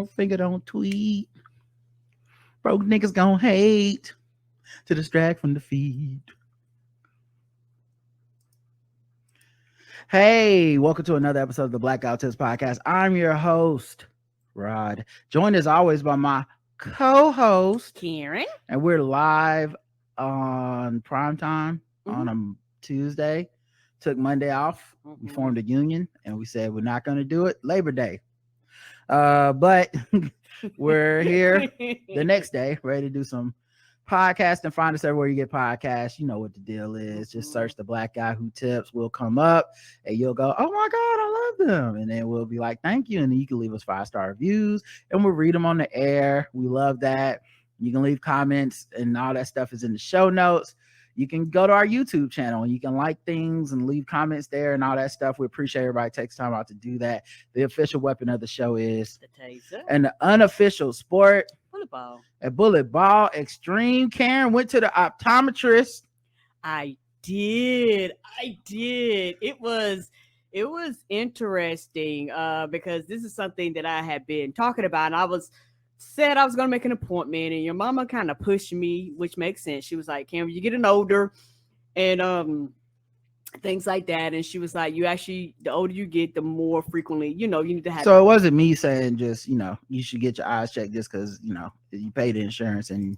finger don't tweet. Broke niggas gon' hate to distract from the feed. Hey, welcome to another episode of the Blackout Test Podcast. I'm your host, Rod. Joined as always by my co-host, Karen. And we're live on primetime on a Tuesday. Took Monday off. We formed a union and we said we're not going to do it Labor Day. But we're here the next day, ready to do some podcasting. Find us everywhere you get podcasts. You know what the deal is. Just search the Black Guy Who Tips. We'll come up and you'll go, oh my God, I love them. And then we'll be like, thank you. And then you can leave us 5-star reviews and we'll read them on the air. We love that. You can leave comments and all that stuff is in the show notes. You can go to our YouTube channel and you can like things and leave comments there and all that stuff. We appreciate everybody takes time out to do that. The official weapon of the show is the taser. And the unofficial sport, bullet ball. A bullet ball extreme. Karen went to the optometrist. I did. It was interesting because this is something that I had been talking about. And I said I was going to make an appointment and your mama kind of pushed me, which makes sense. She was like, Cameron, you're getting older and things like that. And she was like, you actually, the older you get, the more frequently, you need to have. So it wasn't me saying just, you should get your eyes checked just because, you pay the insurance and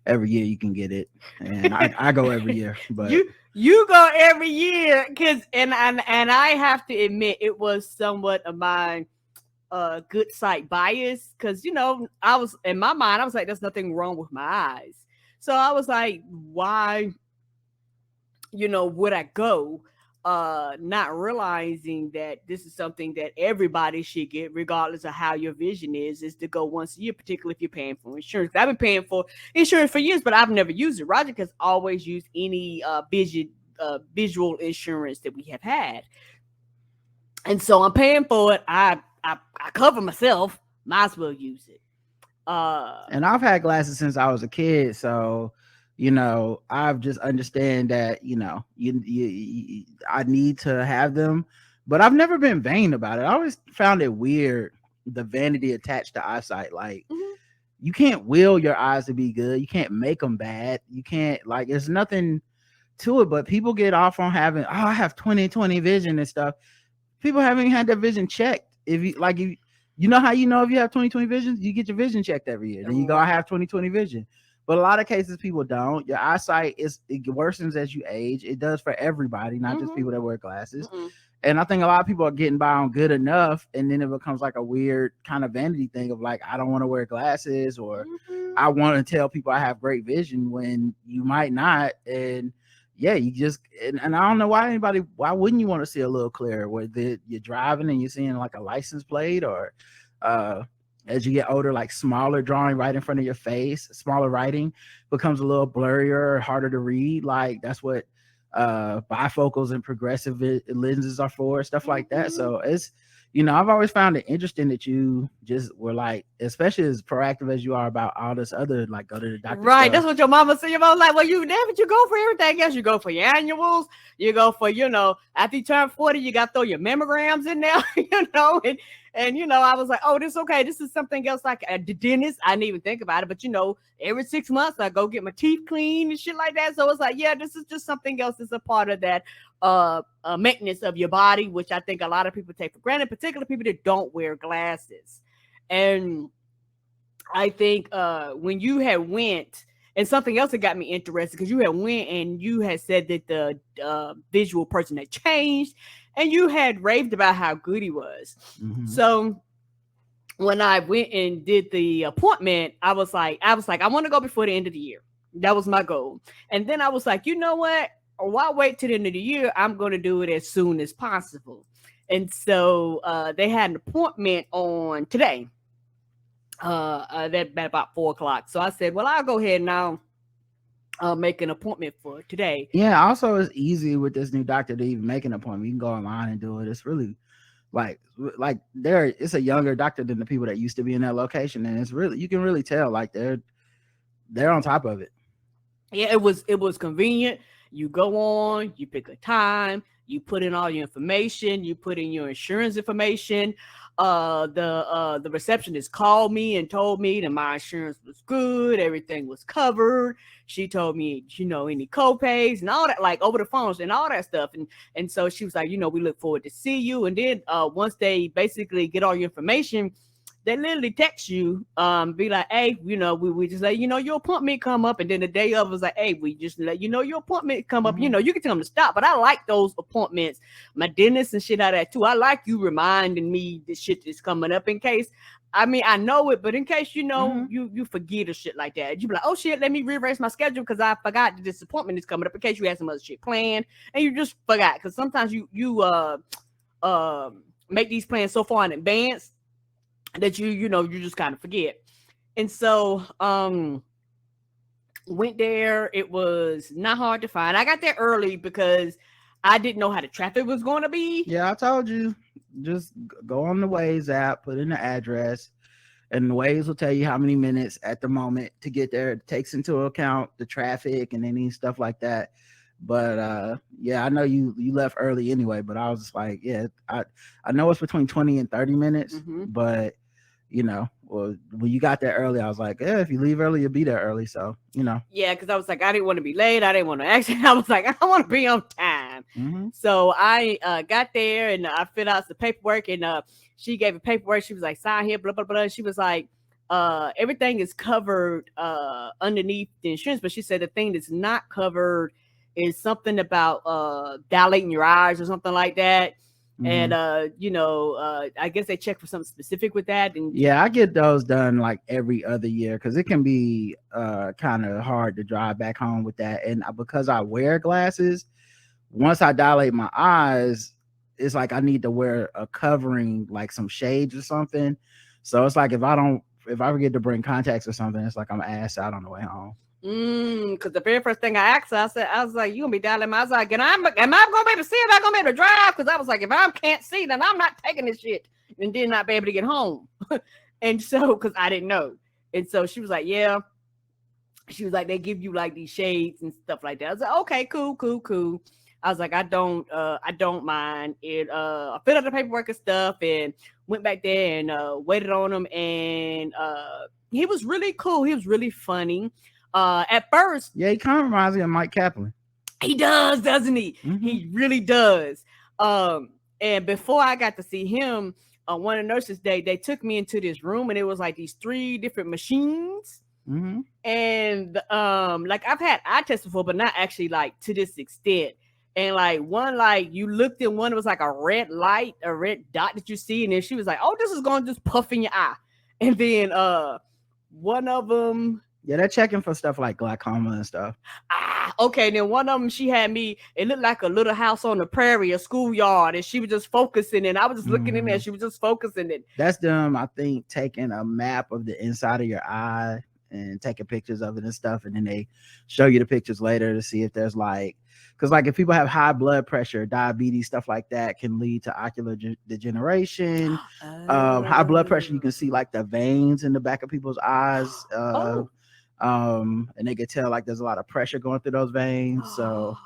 every year you can get it. And I go every year, but you go every year and I have to admit it was somewhat of my good sight bias because I was in my mind I was like there's nothing wrong with my eyes, so I was like why would I go not realizing that this is something that everybody should get regardless of how your vision is to go once a year, particularly if you're paying for insurance. I've been paying for insurance for years but I've never used it. Roger has always used any visual insurance that we have had, and so I'm paying for it. I cover myself, might as well use it. And I've had glasses since I was a kid, so I've just understand that I need to have them, but I've never been vain about it. I always found it weird, the vanity attached to eyesight. Like you can't will your eyes to be good, you can't make them bad, you can't, like, there's nothing to it. But people get off on having, I have 20/20 vision and stuff. People haven't had their vision checked. If you like, if you know how if you have 20/20 vision, you get your vision checked every year. Then you go, I have 20/20 vision. But a lot of cases people don't. Your eyesight it worsens as you age. It does for everybody, not just people that wear glasses. And I think a lot of people are getting by on good enough, and then it becomes like a weird kind of vanity thing of like, I don't want to wear glasses, or I want to tell people I have great vision when you might not. And yeah, you just and I don't know why wouldn't you want to see a little clearer, whether you're driving and you're seeing like a license plate, or as you get older, like smaller drawing right in front of your face, smaller writing becomes a little blurrier, harder to read. Like that's what bifocals and progressive lenses are for, stuff like that. So it's I've always found it interesting that you just were like, especially as proactive as you are about all this other, like, go to the doctor. Right. Stuff. That's what your mama said. Your mama was like, well, you go for everything else. You go for your annuals. You go for, after you turn 40, you got to throw your mammograms in there, and I was like, oh, this is okay. This is something else. Like at the dentist, I didn't even think about it. But, every 6 months, I go get my teeth cleaned and shit like that. So it's like, yeah, this is just something else. It's a part of that maintenance of your body, which I think a lot of people take for granted, particularly people that don't wear glasses. And I think when you had went, and something else that got me interested, because you had went and you had said that the visual person had changed, and you had raved about how good he was. So when I went and did the appointment, I was like, I want to go before the end of the year. That was my goal. And then I was like, you know what? Why wait till the end of the year? I'm going to do it as soon as possible. And so they had an appointment on today. That about 4:00. So I said, well, I'll go ahead and I'll make an appointment for today. Yeah. Also, it's easy with this new doctor to even make an appointment. You can go online and do it. It's really like it's a younger doctor than the people that used to be in that location, and it's really, you can really tell like they're on top of it. Yeah, it was convenient. You go on, you pick a time, you put in all your information, you put in your insurance information. The receptionist called me and told me that my insurance was good, everything was covered. She told me, any co-pays and all that, like over the phones and all that stuff. And so she was like, we look forward to see you. And then once they basically get all your information, they literally text you, be like, hey, we just let your appointment come up. And then the day of was like, hey, we just let your appointment come up. Mm-hmm. You can tell them to stop. But I like those appointments. My dentist and shit like that too. I like you reminding me the shit that's coming up in case. I mean, I know it, but in case you forget or shit like that, you be like, oh shit, let me rearrange my schedule because I forgot that this appointment is coming up in case you had some other shit planned and you just forgot. Because sometimes you make these plans so far in advance that you just kind of forget. And so went there. It was not hard to find. I got there early because I didn't know how the traffic was going to be. Yeah, I told you, just go on the Waze app, put in the address, and the Waze will tell you how many minutes at the moment to get there. It takes into account the traffic and any stuff like that. But yeah, I know you left early anyway, but I was just like, yeah, I know it's between 20 and 30 minutes, but well, when you got there early, I was like, yeah, if you leave early, you'll be there early. So, Yeah, because I was like, I didn't want to be late. I didn't want to accident. I was like, I want to be on time. So I got there and I filled out the paperwork and she gave a paperwork. She was like, sign here, blah, blah, blah. She was like, everything is covered underneath the insurance. But she said the thing that's not covered is something about dilating your eyes or something like that. And I guess they check for something specific with that. And yeah, I get those done like every other year because it can be kind of hard to drive back home with that. And because I wear glasses, once I dilate my eyes, it's like I need to wear a covering, like some shades or something. So it's like if I forget to bring contacts or something, it's like I'm ass out on the way home. Because the very first thing I asked her, I was like, you gonna be dialing my eyes? Like, am I gonna be able to see? If I gonna be able to drive? Because I was like, if I can't see, then I'm not taking this shit and then not be able to get home. And so, because I didn't know. And so she was like, yeah. She was like, they give you like these shades and stuff like that. I was like, okay, cool. I was like, I don't mind it. I filled out the paperwork and stuff and went back there and waited on him. And he was really cool. He was really funny. At first, yeah, he kind of reminds me of Mike Kaplan. He does, doesn't he? He really does. And before I got to see him, one of the nurses, they took me into this room and it was like these 3 different machines. And like I've had eye tests before, but not actually like to this extent. And like one, like you looked in one, it was like a red light, a red dot that you see, and then she was like, "Oh, this is going to just puff in your eye." And then one of them. Yeah, they're checking for stuff like glaucoma and stuff. Okay. Then one of them, she had me, it looked like a little house on the prairie, a schoolyard, and she was just focusing, and I was just looking in there. She was just focusing it. That's them, I think, taking a map of the inside of your eye and taking pictures of it and stuff, and then they show you the pictures later to see if there's like, because like if people have high blood pressure, diabetes, stuff like that can lead to ocular degeneration. High blood pressure, you can see like the veins in the back of people's eyes. And they could tell like there's a lot of pressure going through those veins. So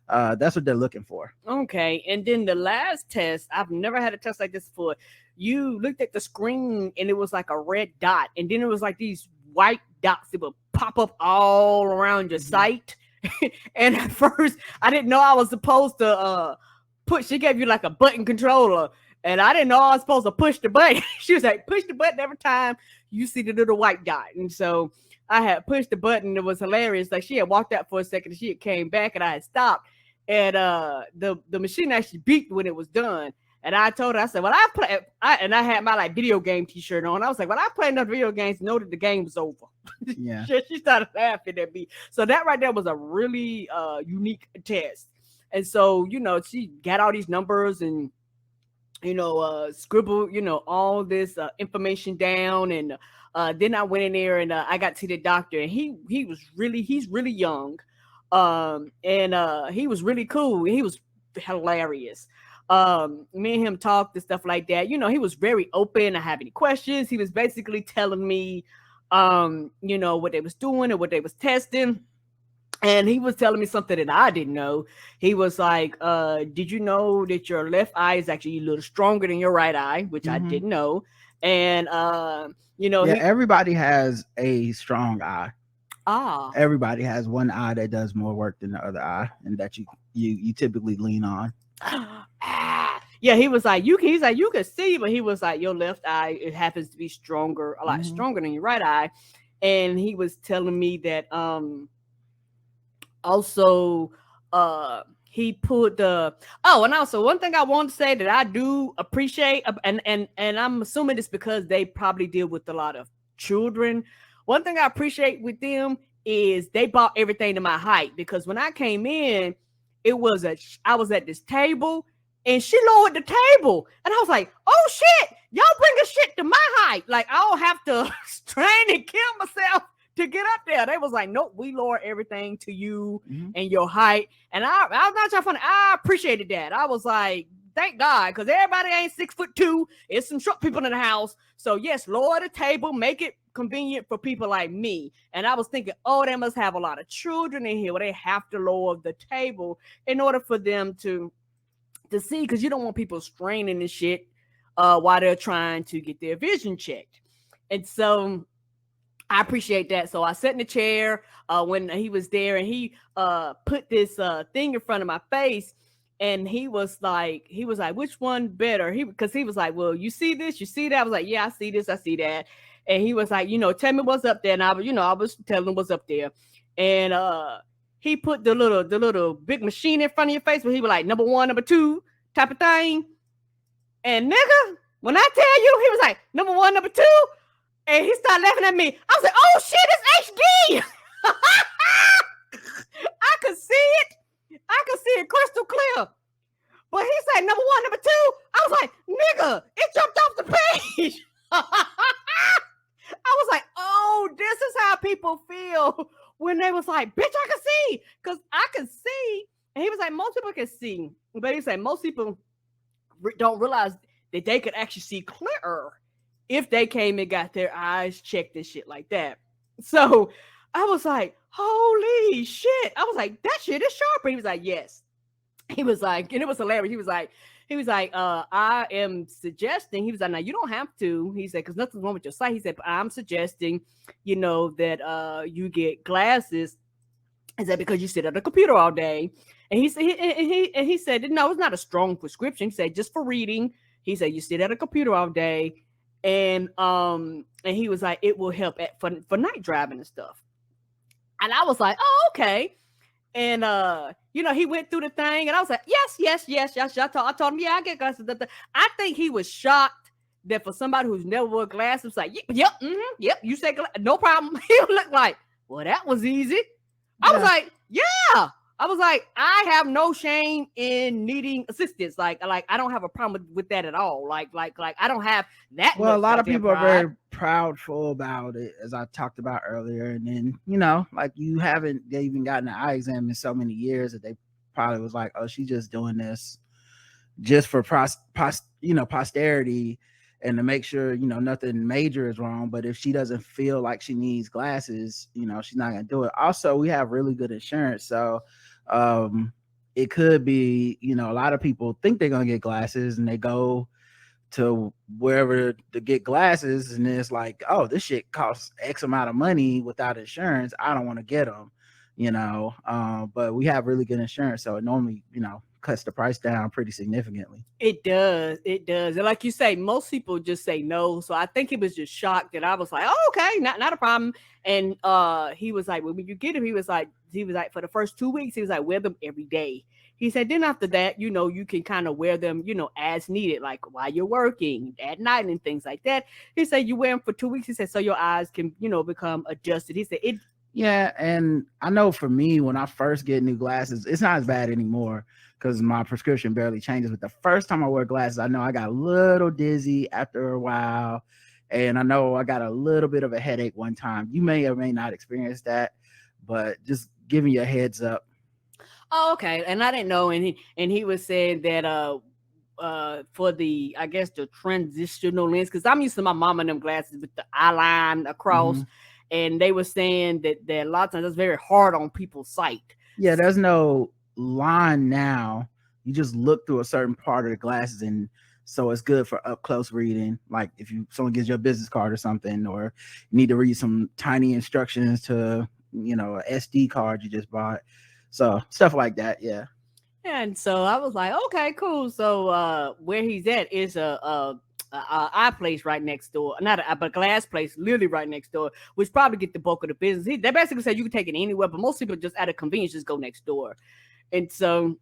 that's what they're looking for. Okay. And then the last test, I've never had a test like this before. You looked at the screen and it was like a red dot, and then it was like these white dots that would pop up all around your sight. And at first I didn't know I was supposed to she gave you like a button controller, and I didn't know I was supposed to push the button. She was like, push the button every time you see the little white dot. And so I had pushed the button. It was hilarious. Like she had walked out for a second and she had came back and I had stopped. And the machine actually beeped when it was done. And I told her, I said, well, I had my like video game t-shirt on. I was like, well, I play enough video games to know that the game was over. Yeah. She started laughing at me. So that right there was a really unique test. And so, she got all these numbers and, scribbled, all this information down. And then I went in there and I got to the doctor, and he's really young. And he was really cool. He was hilarious. Me and him talked and stuff like that. He was very open. I have any questions. He was basically telling me, what they was doing and what they was testing. And he was telling me something that I didn't know. He was like, did you know that your left eye is actually a little stronger than your right eye, which I didn't know. And yeah, everybody has a strong eye. Ah. Everybody has one eye that does more work than the other eye, and that you typically lean on. Yeah, he was like, he's like, you can see, but he was like, your left eye, it happens to be stronger, a lot stronger than your right eye. And he was telling me that also he put and also one thing I want to say that I do appreciate, and I'm assuming it's because they probably deal with a lot of children. One thing I appreciate with them is they bought everything to my height, because when I came in, I was at this table and she lowered the table and I was like, oh shit, y'all bring a shit to my height. Like, I don't have to strain and kill myself to get up there. They was like, nope, we lower everything to you and your height. And I was not trying funny. I appreciated that. I was like, thank God, because everybody ain't 6'2". It's some short people in the house. So yes, lower the table, make it convenient for people like me. And I was thinking, oh, they must have a lot of children in here where they have to lower the table in order for them to see, because you don't want people straining and shit while they're trying to get their vision checked. And so I appreciate that. So I sat in the chair when he was there, and he put this thing in front of my face. And he was like, which one better? Because he was like, well, you see this, you see that? I was like, yeah, I see this, I see that. And he was like, tell me what's up there. And I was telling him what's up there. And he put the little big machine in front of your face, where he was like, number 1, number 2 type of thing. And nigga, when I tell you, he was like, number 1, number 2. And he started laughing at me. I was like, oh shit, it's HD. I could see it. I could see it crystal clear. But he said number 1, number 2. I was like, nigga, it jumped off the page. I was like, oh, this is how people feel when they was like, bitch, I can see. Because I can see. And he was like, most people can see. But he said most people don't realize that they could actually see clearer if they came and got their eyes checked and shit like that. So I was like, holy shit. I was like, that shit is sharper. He was like, yes. He was like, and it was hilarious. He was like, I am suggesting, he was like, now you don't have to. He said, because nothing's wrong with your sight. He said, but I'm suggesting, that you get glasses. Is that because you sit at a computer all day? And he said, he said, no, it's not a strong prescription. He said, just for reading. He said, you sit at a computer all day. And he was like, it will help for night driving and stuff. And I was like, oh, okay. And he went through the thing, and I was like, yes. I told him, yeah, I get glasses. I think he was shocked that for somebody who's never wore glasses, like, yep, you say no problem. He looked like, well, that was easy. I was like, yeah. I was like, I have no shame in needing assistance. Like I don't have a problem with that at all. Like I don't have that. Well, a lot of people are very proudful about it, as I talked about earlier. And then, like you haven't even gotten an eye exam in so many years that they probably was like, oh, she's just doing this just for posterity and to make sure, nothing major is wrong. But if she doesn't feel like she needs glasses, she's not going to do it. Also, we have really good insurance. So it could be, a lot of people think they're going to get glasses and they go to wherever to get glasses. And it's like, oh, this shit costs X amount of money without insurance. I don't want to get them, but we have really good insurance. So it normally, cuts the price down pretty significantly. It does. And like you say, most people just say no. So I think he was just shocked that I was like, oh, okay, not a problem. And he was like, well, when you get him, he was like, for the first 2 weeks, he was like, wear them every day. He said, then after that, you can kind of wear them, as needed, like while you're working at night and things like that. He said, you wear them for 2 weeks. He said, so your eyes can, become adjusted. He said, yeah. And I know for me, when I first get new glasses, it's not as bad anymore because my prescription barely changes. But the first time I wear glasses, I know I got a little dizzy after a while. And I know I got a little bit of a headache one time. You may or may not experience that, but just giving you a heads up. Oh, okay. And I didn't know. And he was saying that for the, I guess, the transitional lens, because I'm used to my mom and them glasses with the eye line across. and they were saying that a lot of times that's very hard on people's sight. Yeah, there's no line now. You just look through a certain part of the glasses, and so it's good for up close reading. Like if someone gives you a business card or something, or you need to read some tiny instructions to, you know, a SD card you just bought. So stuff like that. Yeah. And so I was like, okay, cool. So where he's at is a eye place right next door, not a glass place, literally right next door, which probably get the bulk of the business. They basically said you can take it anywhere, but most people just out of convenience just go next door. And so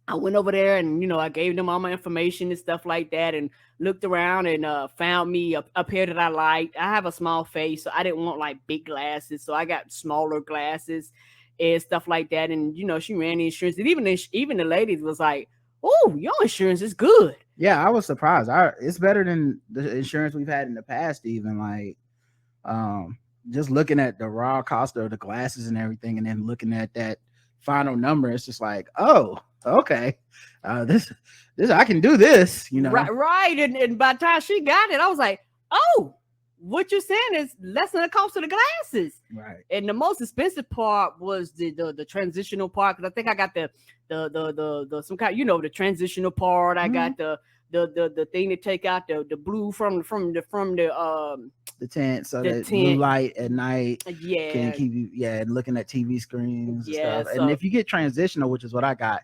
I went over there and, you know, I gave them all my information and stuff like that, and looked around and found me a pair that I liked. I have a small face, so I didn't want like big glasses, so I got smaller glasses and stuff like that. And, you know, she ran the insurance, and even the ladies was like, oh, your insurance is good. Yeah, I was surprised. It's better than the insurance we've had in the past. Even like, just looking at the raw cost of the glasses and everything, and then looking at that final number, it's just like, oh, okay, this I can do this, you know. Right. And by the time she got it, I was like, oh, what you're saying is less than the cost of the glasses. Right. And the most expensive part was the transitional part, because I think I got the some kind, you know, the transitional part. I got the thing to take out the blue from the tent, so that blue light at night yeah can keep you looking at TV screens and stuff. So, and if you get transitional, which is what I got,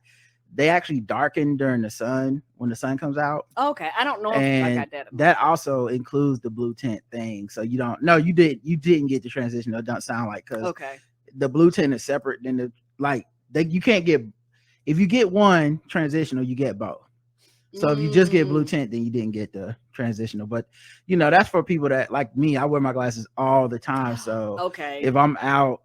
they actually darken during the sun when the sun comes out. Okay, I don't know if I got that. That also includes the blue tint thing. So you don't. No, you didn't get the transitional. It doesn't sound like, because the blue tint is separate than you can't get, if you get one transitional, you get both. So if you just get blue tint, then you didn't get the transitional. But, you know, that's for people that, like me, I wear my glasses all the time. So if I'm out,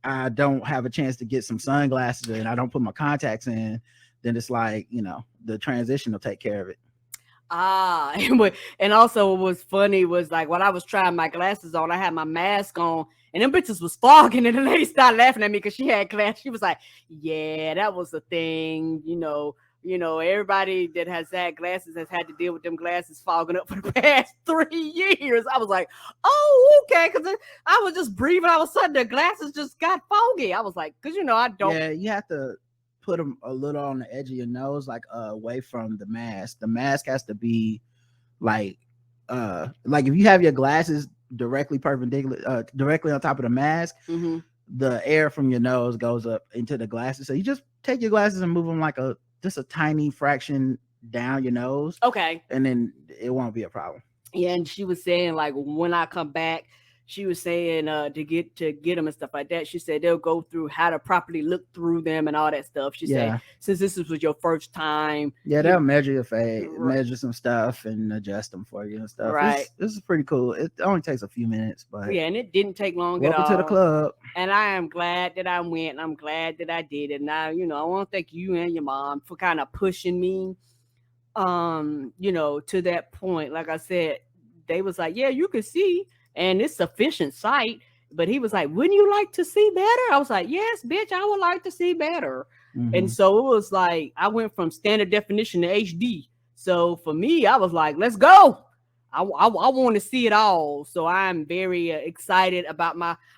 I don't have a chance to get some sunglasses and I don't put my contacts in, then it's like, you know, the transition will take care of it. And also what was funny was, like, when I was trying my glasses on, I had my mask on, and them bitches was fogging, and the lady started laughing at me because she had glasses. She was like, yeah, that was the thing, you know, everybody that has had glasses has had to deal with them glasses fogging up for the past 3 years. I was like, oh, okay, because I was just breathing. All of a sudden, the glasses just got foggy. I was like, because, you know, I don't. Yeah, you have to put them a little on the edge of your nose, like away from the mask. The mask has to be like if you have your glasses directly perpendicular, directly on top of the mask, the air from your nose goes up into the glasses. So you just take your glasses and move them like just a tiny fraction down your nose. Okay. And then it won't be a problem. Yeah, and she was saying, like, when I come back, she was saying to get them and stuff like that. She said they'll go through how to properly look through them and all that stuff. She said, since this was your first time. Yeah, they'll measure your face, measure some stuff, and adjust them for you and stuff. Right. This is pretty cool. It only takes a few minutes, but yeah, and it didn't take long at all. Welcome to the club. And I am glad that I went. I'm glad that I did it. Now, you know, I want to thank you and your mom for kind of pushing me, you know, to that point. Like I said, they was like, yeah, you can see, and it's sufficient sight. But he was like, wouldn't you like to see better? I was like, yes, bitch, I would like to see better. And so it was like, I went from standard definition to HD. So for me, I was like, let's go. I want to see it all. So I'm very excited about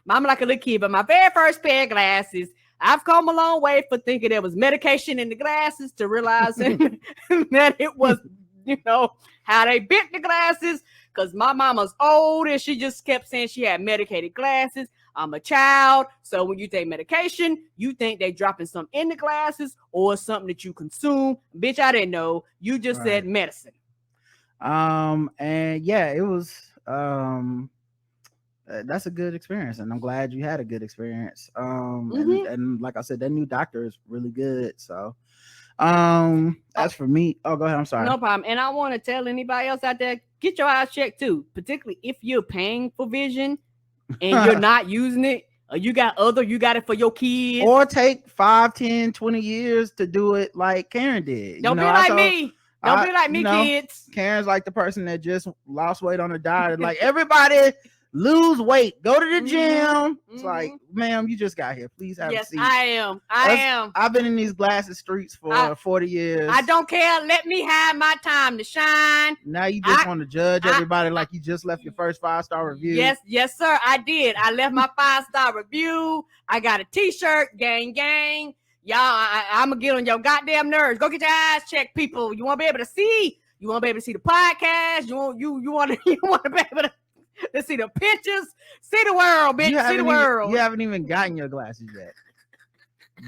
I'm like a little kid, but my very first pair of glasses. I've come a long way for thinking there was medication in the glasses to realizing that it was, you know, how they bent the glasses. Because my mama's old and she just kept saying she had medicated glasses. I'm a child. So when you take medication, you think they dropping something in the glasses or something that you consume. Bitch, I didn't know. You just said medicine. And yeah, it was that's a good experience, and I'm glad you had a good experience. And like I said, that new doctor is really good. So as for me, go ahead. I'm sorry. No problem. And I want to tell anybody else out there, get your eyes checked too, particularly if you're paying for vision and you're not using it, or you got it for your kids, or take 5, 10, 20 years to do it like Karen did. Don't be like me. Don't be like me, kids. Karen's like the person that just lost weight on a diet. Like, everybody lose weight, go to the Mhm. gym. It's like, ma'am, you just got here. Please have a Yes, seat. I am. I've been in these glasses streets for 40 years. I don't care. Let me have my time to shine. Now you just want to judge everybody like you just left your first 5-star review. Yes, sir. I did. I left my 5-star review. I got a t-shirt, gang. Y'all, I'm gonna get on your goddamn nerves. Go get your eyes checked, people. You want to be able to see. You want to be able to see the podcast. You want to be able to see the pictures. See the world, bitch. See the world. You haven't even gotten your glasses yet.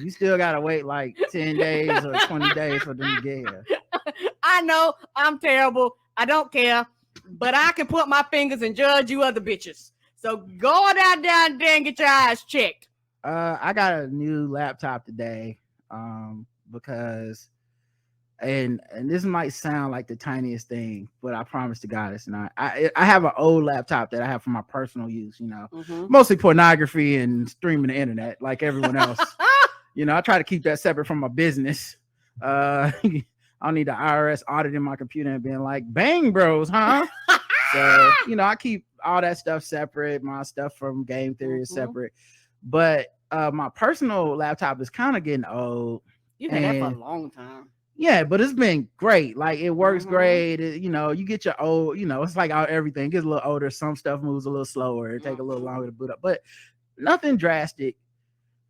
You still gotta wait like 10 days or 20 days for them to get here. I know I'm terrible. I don't care, but I can put my fingers and judge you other bitches. So go down there and get your eyes checked. I got a new laptop today, because, and this might sound like the tiniest thing, but I promise to God it's not. I have an old laptop that I have for my personal use, mostly pornography and streaming the internet like everyone else. I try to keep that separate from my business. I don't need the IRS auditing my computer and being like, bang bros, huh? So, I keep all that stuff separate. My stuff from game theory is separate. But my personal laptop is kind of getting old. You've had that for a long time. Yeah, but it's been great. Like, it works great. You get your old, it's like everything gets a little older. Some stuff moves a little slower. It take a little longer to boot up, but nothing drastic.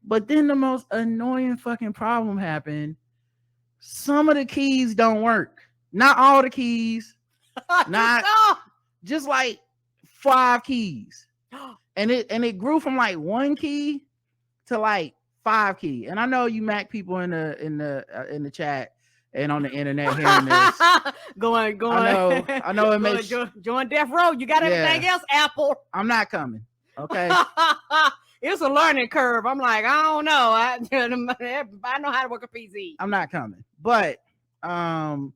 But then the most annoying fucking problem happened. Some of the keys don't work. Not all the keys. Not just like 5 keys. And it grew from like 1 key to like 5 key. And I know you Mac people in the chat and on the internet hearing this. Going. I know it makes join Death Row. You got everything else, Apple. I'm not coming. Okay. It's a learning curve. I'm like, I don't know. I know how to work a PC. I'm not coming. But so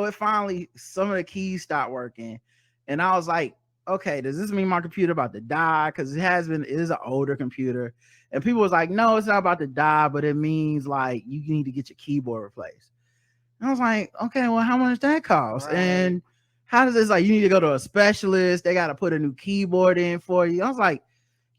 it finally, some of the keys stopped working. And I was like, okay, does this mean my computer about to die? Because it is an older computer. And people was like, no, it's not about to die, but it means like you need to get your keyboard replaced. And I was like, okay, well, how much that cost? Right. And how does this, like, you need to go to a specialist. They got to put a new keyboard in for you. I was like,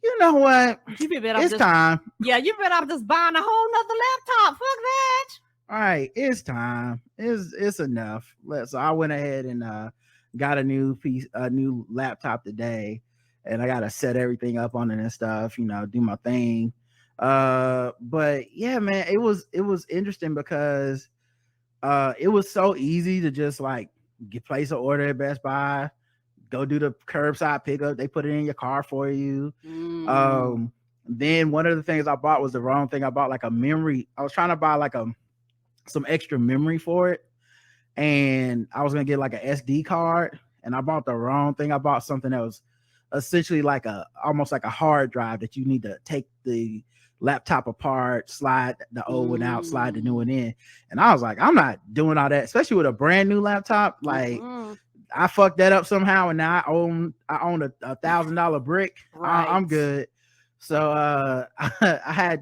you know what? It's time. Yeah, you better off just buying a whole nother laptop. Fuck that. All right, it's time. It's enough. So I went ahead and got a new laptop today, and I gotta set everything up on it and stuff. Do my thing. But yeah, man, it was interesting because it was so easy to just like place an order at Best Buy. Go do the curbside pickup. They put it in your car for you. Then one of the things I bought was the wrong thing. I bought like a memory. I was trying to buy like some extra memory for it. And I was going to get like an SD card. And I bought the wrong thing. I bought something that was essentially like almost like a hard drive that you need to take the laptop apart, slide the old one out, slide the new one in. And I was like, I'm not doing all that, especially with a brand new laptop. Like, I fucked that up somehow, and now I own a $1,000 brick. Right. I'm good. So I had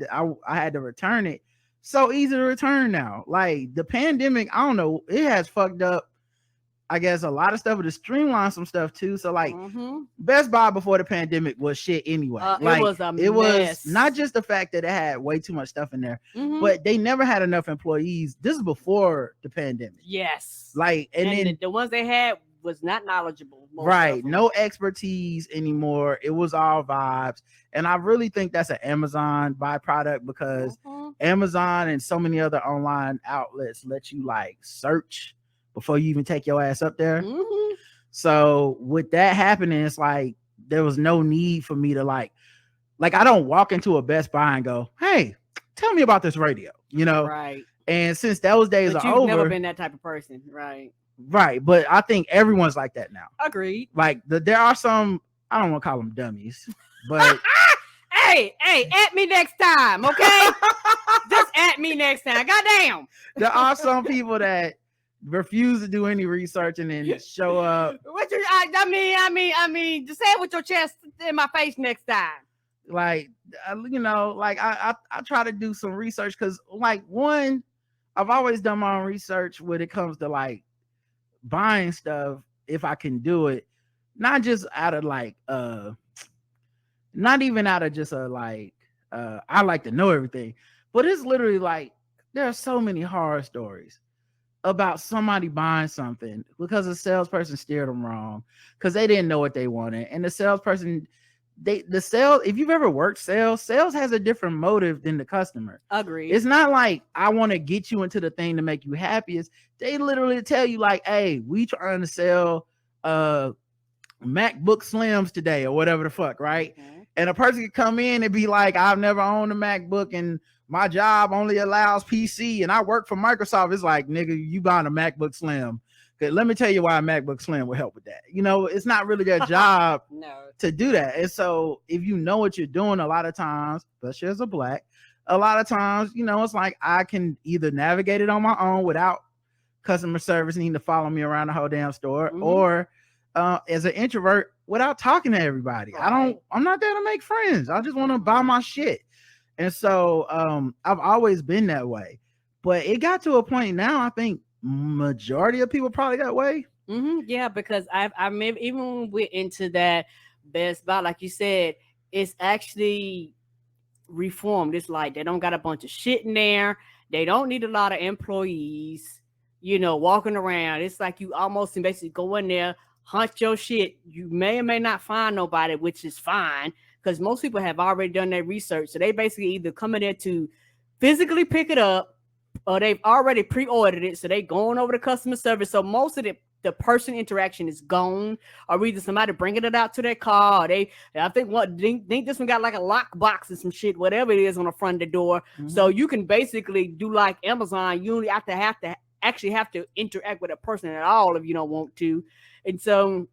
to return it. So easy to return now. Like the pandemic, I don't know, it has fucked up, I guess, a lot of stuff, but it streamlined some stuff too. So like Best Buy before the pandemic was shit anyway. Like, it was not just the fact that it had way too much stuff in there, but they never had enough employees. This is before the pandemic. Yes. Like, and then the ones they had was not knowledgeable. Right. No expertise anymore. It was all vibes. And I really think that's an Amazon byproduct because Amazon and so many other online outlets let you like search before you even take your ass up there. So with that happening, it's like there was no need for me to like I don't walk into a Best Buy and go, hey, tell me about this radio, Right. And since those days are over. You've never been that type of person. Right. Right, but I think everyone's like that now. Agreed. Like there are some, I don't want to call them dummies, but hey, at me next time, okay? Just at me next time. Goddamn. There are some people that refuse to do any research and then show up. I mean, just say it with your chest in my face next time. Like, I try to do some research because, like, one, I've always done my own research when it comes to like buying stuff if I can do it. not just out of like not even out of just a like I like to know everything, but it's literally like there are so many horror stories about somebody buying something because a salesperson steered them wrong because they didn't know what they wanted, and the salesperson, if you've ever worked sales has a different motive than the customer. Agreed. It's not like I want to get you into the thing to make you happiest. They literally tell you like, hey, we trying to sell MacBook Slims today or whatever the fuck, right? Mm-hmm. And a person could come in and be like, I've never owned a MacBook and my job only allows PC and I work for Microsoft. It's like, nigga, you buying a MacBook Slim. Okay, let me tell you why a MacBook Slim will help with that. You know, it's not really their job to do that. And so if you know what you're doing, a lot of times, especially as a Black, a lot of times, you know, it's like I can either navigate it on my own without customer service needing to follow me around the whole damn store, mm-hmm. or as an introvert without talking to everybody. Right. I'm not there to make friends. I just want to buy my shit. And so I've always been that way, but it got to a point now, I think majority of people probably that way. Mm-hmm. Yeah, because I remember even when we went into that Best Buy, like you said, it's actually reformed. It's like they don't got a bunch of shit in there. They don't need a lot of employees, you know, walking around. It's like you almost can basically go in there, hunt your shit. You may or may not find nobody, which is fine. Because most people have already done their research. So they basically either come in there to physically pick it up or they've already pre-ordered it. So they going over to customer service. So most of the person interaction is gone, or either somebody bringing it out to their car. Or I think this one got like a lock box and some shit, whatever it is on the front of the door. Mm-hmm. So you can basically do like Amazon. You only have to actually have to interact with a person at all if you don't want to. And so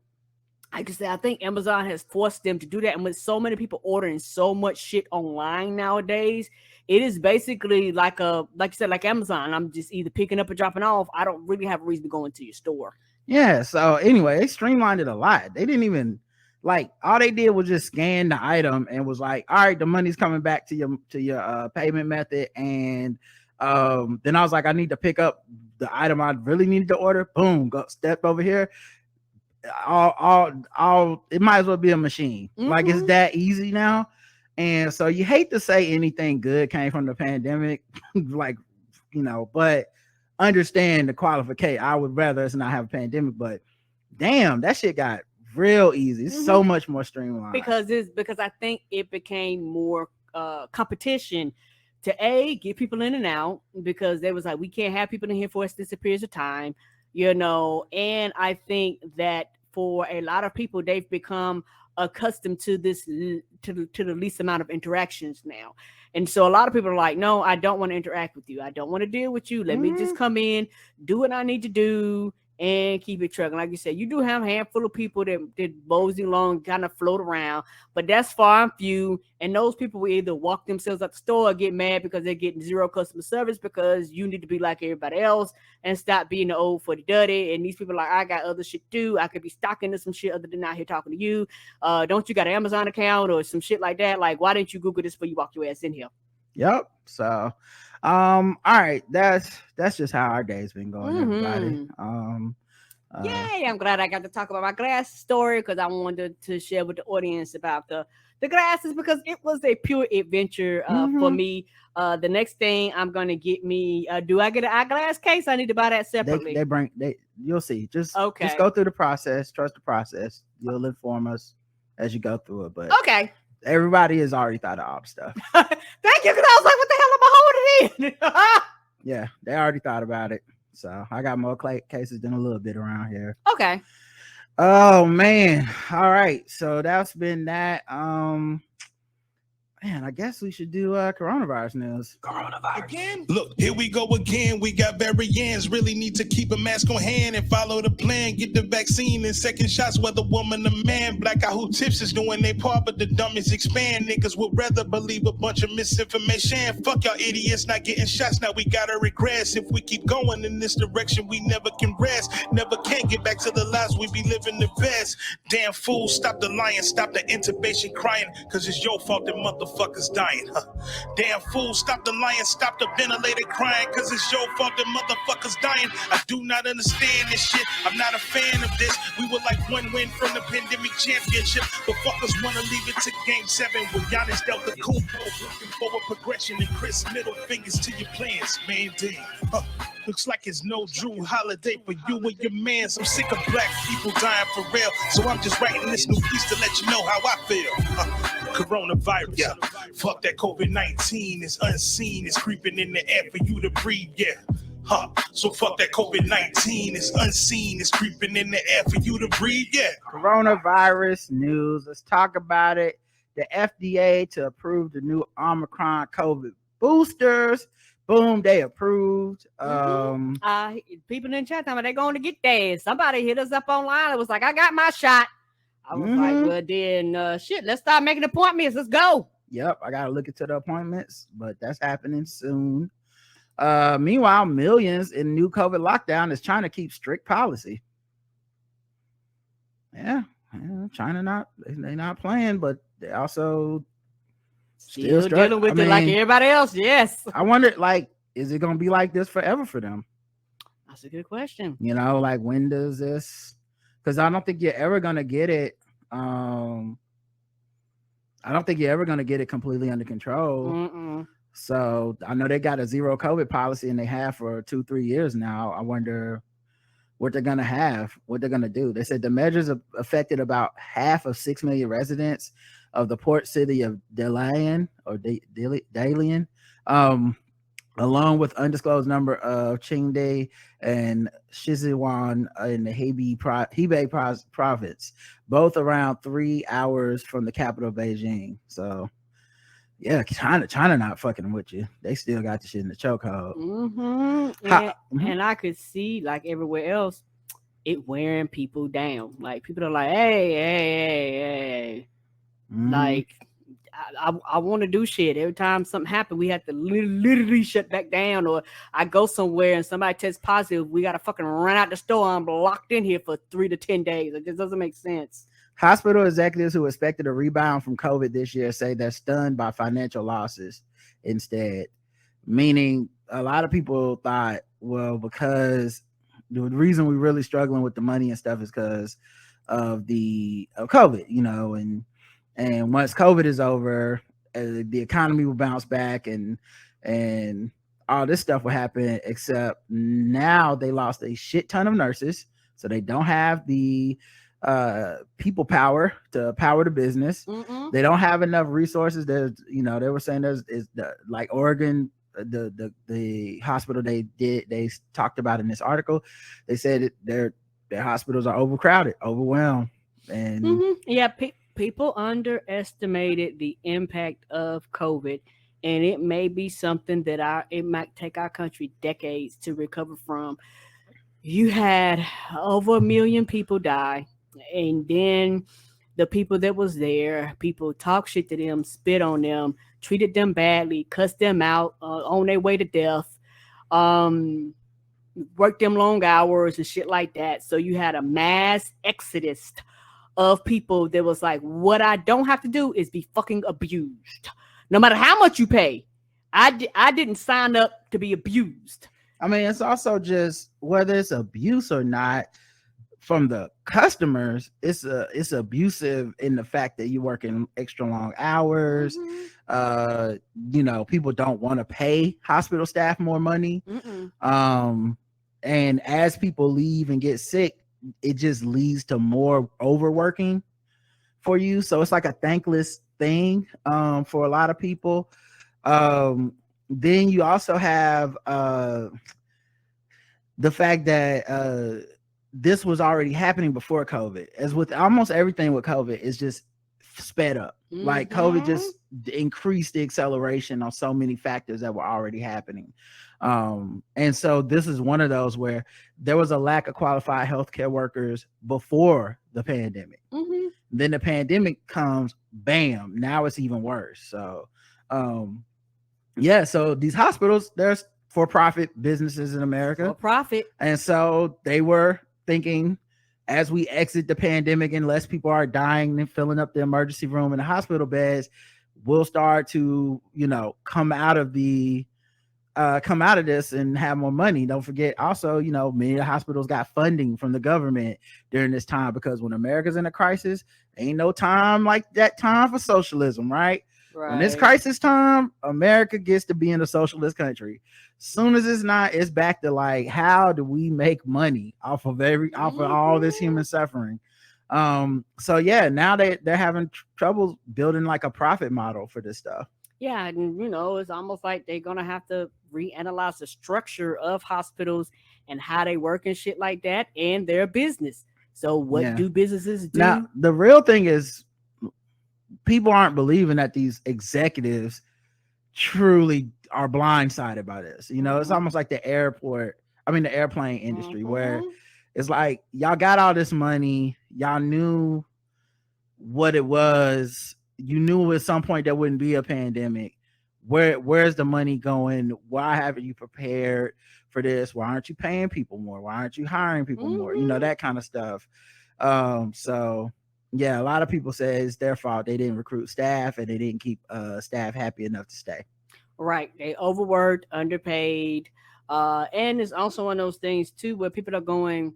like I said, I think Amazon has forced them to do that. And with so many people ordering so much shit online nowadays, it is basically like you said, like Amazon. I'm just either picking up or dropping off. I don't really have a reason to go into your store. Yeah. So anyway, they streamlined it a lot. They didn't even all they did was just scan the item and was like, all right, the money's coming back to your payment method. And then I was like, I need to pick up the item I really needed to order. Boom, go step over here. It might as well be a machine. Mm-hmm. Like it's that easy now. And so you hate to say anything good came from the pandemic, like, you know, but understand the qualification. I would rather us not have a pandemic, but damn, that shit got real easy. It's so much more streamlined. Because I think it became more competition to get people in and out, because they was like, we can't have people in here for extensive periods of time. You know, and I think that for a lot of people, they've become accustomed to this, to the least amount of interactions now. And so a lot of people are like, no, I don't want to interact with you. I don't want to deal with you. Let me just come in, do what I need to do, and keep it trucking. Like you said, you do have a handful of people that mosey along, kind of float around, but that's far and few. And those people will either walk themselves out the store or get mad because they're getting zero customer service, because you need to be like everybody else and stop being the old footy duddy. And these people are like, I got other shit to do. I could be stocking to some shit other than out here talking to you. Don't you got an Amazon account or some shit like that? Like, why didn't you Google this before you walk your ass in here? Yep. So all right, that's just how our day's been going, everybody. Yay, I'm glad I got to talk about my glass story, because I wanted to share with the audience about the glasses, because it was a pure adventure for me. The next thing I'm gonna get me, do I get an eyeglass case? I need to buy that separately. You'll see. Just go through the process, trust the process. You'll inform us as you go through it. But okay. Everybody has already thought of all the stuff. Thank you, because I was like, what the hell am I holding in? Yeah, they already thought about it. So I got more cases than a little bit around here. Okay. Oh man. All right. So that's been that. Man, I guess we should do coronavirus news. Coronavirus. Again? Look, here we go again. We got variants. Really need to keep a mask on hand and follow the plan. Get the vaccine and second shots, whether woman or man. Black out who tips is doing their part, but the dummies expand. Niggas would rather believe a bunch of misinformation. Fuck y'all idiots not getting shots. Now we gotta regress. If we keep going in this direction, we never can rest. Never can get back to the lives we be living the best. Damn fool, stop the lying, stop the intubation crying, cause it's your fault that motherfucker motherfuckers dying. Damn fool, stop the lying, stop the ventilator crying, cause it's your fault the motherfuckers dying. I do not understand this shit. I'm not a fan of this. We were like one win from the pandemic championship. But fuckers wanna leave it to game 7 when Giannis dealt the Kumbo. Looking forward progression and Chris middle fingers to your plans, man. Damn. Looks like it's no Drew holiday for you and your mans. I'm sick of black people dying for real, so I'm just writing this new piece to let you know how I feel. Coronavirus, yeah. Fuck that COVID-19, it's unseen, it's creeping in the air for you to breathe, yeah. So fuck that COVID-19, it's unseen, it's creeping in the air for you to breathe, yeah. Coronavirus news, let's talk about it. The FDA to approve the new Omicron COVID boosters. Boom, they approved. People in the chat time, they're going to get theirs. Somebody hit us up online. It was like, I got my shot. I was like, well, then shit, let's start making appointments. Let's go. Yep, I gotta look into the appointments, but that's happening soon. Meanwhile, millions in new COVID lockdown is trying to keep strict policy. Yeah, China they're not playing, but they also still dealing with it like everybody else. Yes. I wonder, like, is it gonna be like this forever for them? That's a good question. You know, like, when does this? Because I don't think you're ever gonna get it. I don't think you're ever gonna get it completely under control. So I know they got a zero COVID policy and they have for 2-3 years now. I wonder what they're gonna have, what they're gonna do. They said the measures have affected about half of 6 million residents of the port city of Dalian, along with undisclosed number of Qingdao and Shizuan in the Hebei province, both around 3 hours from the capital of Beijing. So, yeah, China not fucking with you. They still got the shit in the chokehold. And I could see, like everywhere else, it wearing people down. Like, people are like, hey. Like, I want to do shit. Every time something happens, we have to literally shut back down. Or I go somewhere and somebody tests positive, we got to fucking run out the store. I'm locked in here for 3 to 10 days. Like, this doesn't make sense. Hospital executives who expected a rebound from COVID this year say they're stunned by financial losses instead. Meaning, a lot of people thought, well, because the reason we're really struggling with the money and stuff is because of COVID, you know, and once COVID is over, the economy will bounce back and all this stuff will happen, except now they lost a shit ton of nurses. So they don't have the people power to power the business. They don't have enough resources. There's, you know, they were saying like Oregon, the hospital they talked about in this article, they said their hospitals are overcrowded, overwhelmed. And people underestimated the impact of COVID, and it may be something that it might take our country decades to recover from. You had over 1 million people die, and then the people that was there, people talk shit to them, spit on them, treated them badly, cussed them out on their way to death, worked them long hours and shit like that. So you had a mass exodus of people that was like, what I don't have to do is be fucking abused. No matter how much you pay. I didn't sign up to be abused. I mean, it's also just whether it's abuse or not from the customers, it's abusive in the fact that you're working extra long hours. You know, people don't want to pay hospital staff more money. And as people leave and get sick, it just leads to more overworking for you. So it's like a thankless thing for a lot of people. Then you also have the fact that this was already happening before COVID. As with almost everything with COVID, it's just sped up. Like COVID just increased the acceleration on so many factors that were already happening. And so this is one of those where there was a lack of qualified healthcare workers before the pandemic. Then the pandemic comes, bam, now it's even worse. So so these hospitals, there's for-profit businesses in America. For profit. And so they were thinking, as we exit the pandemic and less people are dying and filling up the emergency room and the hospital beds, we'll start to, come out of this and have more money. Don't forget also, many of the hospitals got funding from the government during this time, because when America's in a crisis, ain't no time like that time for socialism, right? When it's crisis time, America gets to be in a socialist country. Soon as it's not, it's back to like, how do we make money off of all this human suffering? So yeah, now they're having trouble building like a profit model for this stuff. Yeah, and it's almost like they're gonna have to reanalyze the structure of hospitals and how they work and shit like that, and their business. So what do businesses do? Now, the real thing is, people aren't believing that these executives truly are blindsided by this. It's almost like the airplane industry, where it's like, y'all got all this money, y'all knew what it was, you knew at some point there wouldn't be a pandemic. Where's the money going? Why haven't you prepared for this? Why aren't you paying people more? Why aren't you hiring people more? That kind of stuff. So yeah, a lot of people say it's their fault. They didn't recruit staff, and they didn't keep staff happy enough to stay. Right. They overworked, underpaid. And it's also one of those things too, where people are going,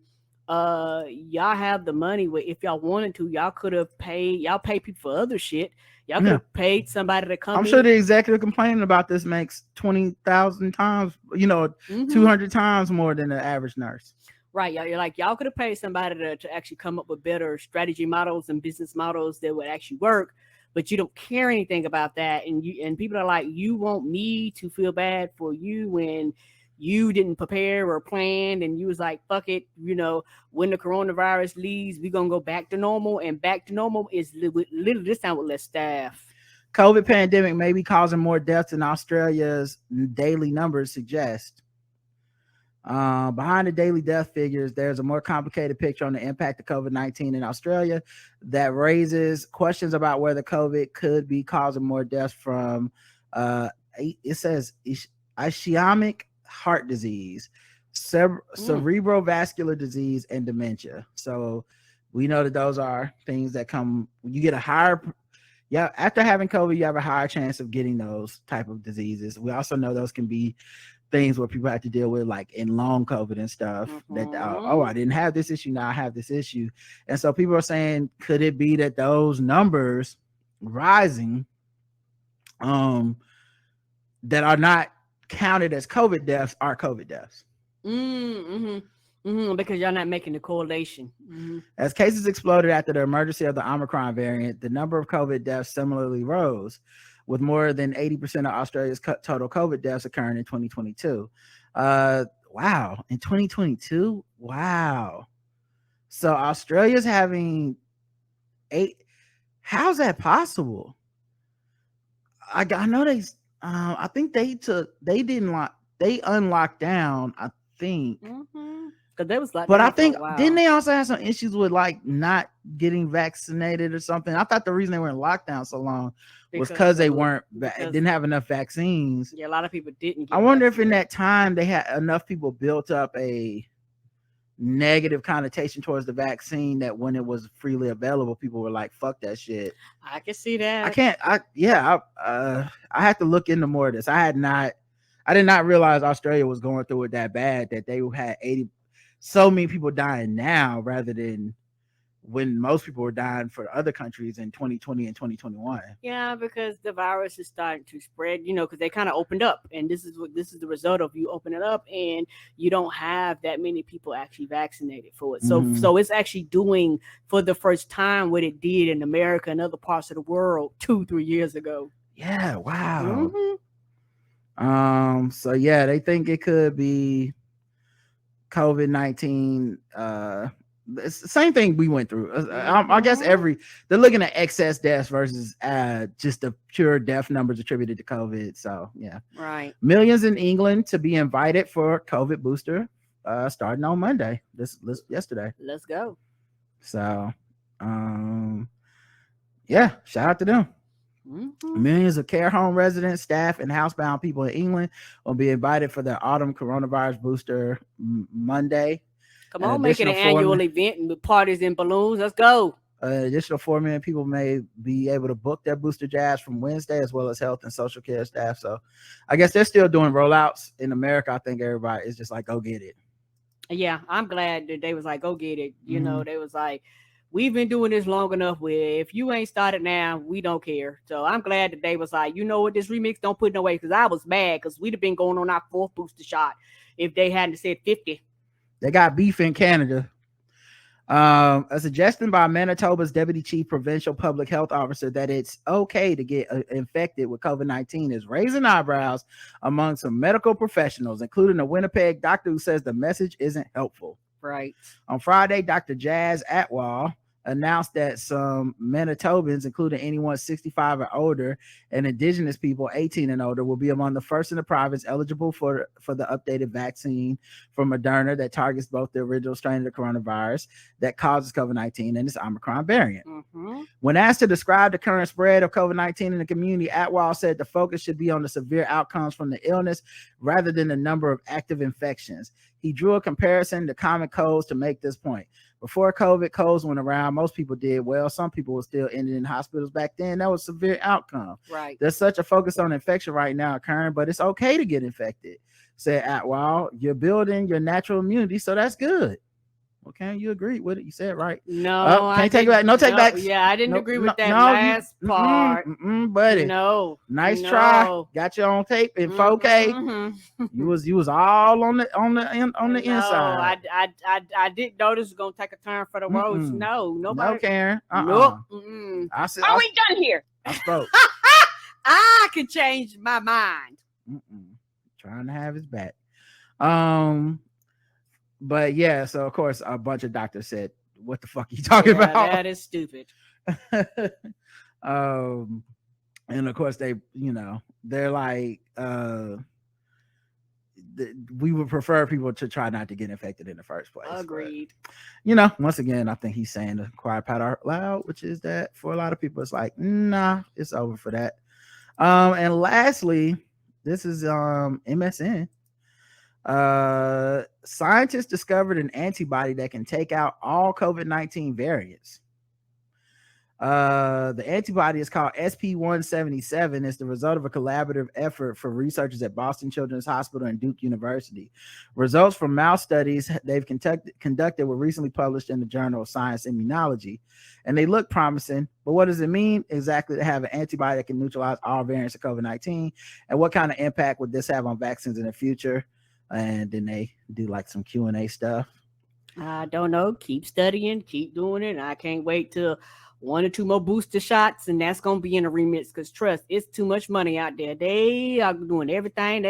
y'all have the money where if y'all wanted to, y'all could have paid, y'all pay people for other shit. Y'all could have paid somebody to come. I'm sure the executive complaining about this makes 20,000 times, 200 times more than the average nurse. Right. Y'all could have paid somebody to actually come up with better strategy models and business models that would actually work, but you don't care anything about that. And people are like, you want me to feel bad for you when you didn't prepare or plan, and you was like, fuck it, when the coronavirus leaves, we're gonna go back to normal, and back to normal is literally this time with less staff. COVID pandemic may be causing more deaths than Australia's daily numbers suggest. Behind the daily death figures, there's a more complicated picture on the impact of COVID-19 in Australia that raises questions about whether COVID could be causing more deaths from, it says, ischemic heart disease, cerebrovascular disease, and dementia. So we know that those are things that come, you get a higher, after having COVID, you have a higher chance of getting those type of diseases. We also know those can be things where people have to deal with, like in long COVID and stuff, that I didn't have this issue, now I have this issue. And so people are saying, could it be that those numbers rising that are not counted as COVID deaths are COVID deaths? Because you're not making the correlation. As cases exploded after the emergence of the Omicron variant, the number of COVID deaths similarly rose, with more than 80% of Australia's total COVID deaths occurring in 2022. Wow. In 2022? Wow. So Australia's having 8. How's that possible? I know I think they unlocked down, I think. Because they was like, but I think didn't they also have some issues with like not getting vaccinated or something? I thought the reason they were in lockdown so long was because they didn't have enough vaccines. Yeah, a lot of people didn't. I wonder if in that time they had enough people built up a negative connotation towards the vaccine that when it was freely available, people were like, "Fuck that shit." I can see that. I had to look into more of this. I did not realize Australia was going through it that bad, that they had so many people dying now rather than when most people were dying for other countries in 2020 and 2021. Yeah, because the virus is starting to spread, because they kind of opened up, and this is the result of you open it up, and you don't have that many people actually vaccinated for it. So it's actually doing for the first time what it did in America and other parts of the world 2-3 years ago. Yeah, wow. So yeah, they think it could be COVID-19. It's the same thing we went through. I guess they're looking at excess deaths versus just the pure death numbers attributed to COVID. So yeah, right. Millions in England to be invited for COVID booster starting on Monday. Yesterday. Let's go. So yeah, shout out to them. Millions of care home residents, staff, and housebound people in England will be invited for the autumn coronavirus booster Monday. Come on, make it an annual event and with parties and balloons. Let's go. Additional 4 million people may be able to book their booster jabs from Wednesday, as well as health and social care staff. So I guess they're still doing rollouts in America. I think everybody is just like, go get it. Yeah, I'm glad that they was like, go get it. You know, they was like, we've been doing this long enough where if you ain't started now, we don't care. So I'm glad that they was like, you know what, this remix don't put no way, because I was mad because we'd have been going on our 4th booster shot if they hadn't said 50. They got beef in Canada. A suggestion by Manitoba's Deputy Chief Provincial Public Health Officer that it's okay to get infected with COVID-19 is raising eyebrows among some medical professionals, including a Winnipeg doctor who says the message isn't helpful. Right. On Friday, Dr. Jazz Atwal announced that some Manitobans, including anyone 65 or older and Indigenous people 18 and older, will be among the first in the province eligible for the updated vaccine from Moderna that targets both the original strain of the coronavirus that causes COVID-19 and its Omicron variant. When asked to describe the current spread of COVID-19 in the community, Atwal said the focus should be on the severe outcomes from the illness rather than the number of active infections. He drew a comparison to common colds to make this point. Before COVID, colds went around, most people did well. Some people were still ending in hospitals back then. That was a severe outcome. Right. There's such a focus on infection right now occurring, but it's okay to get infected, said Atwal. You're building your natural immunity, so that's good. Okay, you agreed with it. You said right. No, can't take it back. No take backs. Yeah, I didn't agree with that last part. Buddy. No, nice try. Got you on tape in 4K. You was all on the inside. I didn't know this was gonna take a turn for the worse. No, nobody. No, Karen. Nope. I said, are we done here? I spoke. I could change my mind. Trying to have his back. But yeah, so of course a bunch of doctors said, what the fuck are you talking about? That is stupid. And of course they, they're like, we would prefer people to try not to get infected in the first place. Agreed. But, once again, I think he's saying the quiet part out loud, which is that for a lot of people, it's like, nah, it's over for that. And lastly, this is MSN. Scientists discovered an antibody that can take out all COVID-19 variants. The antibody is called SP177. It's the result of a collaborative effort for researchers at Boston Children's Hospital and Duke University. Results from mouse studies they've conducted were recently published in the Journal of Science Immunology, and they look promising. But what does it mean exactly to have an antibody that can neutralize all variants of COVID-19? And what kind of impact would this have on vaccines in the future? And then they do like some Q&A stuff. I don't know. Keep studying, keep doing it. I can't wait till 1 or 2 more booster shots, and that's gonna be in a remix. Because trust, it's too much money out there. They are doing everything.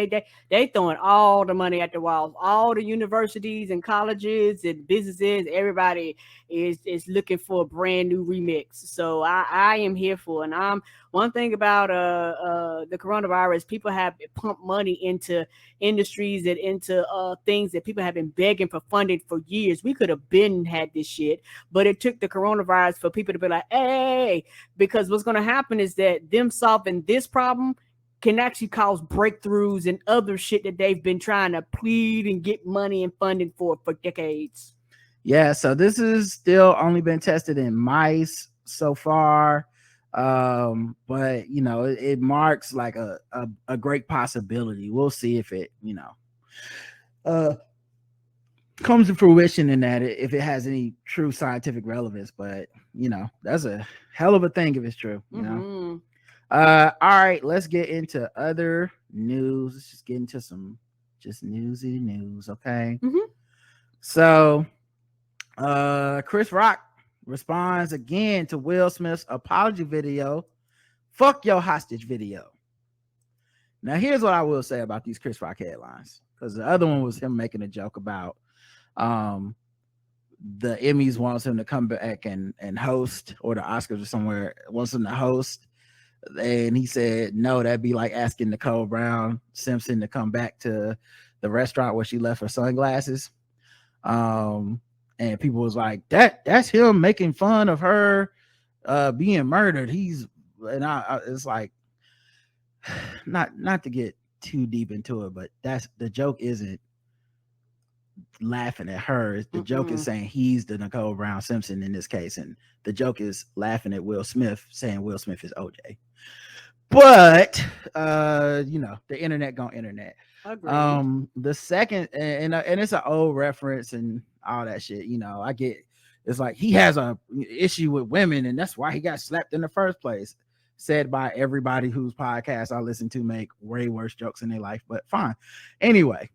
They throwing all the money at the walls. All the universities and colleges and businesses, everybody is looking for a brand new remix. So I am here for. And one thing about the coronavirus, people have pumped money into industries and into things that people have been begging for funding for years. We could have had this shit, but it took the coronavirus for people to be like, hey, because what's going to happen is that them solving this problem can actually cause breakthroughs and other shit that they've been trying to plead and get money and funding for decades. Yeah, so this has still only been tested in mice so far. But it marks like a great possibility. We'll see if it comes to fruition in that, if it has any true scientific relevance. But that's a hell of a thing if it's true. All right, let's get into other news. Let's just get into some newsy news. Okay. So Chris Rock responds again to Will Smith's apology video. Fuck your hostage video. Now, here's what I will say about these Chris Rock headlines, because the other one was him making a joke about the Emmys wants him to come back and host, or the Oscars or somewhere wants him to host. And he said, no, that'd be like asking Nicole Brown Simpson to come back to the restaurant where she left her sunglasses. And people was like, that's him making fun of her being murdered. It's like, not to get too deep into it, but the joke isn't laughing at her. The joke is saying he's the Nicole Brown Simpson in this case, and the joke is laughing at Will Smith, saying Will Smith is OJ. But you know, the internet gonna internet. Agreed. The second, and it's an old reference and all that shit. You know, I get it's like he has a issue with women, and that's why he got slapped in the first place. Said by everybody whose podcast I listen to make way worse jokes in their life, but fine. Anyway,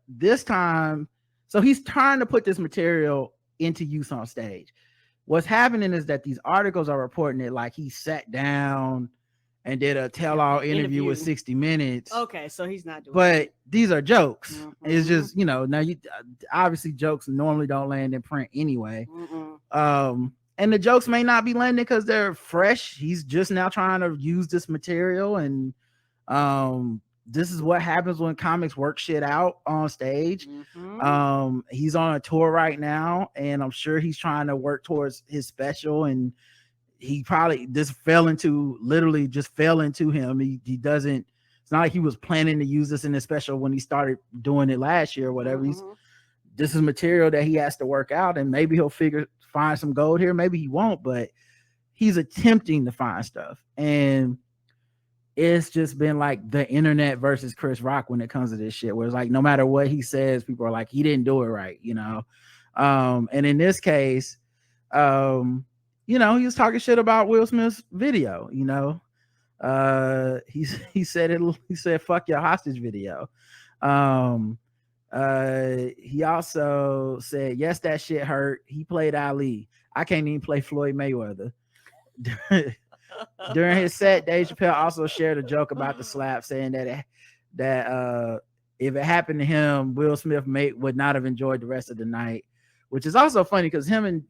this time, so he's trying to put this material into use on stage. What's happening is that these articles are reporting it like he sat down and did a tell-all interview with 60 Minutes. Okay, so he's not doing but it. These are jokes. It's just, you know, now you obviously jokes normally don't land in print anyway. And the jokes may not be landing because they're fresh. He's just now trying to use this material, and this is what happens when comics work shit out on stage. He's on a tour right now, and I'm sure he's trying to work towards his special, and he probably just fell into him. He doesn't, it's not like he was planning to use this in his special when he started doing it last year or whatever. This is material that he has to work out, and maybe he'll find some gold here, maybe he won't, but he's attempting to find stuff. And it's just been like the internet versus Chris Rock when it comes to this shit, where it's like no matter what he says, people are like, he didn't do it right, you know. And in this case, you know, he was talking shit about Will Smith's video, you know. He said fuck your hostage video. He also said, yes, that shit hurt. He played Ali. I can't even play Floyd Mayweather. During his set, Dave Chappelle also shared a joke about the slap, saying that if it happened to him, Will Smith would not have enjoyed the rest of the night, which is also funny because him and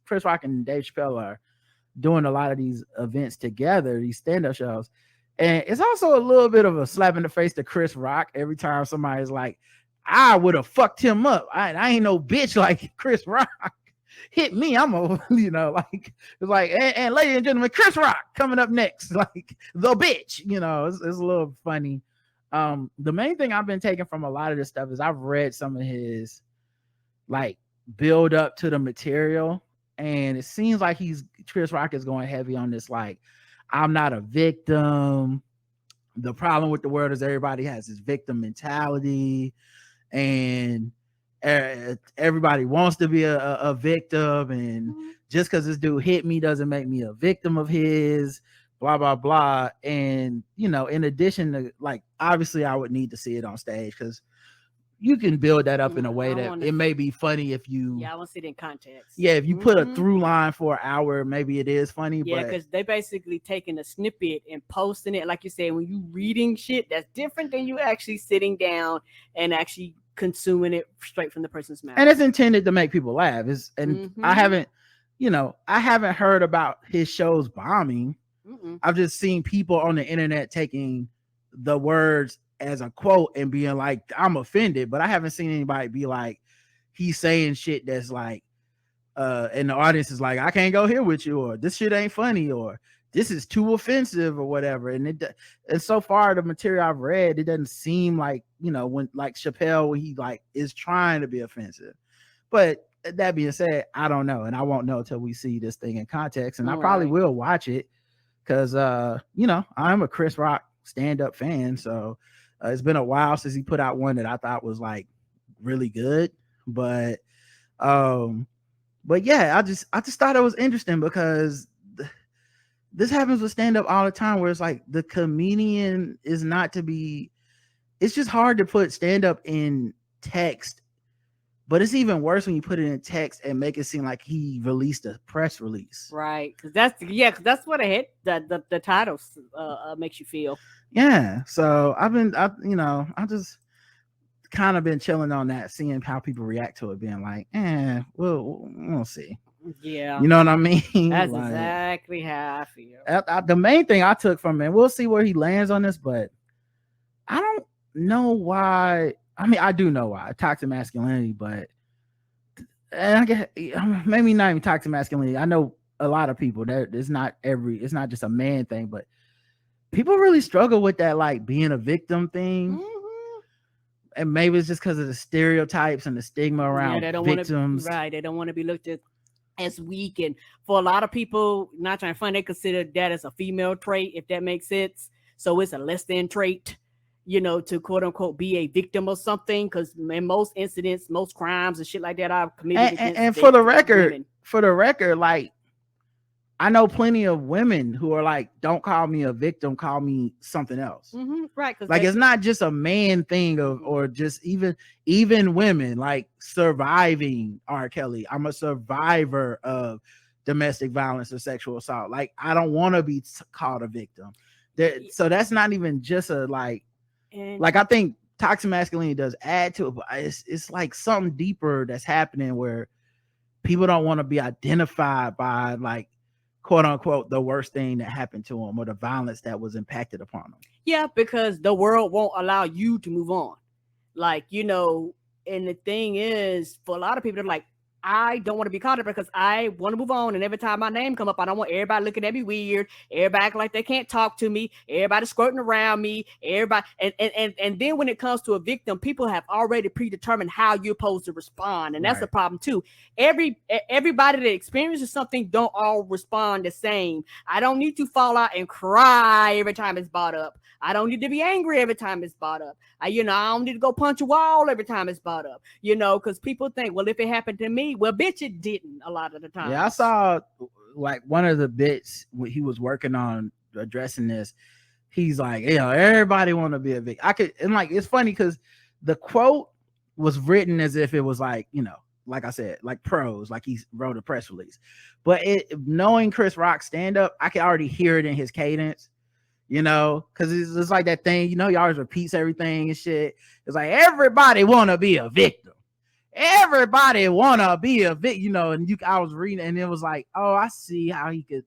Chris Rock and Dave Chappelle are doing a lot of these events together, these stand-up shows. And it's also a little bit of a slap in the face to Chris Rock every time somebody's like, I would have fucked him up. I ain't no bitch like Chris Rock. Hit me, I'm a, you know, like, it's like, and ladies and gentlemen, Chris Rock coming up next, like the bitch, you know, it's a little funny. The main thing I've been taking from a lot of this stuff is I've read some of his like build up to the material, and it seems like Chris Rock is going heavy on this, like, I'm not a victim. The problem with the world is everybody has this victim mentality, and everybody wants to be a victim, and just because this dude hit me doesn't make me a victim of his, blah blah blah. And you know, in addition to, like, obviously I would need to see it on stage because you can build that up in a way that it may be funny if you I want to see it in context. Yeah, if you put a through line for an hour, maybe it is funny. Yeah, because they basically taking a snippet and posting it. Like you said, when you reading shit, that's different than you actually sitting down and actually consuming it straight from the person's mouth. And it's intended to make people laugh. I haven't heard about his shows bombing. I've just seen people on the internet taking the words as a quote and being like, I'm offended, but I haven't seen anybody be like, he's saying shit that's like, and the audience is like, I can't go here with you, or this shit ain't funny, or this is too offensive, or whatever. And so far, the material I've read, it doesn't seem like, you know, when like Chappelle, when he like is trying to be offensive. But that being said, I don't know, and I won't know until we see this thing in context. And I probably will watch it because you know, I'm a Chris Rock stand-up fan, so it's been a while since he put out one that I thought was like really good. But yeah, I just thought it was interesting because this happens with stand-up all the time, where it's like the comedian is not to be, it's just hard to put stand-up in text, but it's even worse when you put it in text and make it seem like he released a press release. Right. Cause that's what the title makes you feel. Yeah. So I've just kind of been chilling on that, seeing how people react to it, being like, we'll see. Yeah. You know what I mean? That's like, exactly how I feel. The main thing I took from it, we'll see where he lands on this, but I don't know why. I mean, I do know why, toxic masculinity, but and I guess maybe not even toxic masculinity. I know a lot of people that it's not just a man thing, but people really struggle with that, like being a victim thing. and maybe it's just because of the stereotypes and the stigma around victims. They don't want to be looked at as weak. And for a lot of people, not trying to find, they consider that as a female trait, if that makes sense. So it's a less than trait, to quote unquote be a victim of something. Because in most incidents, most crimes and shit like that are committed against and for the record, like, I know plenty of women who are like, don't call me a victim, call me something else. Right. Like, it's not just a man thing or just even women, like surviving R. Kelly. I'm a survivor of domestic violence or sexual assault. Like, I don't want to be called a victim. So that's not even just a like I think toxic masculinity does add to it, but it's like something deeper that's happening where people don't want to be identified by like, quote unquote, the worst thing that happened to them or the violence that was impacted upon them. Yeah, because the world won't allow you to move on. Like, and the thing is, for a lot of people, they're like, I don't want to be caught up because I want to move on. And every time my name come up, I don't want everybody looking at me weird. Everybody acting like they can't talk to me. Everybody squirting around me. Everybody. And then when it comes to a victim, people have already predetermined how you're supposed to respond. And that's the problem too. Everybody that experiences something don't all respond the same. I don't need to fall out and cry every time it's brought up. I don't need to be angry every time it's brought up. I don't need to go punch a wall every time it's brought up, because people think, well, if it happened to me, well, bitch, it didn't a lot of the time. Yeah, I saw like one of the bits when he was working on addressing this. He's like, everybody want to be a victim. It's funny because the quote was written as if it was like, like I said, like prose, like he wrote a press release. But knowing Chris Rock's stand up, I can already hear it in his cadence. Because it's like that thing, he always repeats everything and shit. It's like, everybody want to be a victim. Everybody want to be a victim, and I was reading and it was like, oh, I see how he could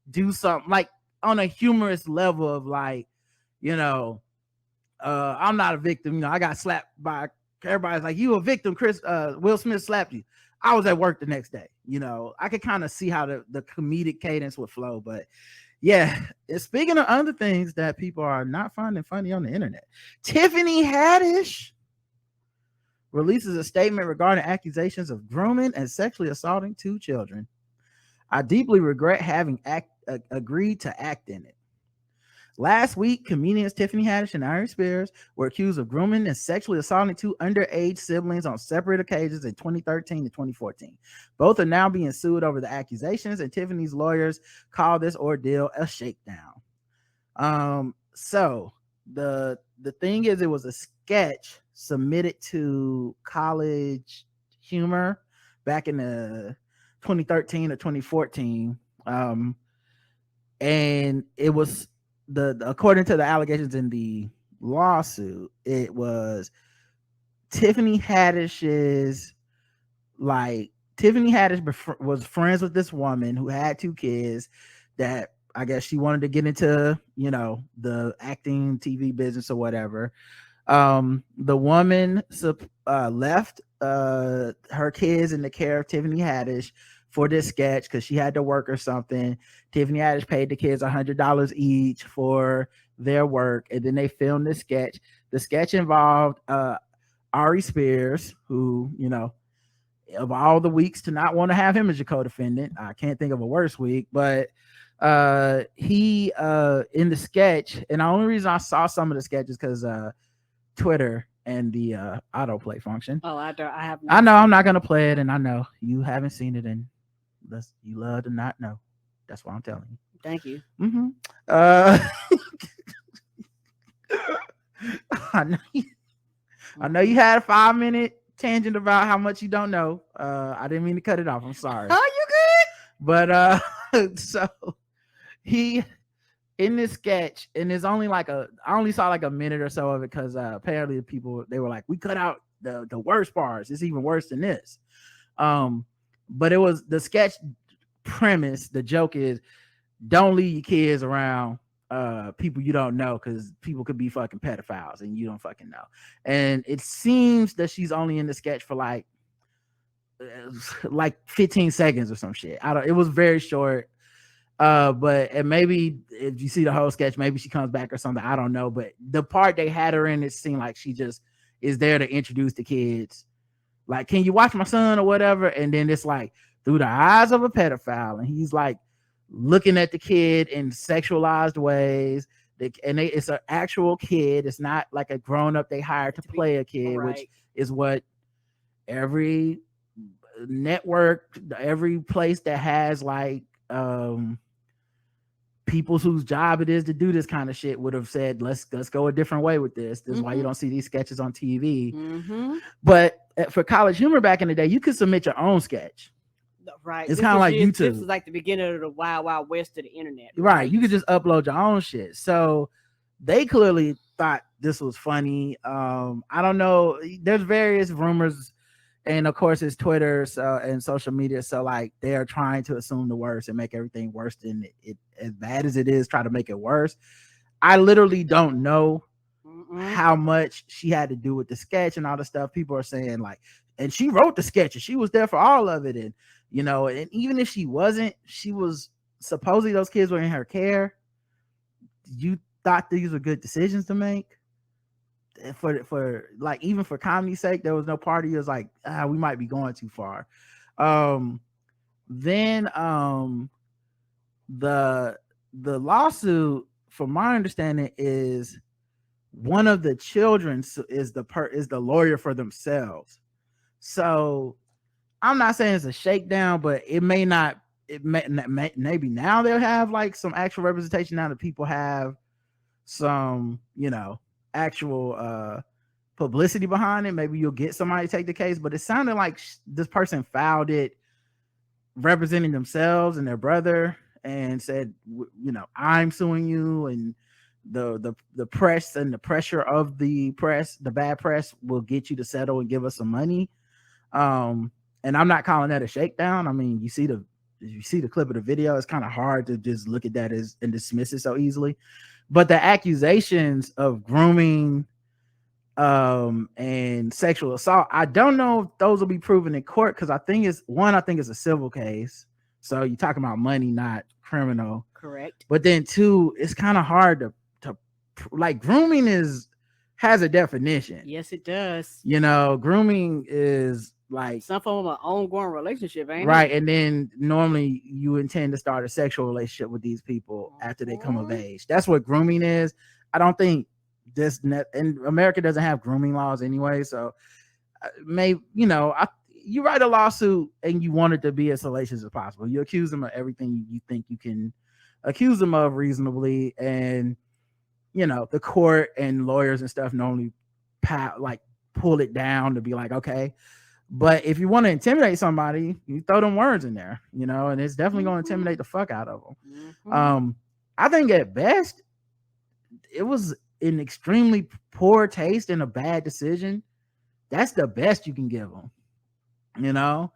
do something like on a humorous level of like, I'm not a victim. I got slapped by, everybody's like, you a victim, Chris, Will Smith slapped you. I was at work the next day. I could kind of see how the comedic cadence would flow, but yeah, speaking of other things that people are not finding funny on the internet, Tiffany Haddish releases a statement regarding accusations of grooming and sexually assaulting 2 children. I deeply regret having agreed to act in it. Last week, comedians Tiffany Haddish and Aries were accused of grooming and sexually assaulting 2 underage siblings on separate occasions in 2013 and 2014. Both are now being sued over the accusations, and Tiffany's lawyers call this ordeal a shakedown. So the thing is, it was a sketch submitted to College Humor back in the 2013 or 2014, and it was according to the allegations in the lawsuit, it was Tiffany Haddish was friends with this woman who had 2 kids that I guess she wanted to get into, the acting TV business or whatever. The woman left her kids in the care of Tiffany Haddish for this sketch because she had to work or something. Tiffany Haddish paid the kids $100 each for their work, and then they filmed this sketch. The sketch involved Aries, who, of all the weeks to not want to have him as your co-defendant, I can't think of a worse week, but he in the sketch, and the only reason I saw some of the sketches because Twitter and the autoplay function. Oh, I have. I know I'm not gonna play it, and I know you haven't seen it, and you love to not know. That's why I'm telling you. Thank you. Mm-hmm. I know you had a 5-minute tangent about how much you don't know. I didn't mean to cut it off. I'm sorry. Oh, you good? But so he in this sketch, and it's only I only saw like a minute or so of it because apparently the people, they were like, we cut out the worst parts. It's even worse than this. But it was the sketch premise. The joke is, don't leave your kids around people you don't know, because people could be fucking pedophiles and you don't fucking know. And it seems that she's only in the sketch for like 15 seconds or some shit. It was very short. But maybe if you see the whole sketch, maybe she comes back or something. I don't know. But the part they had her in, it seemed like she just is there to introduce the kids. Like, can you watch my son or whatever? And then it's like through the eyes of a pedophile, and he's like looking at the kid in sexualized ways. It's an actual kid. It's not like a grown up they hired to play a kid, which is what every network, every place that has like people whose job it is to do this kind of shit would have said, let's go a different way with this. This is why you don't see these sketches on TV. But for College Humor back in the day, you could submit your own sketch. Right. It's kind of like YouTube. This is like the beginning of the wild west of the internet. Right. You could just upload your own shit. So they clearly thought this was funny. I don't know. There's various rumors, and of course it's Twitter and social media. So like they are trying to assume the worst and make everything worse than it as bad as it is. Try to make it worse. I literally don't know how much she had to do with the sketch and all the stuff. People are saying like, and she wrote the sketch and she was there for all of it. And you know, and even if she wasn't, she was supposedly those kids were in her care. You thought these were good decisions to make for like, even for comedy's sake, there was no party. It was like, we might be going too far. Then the lawsuit, from my understanding, is one of the children is the lawyer for themselves. So I'm not saying it's a shakedown, but it may not. Maybe now they'll have like some actual representation. Now that people have some, you know, actual publicity behind it, maybe you'll get somebody to take the case. But it sounded like this person filed it representing themselves and their brother, and said, you know, I'm suing you, and the press and the pressure of the press, the bad press, will get you to settle and give us some money. And I'm not calling that a shakedown. I mean, you see the clip of the video, it's kind of hard to just look at that and dismiss it so easily. But the accusations of grooming and sexual assault, I don't know if those will be proven in court, because I think it's a civil case. So you're talking about money, not criminal. Correct. But then two, it's kind of hard to like, grooming has a definition. Yes, it does. You know, grooming is like some form of an ongoing relationship, ain't right? it? And then normally you intend to start a sexual relationship with these people after they come of age. That's what grooming is. I don't think and America doesn't have grooming laws anyway. So maybe, you know, you write a lawsuit and you want it to be as salacious as possible. You accuse them of everything you think you can accuse them of reasonably, and you know, the court and lawyers and stuff normally pull it down to be like, okay. But if you want to intimidate somebody, you throw them words in there, you know, and it's definitely going to intimidate the fuck out of them. I think at best it was an extremely poor taste and a bad decision. That's the best you can give them, you know.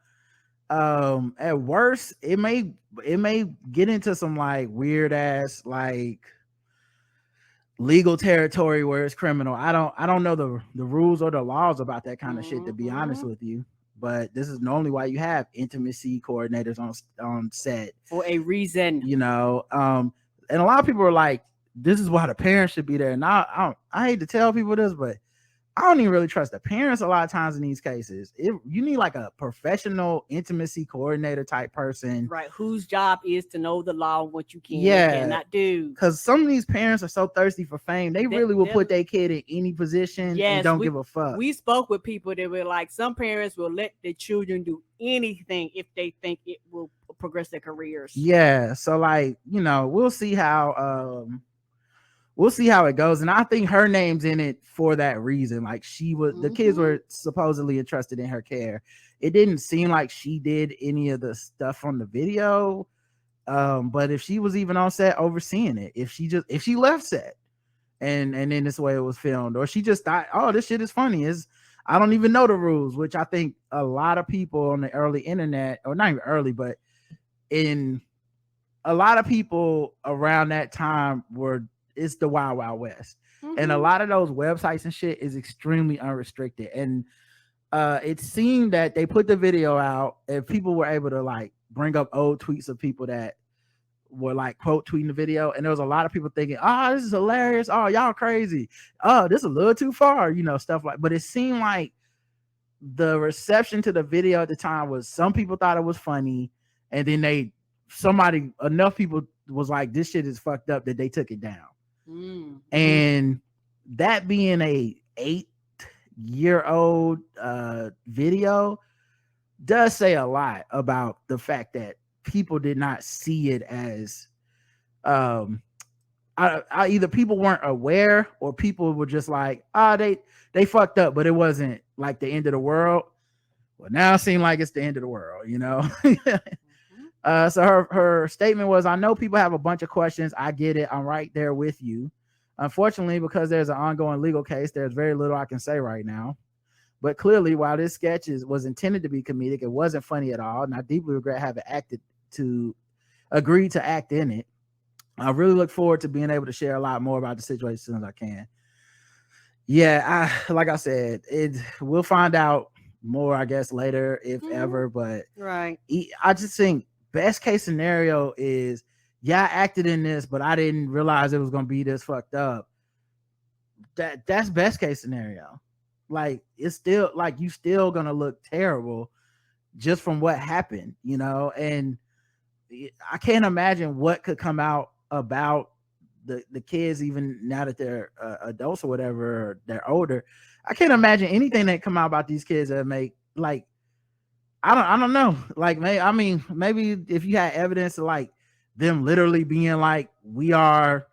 At worst, it may get into some like weird ass like legal territory where it's criminal. I don't know the rules or the laws about that kind of shit, to be honest with you. But this is normally why you have intimacy coordinators on set for a reason, you know. And a lot of people are like, this is why the parents should be there. And I hate to tell people this, but I don't even really trust the parents a lot of times in these cases. You need like a professional intimacy coordinator type person, right? Whose job is to know the law and what you can and cannot do. Because some of these parents are so thirsty for fame, they really will put their kid in any position and don't give a fuck. We spoke with people that were like, some parents will let their children do anything if they think it will progress their careers. Yeah, so like, you know, we'll see how it goes. And I think her name's in it for that reason. Like, she was, the kids were supposedly entrusted in her care. It didn't seem like she did any of the stuff on the video. But if she was even on set overseeing it, if she left set and then this way it was filmed, or she just thought, oh, this shit is funny, I don't even know the rules, which I think a lot of people on the early internet, or not even early, but in a lot of people around that time it's the Wild Wild West. And a lot of those websites and shit is extremely unrestricted. And it seemed that they put the video out and people were able to like bring up old tweets of people that were like quote tweeting the video, and there was a lot of people thinking, "Oh, this is hilarious. Oh, y'all crazy. Oh, this is a little too far," stuff like. But it seemed like the reception to the video at the time was some people thought it was funny, and then enough people was like, "This shit is fucked up," that they took it down. And that being a 8-year-old video does say a lot about the fact that people did not see it as either people weren't aware, or people were just like, they fucked up, but it wasn't like the end of the world. Well, now it seems like it's the end of the world, So her statement was, "I know people have a bunch of questions. I get it. I'm right there with you. Unfortunately, because there's an ongoing legal case, there's very little I can say right now. But clearly, while this sketch was intended to be comedic, it wasn't funny at all, and I deeply regret having agreed to act in it. I really look forward to being able to share a lot more about the situation as soon as I can." Yeah, like I said, we'll find out more, I guess, later, if ever. But right, I just think best case scenario is, yeah, I acted in this, but I didn't realize it was gonna be this fucked up. That's best case scenario. Like, it's still like you still gonna look terrible just from what happened, and I can't imagine what could come out about the kids, even now that they're adults or whatever, or they're older. I can't imagine anything that come out about these kids that make, like, I don't know, like, maybe if you had evidence of like them literally being like, "We are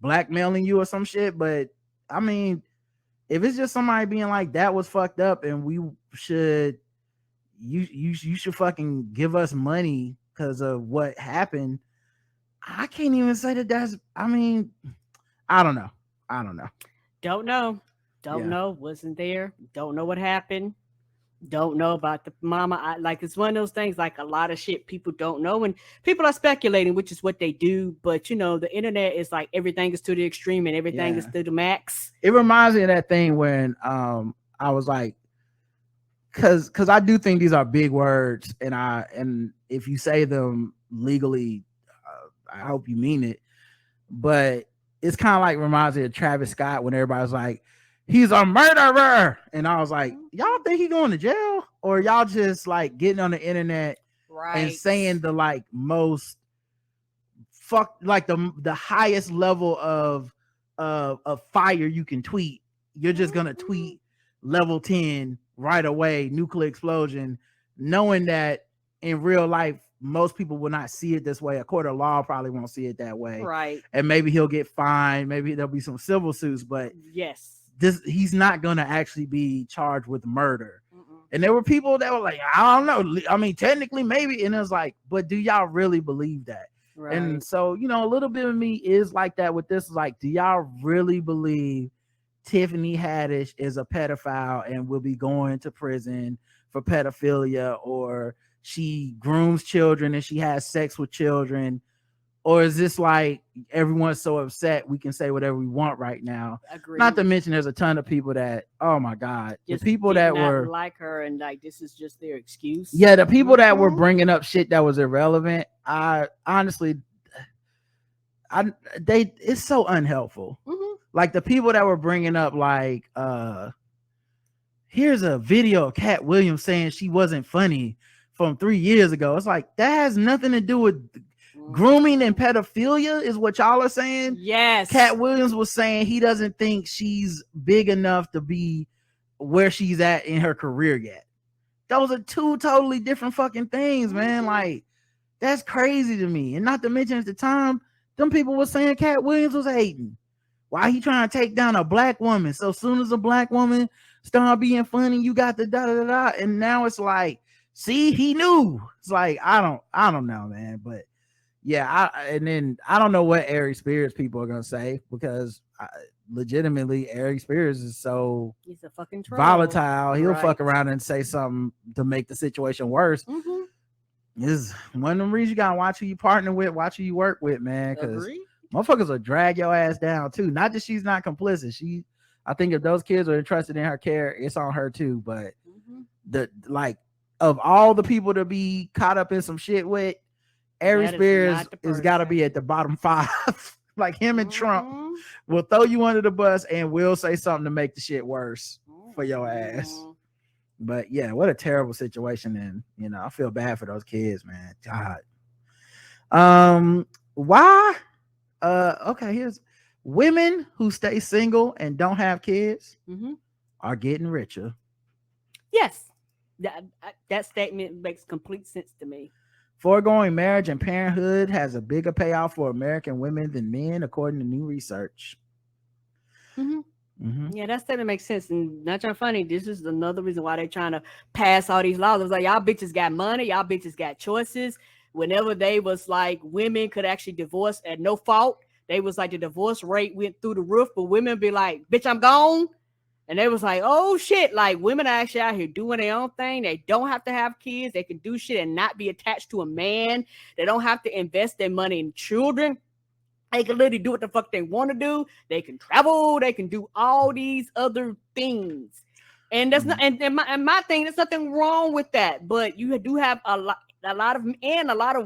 blackmailing you" or some shit. But if it's just somebody being like, "That was fucked up and you should fucking give us money because of what happened," I can't even say that's, I don't know. Don't know. Wasn't there. Don't know what happened. Don't know about the mama. It's one of those things, like a lot of shit people don't know, and people are speculating, which is what they do. But the internet is like, everything is to the extreme and everything is to the max. It reminds me of that thing when I was like, because I do think these are big words, and if you say them legally, I hope you mean it. But it's kind of like reminds me of Travis Scott when everybody's like, "He's a murderer," and I was like, y'all think he's going to jail, or y'all just like getting on the internet and saying the like most like the highest level of fire you can tweet. You're just gonna tweet level 10 right away, nuclear explosion, knowing that in real life most people will not see it this way. A court of law probably won't see it that way, right? And maybe he'll get fined, maybe there'll be some civil suits, but he's not gonna actually be charged with murder. And there were people that were like, "I don't know, technically maybe," and it was like, but do y'all really believe that? Right. And so a little bit of me is like that with this. Like, do y'all really believe Tiffany Haddish is a pedophile and will be going to prison for pedophilia, or she grooms children and she has sex with children? Or is this like everyone's so upset we can say whatever we want right now? Agreed. Not to mention there's a ton of people that, oh my God, just the people that were like her and like this is just their excuse. Yeah, the people that were bringing up shit that was irrelevant, I honestly, it's so unhelpful. Like the people that were bringing up like, here's a video of Cat Williams saying she wasn't funny from 3 years ago. It's like, that has nothing to do with grooming and pedophilia, is what y'all are saying. Yes. Cat Williams was saying he doesn't think she's big enough to be where she's at in her career yet. Those are two totally different fucking things, man. Like, that's crazy to me. And not to mention at the time, them people were saying Cat Williams was hating. Why he trying to take down a black woman? So soon as a black woman start being funny, you got the da-da-da-da. And now it's like, see, he knew. It's like, I don't know, man. But yeah, and then I don't know what Aries Spears people are gonna say, because legitimately Aries Spears is so he's a fucking troll. Volatile. He'll fuck around and say something to make the situation worse. This is one of them reasons you gotta watch who you partner with, watch who you work with, man. Because motherfuckers will drag your ass down too. Not that she's not complicit. I think if those kids are interested in her care, it's on her too. But the like of all the people to be caught up in some shit with, Aries Spears has got to be at the bottom 5. Like him and Trump will throw you under the bus and will say something to make the shit worse for your ass. But yeah, what a terrible situation. And you know, I feel bad for those kids, man. God. Why? Okay, here's women who stay single and don't have kids are getting richer. Yes, that statement makes complete sense to me. Foregoing marriage and parenthood has a bigger payoff for American women than men, according to new research. Yeah, that statement makes sense. And not trying funny, this is another reason why they're trying to pass all these laws. It was like, y'all bitches got money, y'all bitches got choices. Whenever they was like women could actually divorce at no fault, they was like the divorce rate went through the roof, but women be like, bitch, I'm gone. And they was like, oh shit, like women are actually out here doing their own thing. They don't have to have kids. They can do shit and not be attached to a man. They don't have to invest their money in children. They can literally do what the fuck they want to do. They can travel. They can do all these other things. And that's not, and my thing, there's nothing wrong with that. But you do have a lot of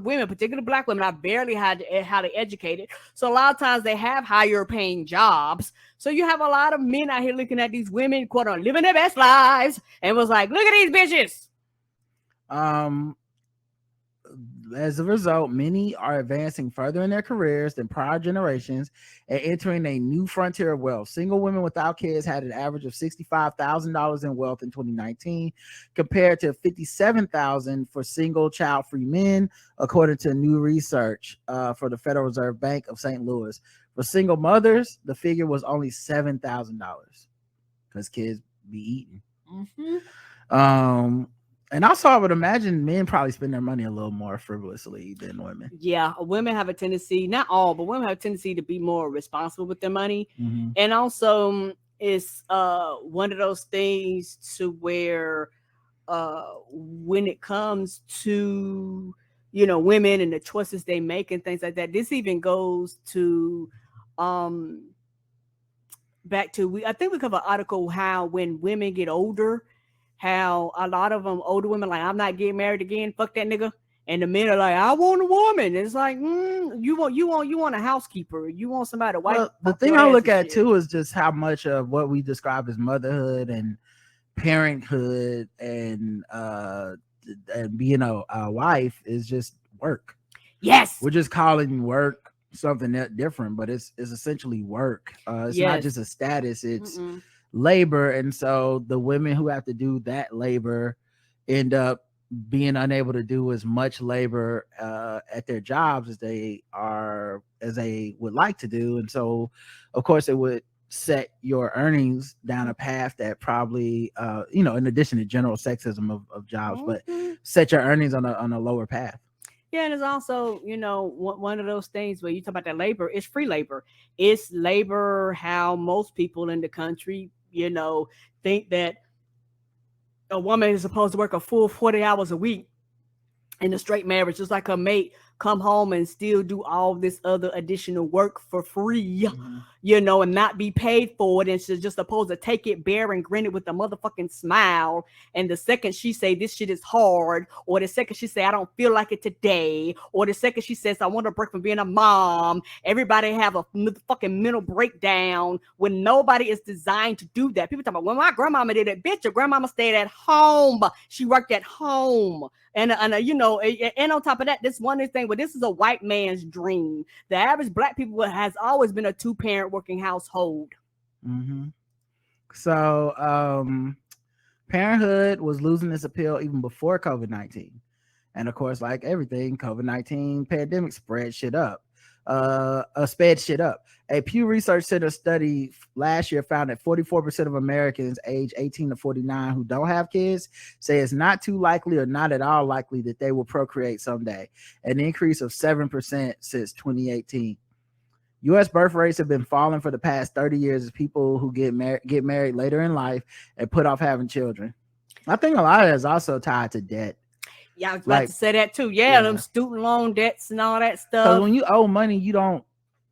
women, particularly black women, are barely highly educated. So a lot of times they have higher paying jobs. So you have a lot of men out here looking at these women, quote unquote, living their best lives, and was like, look at these bitches. As a result, many are advancing further in their careers than prior generations and entering a new frontier of wealth. Single women without kids had an average of $65,000 in wealth in 2019, compared to $57,000 for single child-free men, according to new research for the Federal Reserve Bank of St. Louis. For single mothers, the figure was only $7,000 because kids be eating. And also, I would imagine men probably spend their money a little more frivolously than women. Yeah, women have a tendency, not all, but women have a tendency to be more responsible with their money. And also, it's one of those things to where when it comes to, you know, women and the choices they make and things like that, this even goes to back to, I think we cover an article how when women get older, how a lot of them older women like, I'm not getting married again, fuck that nigga, and the men are like, I want a woman. It's like, you want a housekeeper, you want somebody to wipe. Well, the thing I look at too is just how much of what we describe as motherhood and parenthood and being a wife is just work. Yes, we're just calling work something that different, but it's essentially work. It's not just a status, it's labor. And so the women who have to do that labor end up being unable to do as much labor at their jobs as they would like to do. And so of course it would set your earnings down a path that probably in addition to general sexism of jobs, but set your earnings on a lower path. Yeah, and it's also, one of those things where you talk about that labor, it's free labor. It's labor how most people in the country, think that a woman is supposed to work a full 40 hours a week in a straight marriage, just like her mate, come home and still do all this other additional work for free, and not be paid for it. And she's just supposed to take it, bear and grin it with a motherfucking smile. And the second she say this shit is hard, or the second she say I don't feel like it today, or the second she says I want a break from being a mom, everybody have a fucking mental breakdown when nobody is designed to do that. People talk about, well, my grandmama did it. Bitch, your grandmama stayed at home. She worked at home. And on top of that, this one thing, but this is a white man's dream. The average black people has always been a 2-parent working household. So parenthood was losing its appeal even before COVID-19. And of course, like everything, COVID-19 pandemic sped shit up. A Pew Research Center study last year found that 44% of Americans age 18 to 49 who don't have kids say it's not too likely or not at all likely that they will procreate someday, an increase of 7% since 2018. U.S. birth rates have been falling for the past 30 years as people who get married later in life and put off having children. I think a lot of that is also tied to debt. Yeah, I was about to say that too. Yeah, them student loan debts and all that stuff. Because when you owe money, you don't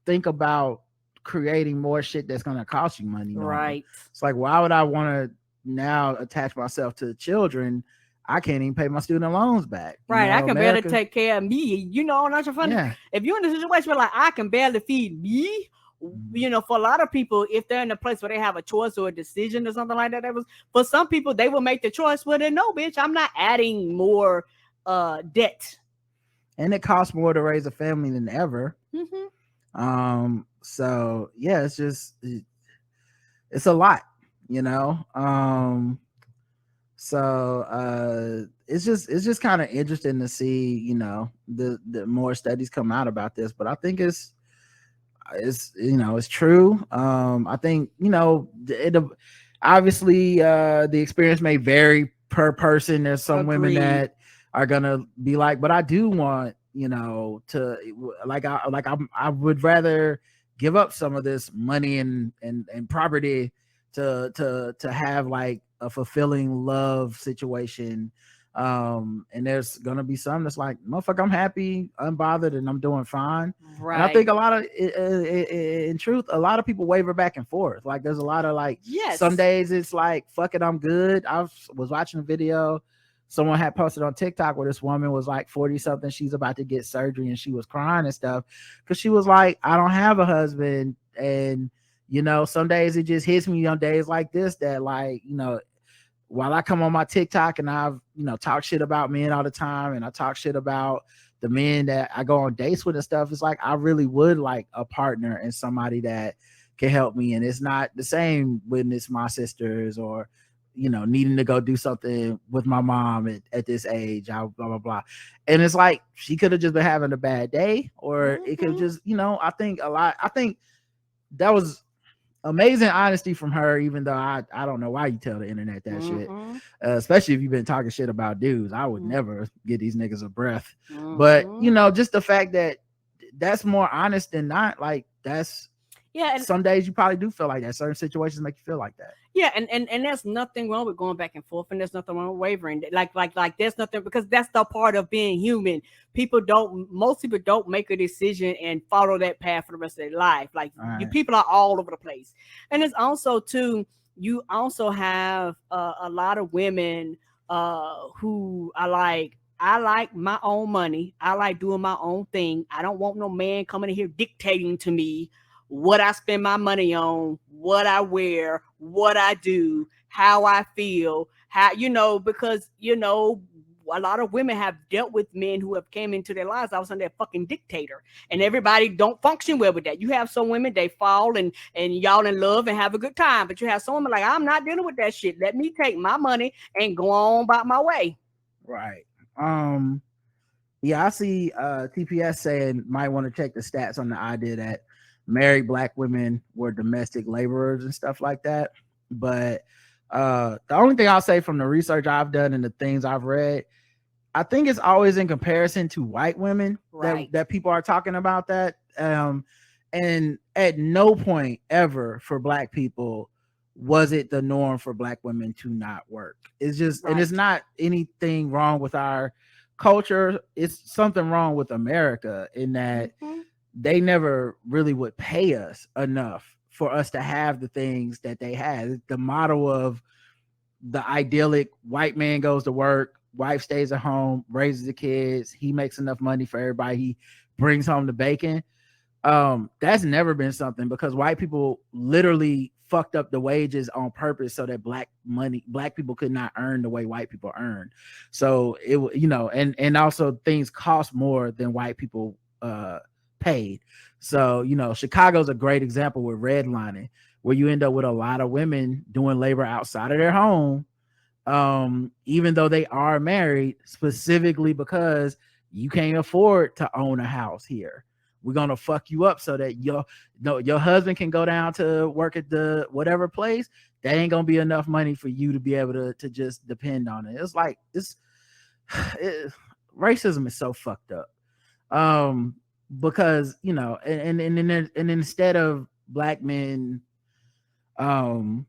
think about creating more shit that's going to cost you money. Right. It's like, why would I want to now attach myself to children? I can't even pay my student loans back. Right. I can America, barely take care of me. Not your funny. Yeah. If you're in a situation where like I can barely feed me, for a lot of people, if they're in a place where they have a choice or a decision or something like that, for some people they will make the choice. Well, then no, bitch, I'm not adding more debt. And it costs more to raise a family than ever. So yeah, it's a lot, so it's just kind of interesting to see, the more studies come out about this, but I think it's true. I think, obviously the experience may vary per person. There's some women that are gonna be like, but I do want, to I would rather give up some of this money and property to have like a fulfilling love situation. And there's gonna be some that's like, motherfucker, I'm happy, unbothered, and I'm doing fine. Right. And I think a lot of in truth, a lot of people waver back and forth. Like there's a lot of like, some days it's like, fuck it, I'm good. I was watching a video someone had posted on TikTok where this woman was like 40 something. She's about to get surgery and she was crying and stuff because she was like, I don't have a husband. And some days it just hits me on days like this that like, while I come on my TikTok and I've, talk shit about men all the time and I talk shit about the men that I go on dates with and stuff, it's like I really would like a partner and somebody that can help me. And it's not the same when it's my sisters or, needing to go do something with my mom at this age, blah, blah, blah. And it's like she could have just been having a bad day or it could just, I think that was amazing honesty from her, even though I don't know why you tell the internet that shit, especially if you've been talking shit about dudes. I would never give these niggas a breath, but just the fact that that's more honest than not, like that's and some days you probably do feel like that. Certain situations make you feel like that. Yeah, and there's nothing wrong with going back and forth, and there's nothing wrong with wavering. Like there's nothing, because that's the part of being human. Most people don't make a decision and follow that path for the rest of their life. Like people are all over the place. And it's also too, you also have a lot of women who are like, I like my own money. I like doing my own thing. I don't want no man coming in here dictating to me what I spend my money on, what I wear, what I do, how I feel, because, a lot of women have dealt with men who have came into their lives. I was under a fucking dictator, and everybody don't function well with that. You have some women, they fall and y'all in love and have a good time, but you have some women like, I'm not dealing with that shit. Let me take my money and go on about my way. Right. Yeah, I see TPS saying might want to check the stats on the idea that married black women were domestic laborers and stuff like that. But the only thing I'll say from the research I've done and the things I've read, I think it's always in comparison to white women that people are talking about that. And at no point ever for black people was it the norm for black women to not work. It's just, and it's not anything wrong with our culture. It's something wrong with America in that they never really would pay us enough for us to have the things that they had. The model of the idyllic white man goes to work, wife stays at home, raises the kids, he makes enough money for everybody, he brings home the bacon. That's never been something, because white people literally fucked up the wages on purpose so that black people could not earn the way white people earn. So it, and also things cost more than white people paid. So Chicago's a great example with redlining, where you end up with a lot of women doing labor outside of their home, even though they are married, specifically because you can't afford to own a house here. We're gonna fuck you up so that your husband can go down to work at the whatever place. That ain't gonna be enough money for you to be able to just depend on it. It's like racism is so fucked up. Because and instead of black men, and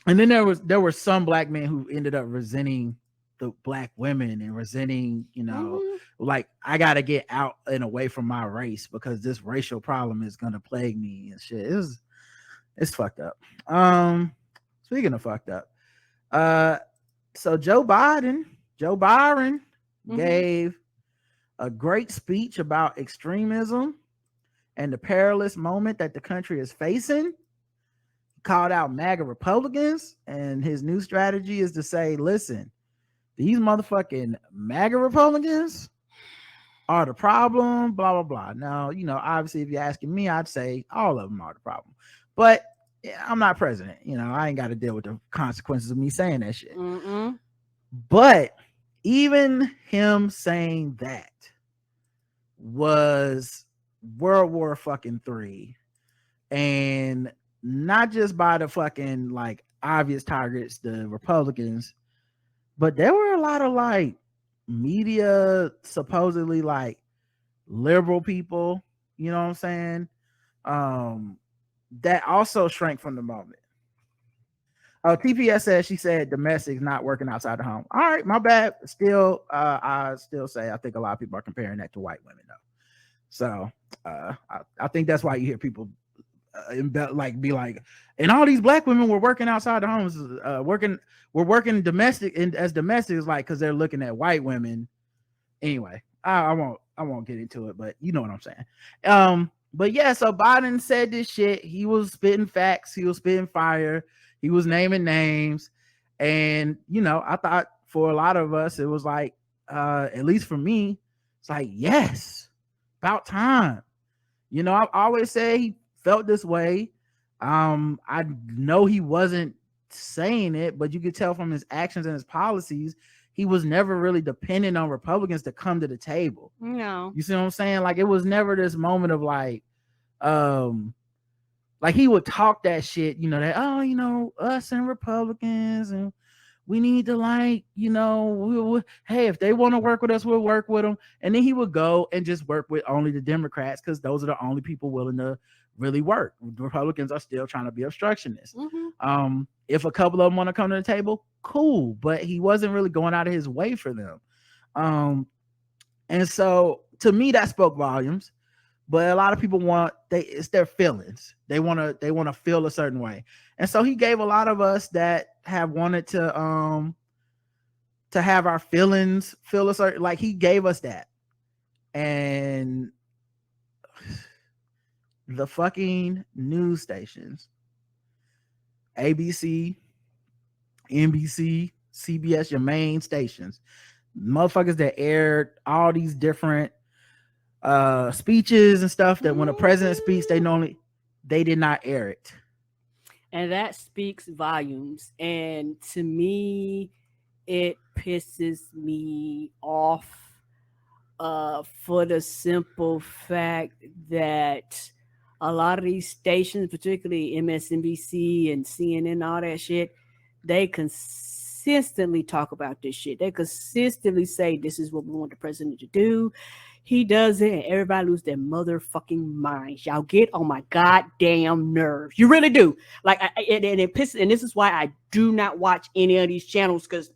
then there were some black men who ended up resenting the black women and resenting, like, I gotta get out and away from my race because this racial problem is gonna plague me and shit. It's fucked up. Speaking of fucked up, so Joe Biden Joe Biden gave a great speech about extremism and the perilous moment that the country is facing. Called out MAGA Republicans, and his new strategy is to say, listen, these motherfucking MAGA Republicans are the problem, blah, blah, blah. Now, you know, obviously, if you're asking me, I'd say all of them are the problem. But I'm not president. You know, I ain't got to deal with the consequences of me saying that shit. But even him saying that was World War fucking III. And not just by the fucking like obvious targets, the Republicans, but there were a lot of like media, supposedly like liberal people, you know what I'm saying? That also shrank from the moment. Oh, TPS says, she said domestic's not working outside the home. All right, my bad. Still, I still say I think a lot of people are comparing that to white women though. So I think that's why you hear people be like, and all these black women were working outside the homes, we're working domestic, and as domestic is like because they're looking at white women. Anyway, I won't get into it, but you know what I'm saying. But yeah, so Biden said this shit. He was spitting facts, he was spitting fire, he was naming names, and you know, I thought for a lot of us it was like, at least for me, it's like, yes, about time. You know, I've always said he felt this way. I know he wasn't saying it, but you could tell from his actions and his policies, he was never really dependent on Republicans to come to the table. No. You see what I'm saying? Like, it was never this moment of like he would talk that shit, you know, that, oh, you know, us and Republicans, and we need to like, you know, hey, if they want to work with us, we'll work with them. And then he would go and just work with only the Democrats because those are the only people willing to really work. The Republicans are still trying to be obstructionists. If a couple of them want to come to the table, cool, but he wasn't really going out of his way for them. And so to me, that spoke volumes. But a lot of people it's their feelings. They want to feel a certain way. And so he gave a lot of us that have wanted to have our feelings feel a certain, like he gave us that. And the fucking news stations, ABC, NBC, CBS, your main stations, motherfuckers that aired all these different speeches and stuff, that when a president speaks, they did not air it. And that speaks volumes. And to me, it pisses me off for the simple fact that a lot of these stations, particularly MSNBC and CNN, all that shit, they consistently talk about this shit. They consistently say, this is what we want the president to do. He does it, and everybody lose their motherfucking minds. Y'all get on my goddamn nerves. You really do. Like, it pisses, and this is why I do not watch any of these channels, because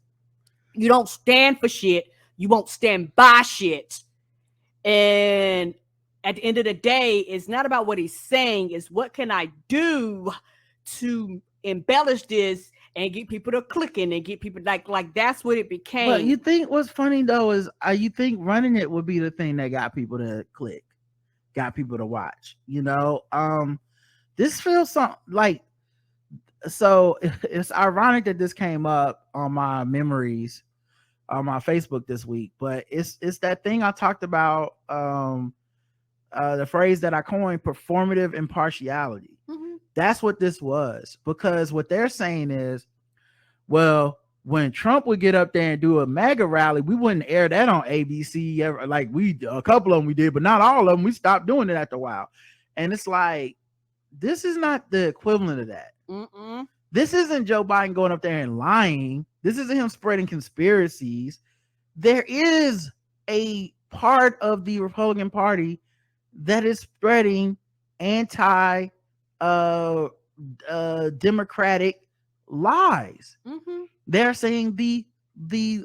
you don't stand for shit. You won't stand by shit. And at the end of the day, it's not about what he's saying. It's what can I do to embellish this and get people to clicking and get people like that's what it became. But you think what's funny though is you think running it would be the thing that got people to click, got people to watch. You know, this feels something like, so it's ironic that this came up on my memories on my Facebook this week, but it's that thing I talked about, the phrase that I coined, performative impartiality. That's what this was, because what they're saying is, well, when Trump would get up there and do a MAGA rally, we wouldn't air that on ABC ever. Like, a couple of them we did, but not all of them. We stopped doing it after a while. And it's like, this is not the equivalent of that. This isn't Joe Biden going up there and lying. This isn't him spreading conspiracies. There is a part of the Republican Party that is spreading anti democratic lies. They're saying the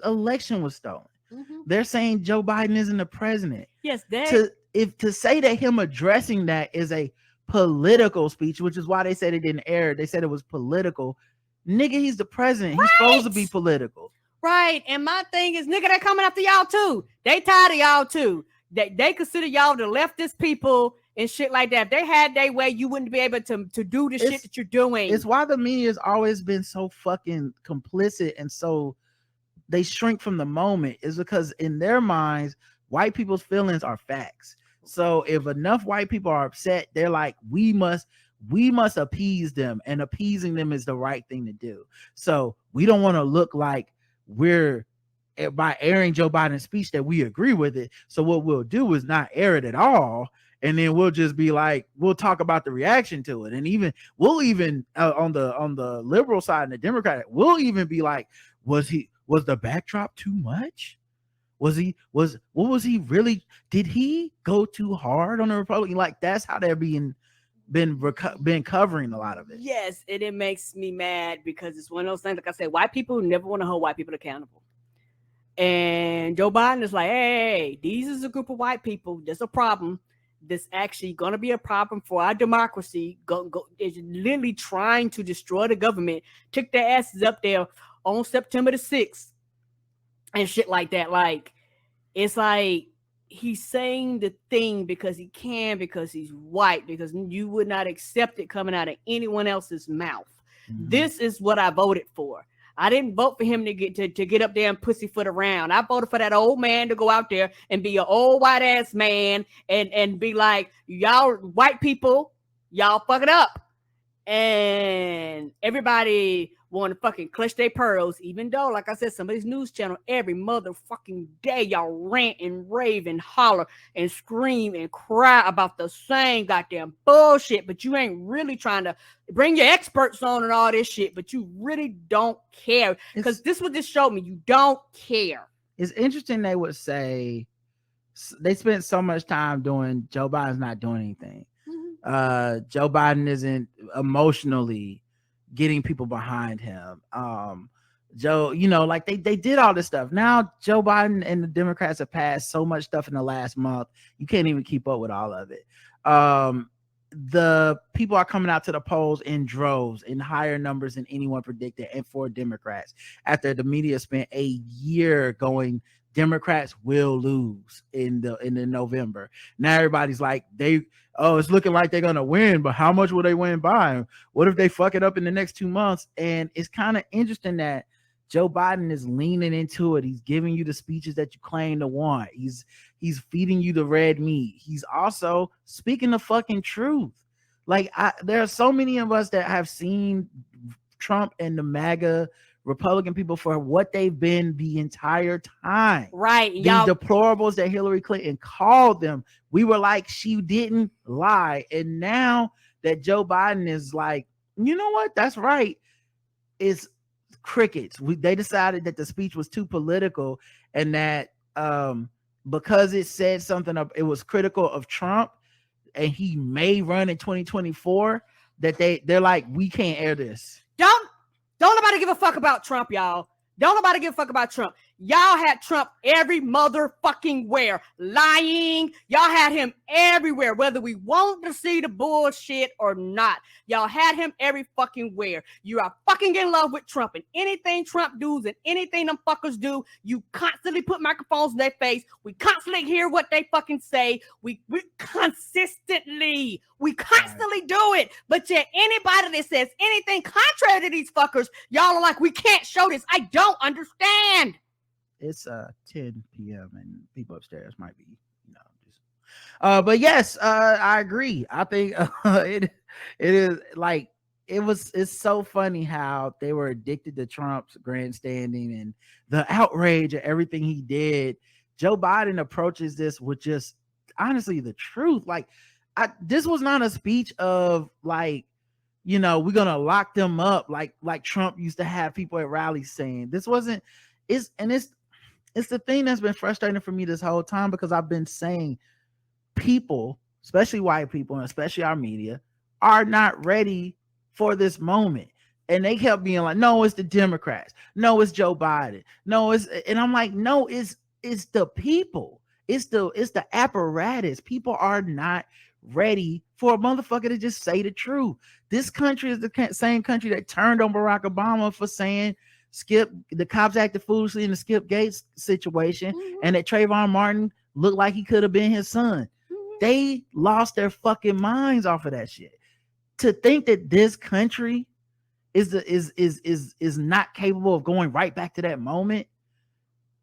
election was stolen. They're saying Joe Biden isn't the president. Yes, to say that him addressing that is a political speech, which is why they said it didn't air. They said it was political. Nigga, he's the president. He's supposed to be political. Right. And my thing is, nigga, they coming after y'all too. They tired of y'all too. They consider y'all the leftist people and shit like that. If they had their way, you wouldn't be able to do the shit that you're doing. It's why the media has always been so fucking complicit and so they shrink from the moment, is because in their minds, white people's feelings are facts. So if enough white people are upset, they're like, we must appease them, and appeasing them is the right thing to do. So we don't want to look like we're by airing Joe Biden's speech that we agree with it. So what we'll do is not air it at all. And then we'll just be like, we'll talk about the reaction to it. And even we'll even on the liberal side and the Democratic, we'll even be like, was the backdrop too much? What was he really? Did he go too hard on the Republican? Like, that's how they're been covering a lot of it. Yes, and it makes me mad because it's one of those things. Like I said, white people never want to hold white people accountable. And Joe Biden is like, hey, these is a group of white people. There's a problem. That's actually going to be a problem for our democracy. Is literally trying to destroy the government. Took their asses up there on September the 6th and shit like that. Like, it's like he's saying the thing because he can, because he's white, because you would not accept it coming out of anyone else's mouth. Mm-hmm. This is what I voted for. I didn't vote for him to get up there and pussyfoot around. I voted for that old man to go out there and be an old white ass man and be like, y'all white people, y'all fuck it up. And everybody want to fucking clutch their pearls, even though, like I said, somebody's news channel every motherfucking day, y'all rant and rave and holler and scream and cry about the same goddamn bullshit, but you ain't really trying to bring your experts on and all this shit, but you really don't care. Because this is what this showed me. You don't care. It's interesting they would say they spent so much time doing Joe Biden's not doing anything. Mm-hmm. Joe Biden isn't emotionally getting people behind him. Joe, like they did all this stuff. Now Joe Biden and the Democrats have passed so much stuff in the last month, you can't even keep up with all of it. The people are coming out to the polls in droves, in higher numbers than anyone predicted, and for Democrats, after the media spent a year going, Democrats will lose in the November. Now everybody's like, it's looking like they're gonna win, but how much will they win by? What if they fuck it up in the next 2 months? And it's kind of interesting that Joe Biden is leaning into it. He's giving you the speeches that you claim to want. He's feeding you the red meat. He's also speaking the fucking truth. Like, there are so many of us that have seen Trump and the MAGA Republican people for what they've been the entire time. Right. These deplorables that Hillary Clinton called them. We were like, she didn't lie. And now that Joe Biden is like, you know what? That's right. It's crickets. They decided that the speech was too political, and that because it said something it was critical of Trump and he may run in 2024, that they're like, we can't air this. Don't nobody give a fuck about Trump, y'all. Don't nobody give a fuck about Trump. Y'all had Trump every motherfucking where, lying. Y'all had him everywhere, whether we want to see the bullshit or not. Y'all had him every fucking where. You are fucking in love with Trump, and anything Trump does and anything them fuckers do, you constantly put microphones in their face. We constantly hear what they fucking say. We constantly do it. But yet anybody that says anything contrary to these fuckers, y'all are like, we can't show this. I don't understand. It's 10 p.m. and people upstairs might be, but yes, I agree. I think it is like, it's so funny how they were addicted to Trump's grandstanding and the outrage of everything he did. Joe Biden approaches this with just honestly the truth. Like, this was not a speech of like, we're gonna lock them up like Trump used to have people at rallies saying. This wasn't. It's the thing that's been frustrating for me this whole time, because I've been saying people, especially white people and especially our media, are not ready for this moment. And they kept being like, no, it's the Democrats. No, it's Joe Biden. No, and I'm like, no, it's the people. It's the apparatus. People are not ready for a motherfucker to just say the truth. This country is the same country that turned on Barack Obama for saying the cops acted foolishly in the Skip Gates situation, and that Trayvon Martin looked like he could have been his son. They lost their fucking minds off of that shit. To think that this country is not capable of going right back to that moment.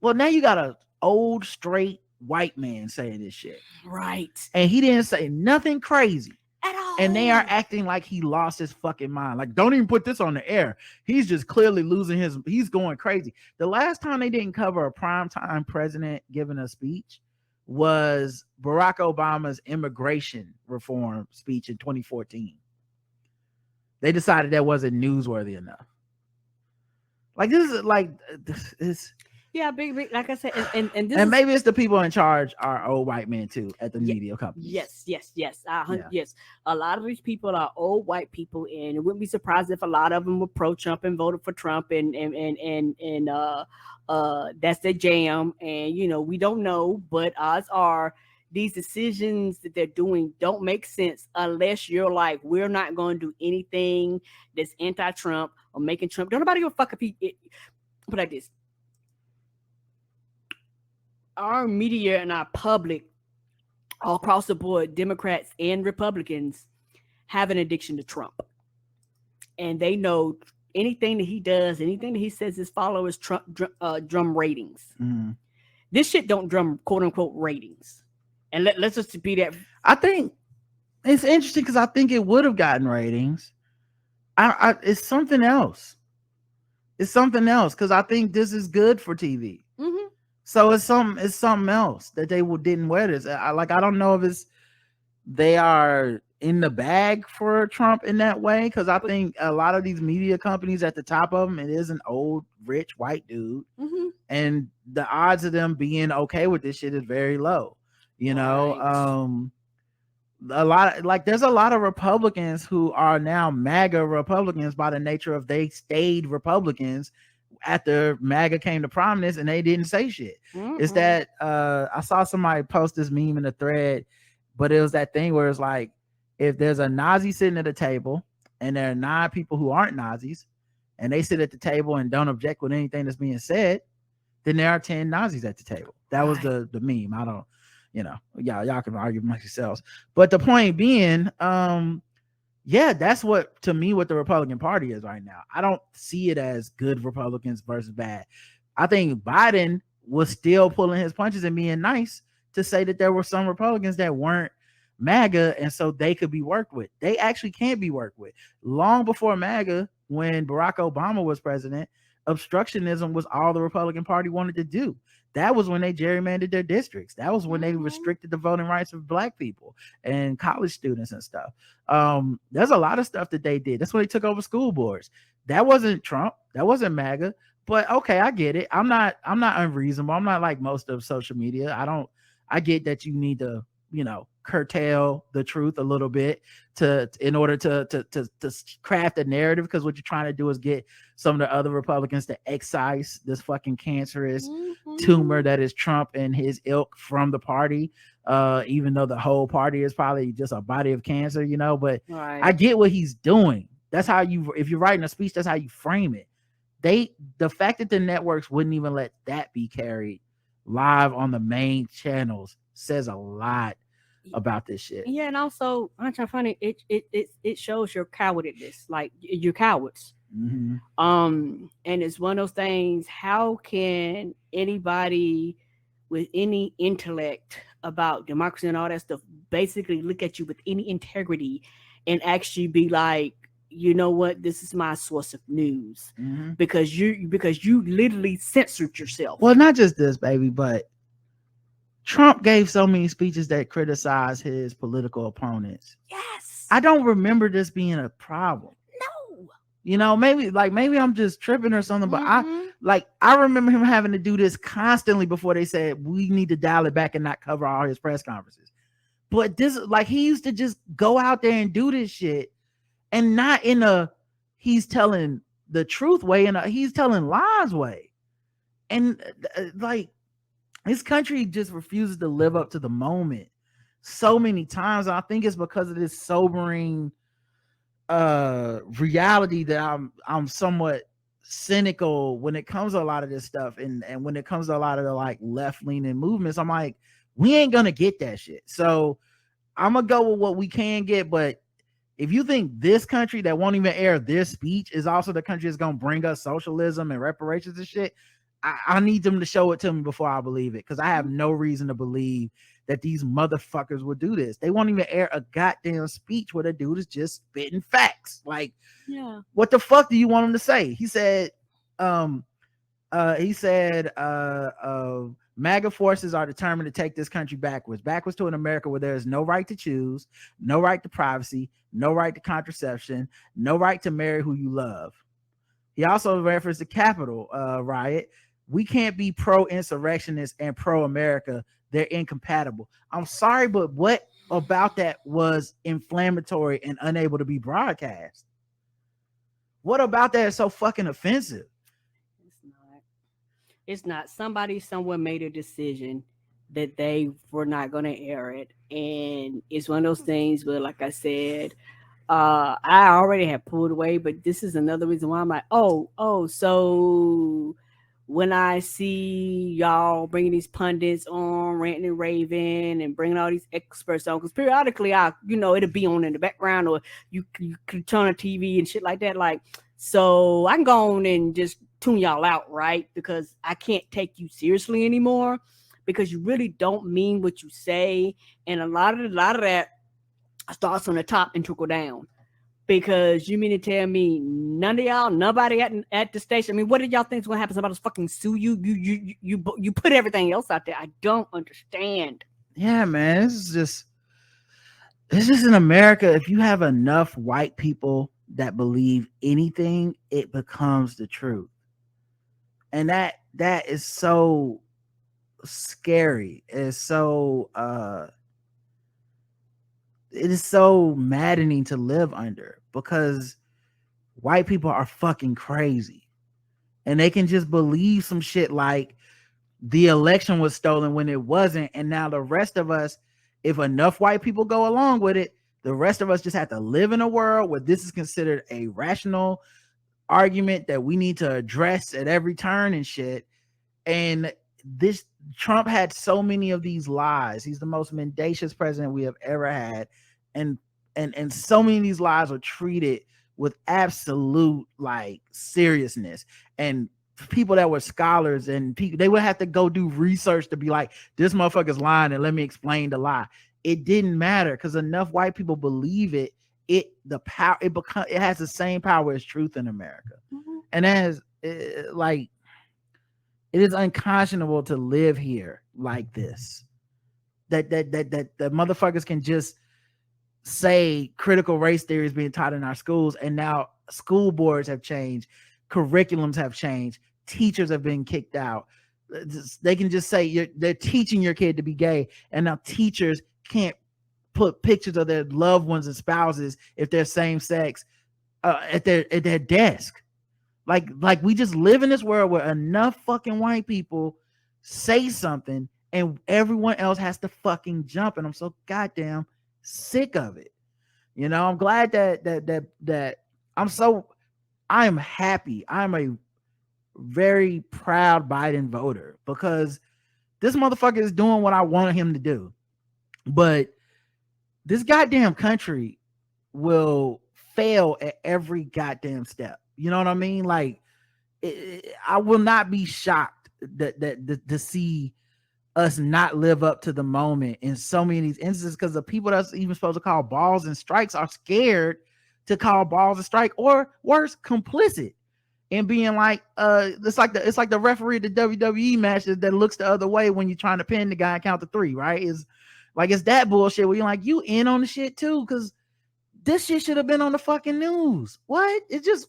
Well, now you got a old straight white man saying this shit, right? And he didn't say nothing crazy at all, and they are acting like he lost his fucking mind. Like, don't even put this on the air. He's just clearly losing he's going crazy. The last time they didn't cover a primetime president giving a speech was Barack Obama's immigration reform speech in 2014. They decided that wasn't newsworthy enough. Like, this is like this. Yeah, big, like I said, and maybe it's the people in charge are old white men too at the media companies. Yes. Yes. A lot of these people are old white people, and it wouldn't be surprised if a lot of them were pro-Trump and voted for Trump, and that's their jam. And we don't know, but odds are these decisions that they're doing don't make sense unless you're like, we're not going to do anything that's anti-Trump or making Trump. Don't nobody give a fuck if he put like this. Our media and our public all across the board, Democrats and Republicans, have an addiction to Trump. And they know anything that he does, anything that he says his followers drum ratings. Mm-hmm. This shit don't drum quote unquote ratings. And let's just be that. I think it's interesting because I think it would have gotten ratings. It's something else. It's something else because I think this is good for TV. Mm-hmm. So it's something else that they didn't wear this. I don't know if they are in the bag for Trump in that way, because I think a lot of these media companies at the top of them, it is an old rich white dude, mm-hmm. and the odds of them being okay with this shit is very low. There's a lot of Republicans who are now MAGA Republicans by the nature of they stayed Republicans after MAGA came to prominence and they didn't say shit. Mm-hmm. It's that I saw somebody post this meme in a thread, but it was that thing where it's like, if there's a Nazi sitting at a table and there are 9 people who aren't Nazis and they sit at the table and don't object with anything that's being said, then there are 10 Nazis at the table. That was the meme. I don't, y'all can argue amongst yourselves. But the point being, that's what the Republican Party is right now. I don't see it as good Republicans versus bad. I think Biden was still pulling his punches and being nice to say that there were some Republicans that weren't MAGA, and so they could be worked with. They actually can't be worked with. Long before MAGA, when Barack Obama was president, obstructionism was all the Republican Party wanted to do. That was when they gerrymandered their districts. That was when they restricted the voting rights of Black people and college students and stuff. There's a lot of stuff that they did. That's when they took over school boards. That wasn't Trump. That wasn't MAGA. But okay, I get it. I'm not unreasonable. I'm not like most of social media. I get that you need to, curtail the truth a little bit in order to craft a narrative, because what you're trying to do is get some of the other Republicans to excise this fucking cancerous tumor that is Trump and his ilk from the party, even though the whole party is probably just a body of cancer, but right. I get what he's doing. That's how if you're writing a speech, that's how you frame it. The fact that the networks wouldn't even let that be carried live on the main channels says a lot about this shit. Yeah, and also, I'm trying to find it shows your cowardliness, like you're cowards. Mm-hmm. And it's one of those things. How can anybody with any intellect about democracy and all that stuff basically look at you with any integrity and actually be like, you know what, this is my source of news? Mm-hmm. because you literally censored yourself. Well, not just this, baby, but Trump gave so many speeches that criticize his political opponents. Yes. I don't remember this being a problem. No. Maybe I'm just tripping or something, but I remember him having to do this constantly before they said we need to dial it back and not cover all his press conferences. But this, he used to just go out there and do this shit, and not in a he's telling the truth way, and he's telling lies way. And this country just refuses to live up to the moment so many times. I think it's because of this sobering reality that I'm somewhat cynical when it comes to a lot of this stuff, and when it comes to a lot of the like left-leaning movements. I'm like, we ain't gonna get that shit. So I'm gonna go with what we can get. But if you think this country that won't even air this speech is also the country that's gonna bring us socialism and reparations and shit, I need them to show it to me before I believe it, because I have no reason to believe that these motherfuckers would do this. They won't even air a goddamn speech where the dude is just spitting facts. Like, what the fuck do you want him to say? He said, MAGA forces are determined to take this country backwards to an America where there is no right to choose, no right to privacy, no right to contraception, no right to marry who you love. He also referenced the Capitol riot. We can't be pro-insurrectionist and pro-America. They're incompatible. I'm sorry, but what about that was inflammatory and unable to be broadcast? What about that is so fucking offensive? It's not. Somebody somewhere made a decision that they were not going to air it. And it's one of those things where, like I said, I already have pulled away, but this is another reason why I'm like, so when I see y'all bringing these pundits on, ranting and raving, and bringing all these experts on, because periodically it'll be on in the background, or you could turn on TV and shit like that. Like, so I can go on and just tune y'all out, right? Because I can't take you seriously anymore, because you really don't mean what you say, and a lot of that starts on the top and trickle down. Because you mean to tell me none of y'all, nobody at the station? I mean, what did y'all think is going to happen? Somebody's fucking sue you? You put everything else out there. I don't understand. Yeah, man, this is in America. If you have enough white people that believe anything, it becomes the truth, and that is so scary. It's so it is so maddening to live under, because white people are fucking crazy, and they can just believe some shit like the election was stolen when it wasn't. And now the rest of us, if enough white people go along with it, the rest of us just have to live in a world where this is considered a rational argument that we need to address at every turn and shit. And this Trump had so many of these lies. He's the most mendacious president we have ever had, and so many of these lies are treated with absolute like seriousness. And people that were scholars and people, they would have to go do research to be like, this motherfucker's lying and let me explain the lie. It didn't matter, because enough white people believe it. It has the same power as truth in America. Mm-hmm. And as like, it is unconscionable to live here like this. That motherfuckers can just say critical race theory is being taught in our schools, and now school boards have changed, curriculums have changed, teachers have been kicked out. They can just say they're teaching your kid to be gay, and now teachers can't put pictures of their loved ones and spouses, if they're same sex, at their desk. Like we just live in this world where enough fucking white people say something and everyone else has to fucking jump, and I'm so goddamn sick of it. You know, I'm glad that I am happy. I'm a very proud Biden voter, because this motherfucker is doing what I wanted him to do. But this goddamn country will fail at every goddamn step. You know what I mean? Like, I will not be shocked that to see us not live up to the moment in so many of these instances, because the people that's even supposed to call balls and strikes are scared to call balls and strike, or worse, complicit in being like, it's like the referee at the WWE match that looks the other way when you're trying to pin the guy and count to 3, right? It's that bullshit where you're like, you in on the shit too, because this shit should have been on the fucking news. What? It's just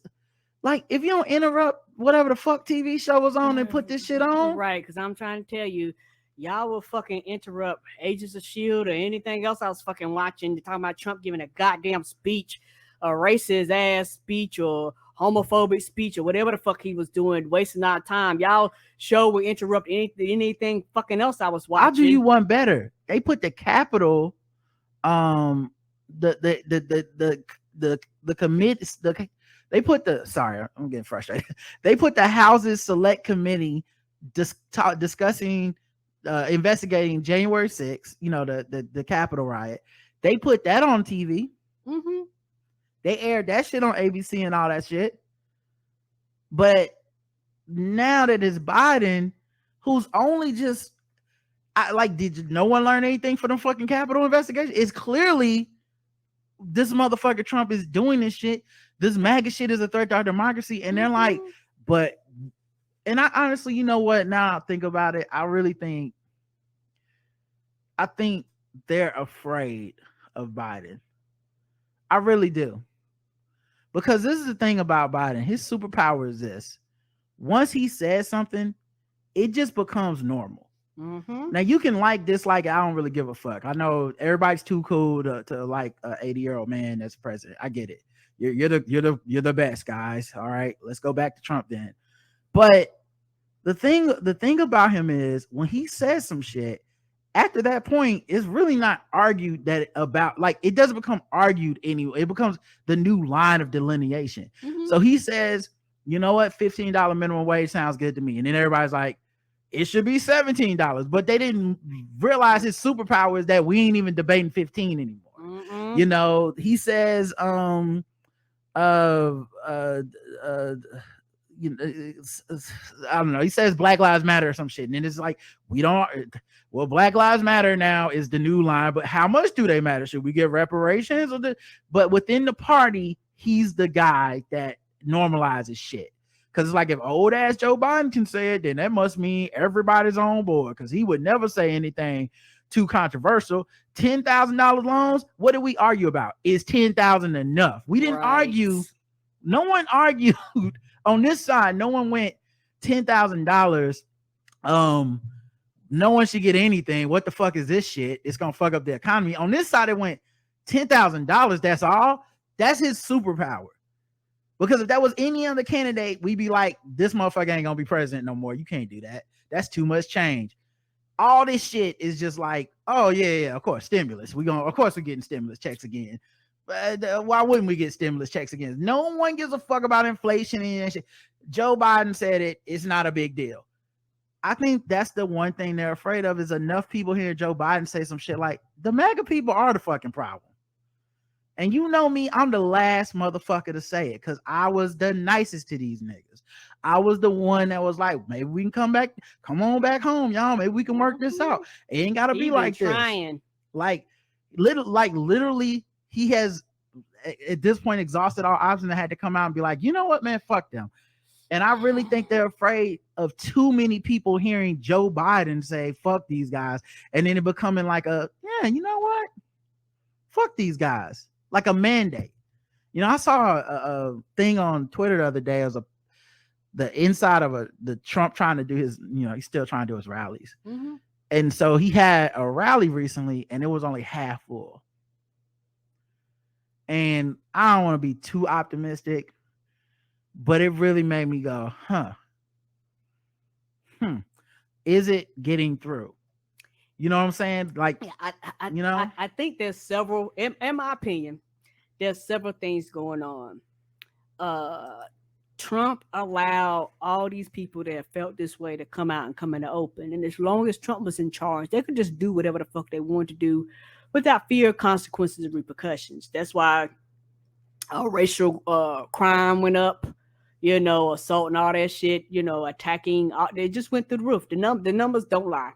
like, if you don't interrupt whatever the fuck TV show was on and put this shit on. Right, because I'm trying to tell you, y'all will fucking interrupt Agents of S.H.I.E.L.D. or anything else I was fucking watching, talking about Trump giving a goddamn speech, a racist ass speech or homophobic speech or whatever the fuck he was doing, wasting our time. Y'all show will interrupt anything fucking else I was watching. I'll do you one better. They put the Capitol, the They put I'm getting frustrated. They put the House's Select Committee discussing, investigating January 6th, the Capitol riot. They put that on TV. Mm-hmm. They aired that shit on ABC and all that shit. But now that it's Biden, who's only just, did no one learn anything from the fucking Capitol investigation? It's clearly this motherfucker Trump is doing this shit. This MAGA shit is a threat to our democracy. And they're like, and I honestly, you know what? Now I think about it, I think they're afraid of Biden. I really do. Because this is the thing about Biden. His superpower is this. Once he says something, it just becomes normal. Mm-hmm. Now you can dislike it. I don't really give a fuck. I know everybody's too cool to like an 80-year-old man that's president. I get it. You're the best, guys. All right, let's go back to Trump then. But the thing about him is when he says some shit, after that point, it's really not argued that about it doesn't become argued anyway. It becomes the new line of delineation. Mm-hmm. So he says, you know what, $15 minimum wage sounds good to me, and then everybody's like, it should be $17, but they didn't realize his superpower is that we ain't even debating 15 anymore. Mm-hmm. He says, I don't know. He says Black Lives Matter or some shit, and then it's like Black Lives Matter now is the new line, but how much do they matter? Should we get reparations but within the party, he's the guy that normalizes shit. Because it's like if old ass Joe Biden can say it, then that must mean everybody's on board. Because he would never say anything too controversial. $10,000 loans. What did we argue about? Is $10,000 enough? We didn't argue. No one argued on this side. No one went $10,000. No one should get anything. What the fuck is this shit? It's gonna fuck up the economy. On this side, it went $10,000. That's all. That's his superpower. Because if that was any other candidate, we'd be like, this motherfucker ain't gonna be president no more. You can't do that. That's too much change. All this shit is just like, oh yeah, of course, stimulus. Of course we're getting stimulus checks again. But why wouldn't we get stimulus checks again? No one gives a fuck about inflation and shit. Joe Biden said it. It's not a big deal. I think that's the one thing they're afraid of is enough people hear Joe Biden say some shit like the MAGA people are the fucking problem. And you know me, I'm the last motherfucker to say it because I was the nicest to these niggas. I was the one that was like, maybe we can come on back home, y'all. Maybe we can work this out. It ain't gotta be like this. Literally, he has at this point exhausted all options and had to come out and be like, you know what, man, fuck them. And I really think they're afraid of too many people hearing Joe Biden say, fuck these guys. And then it becoming like you know what? Fuck these guys. Like a mandate. I saw a thing on Twitter the other day as the inside of the Trump trying to do his, he's still trying to do his rallies. Mm-hmm. And so he had a rally recently and it was only half full. And I don't want to be too optimistic, but it really made me go, is it getting through? You know what I'm saying? Like, I think there's several, in my opinion, there's several things going on. Trump allowed all these people that felt this way to come out and come in the open. And as long as Trump was in charge, they could just do whatever the fuck they wanted to do without fear of consequences and repercussions. That's why racial crime went up, assault and all that shit, attacking. They just went through the roof. The numbers don't lie.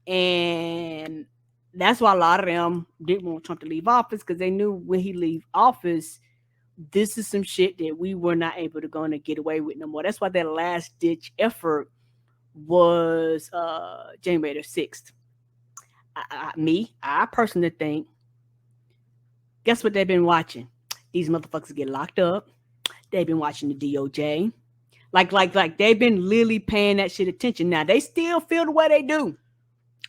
And that's why a lot of them didn't want Trump to leave office because they knew when he leave office, this is some shit that we were not able to go and get away with no more. That's why that last ditch effort was January the 6th. I personally think, guess what they've been watching? These motherfuckers get locked up. They've been watching the DOJ. Like they've been literally paying that shit attention. Now they still feel the way they do.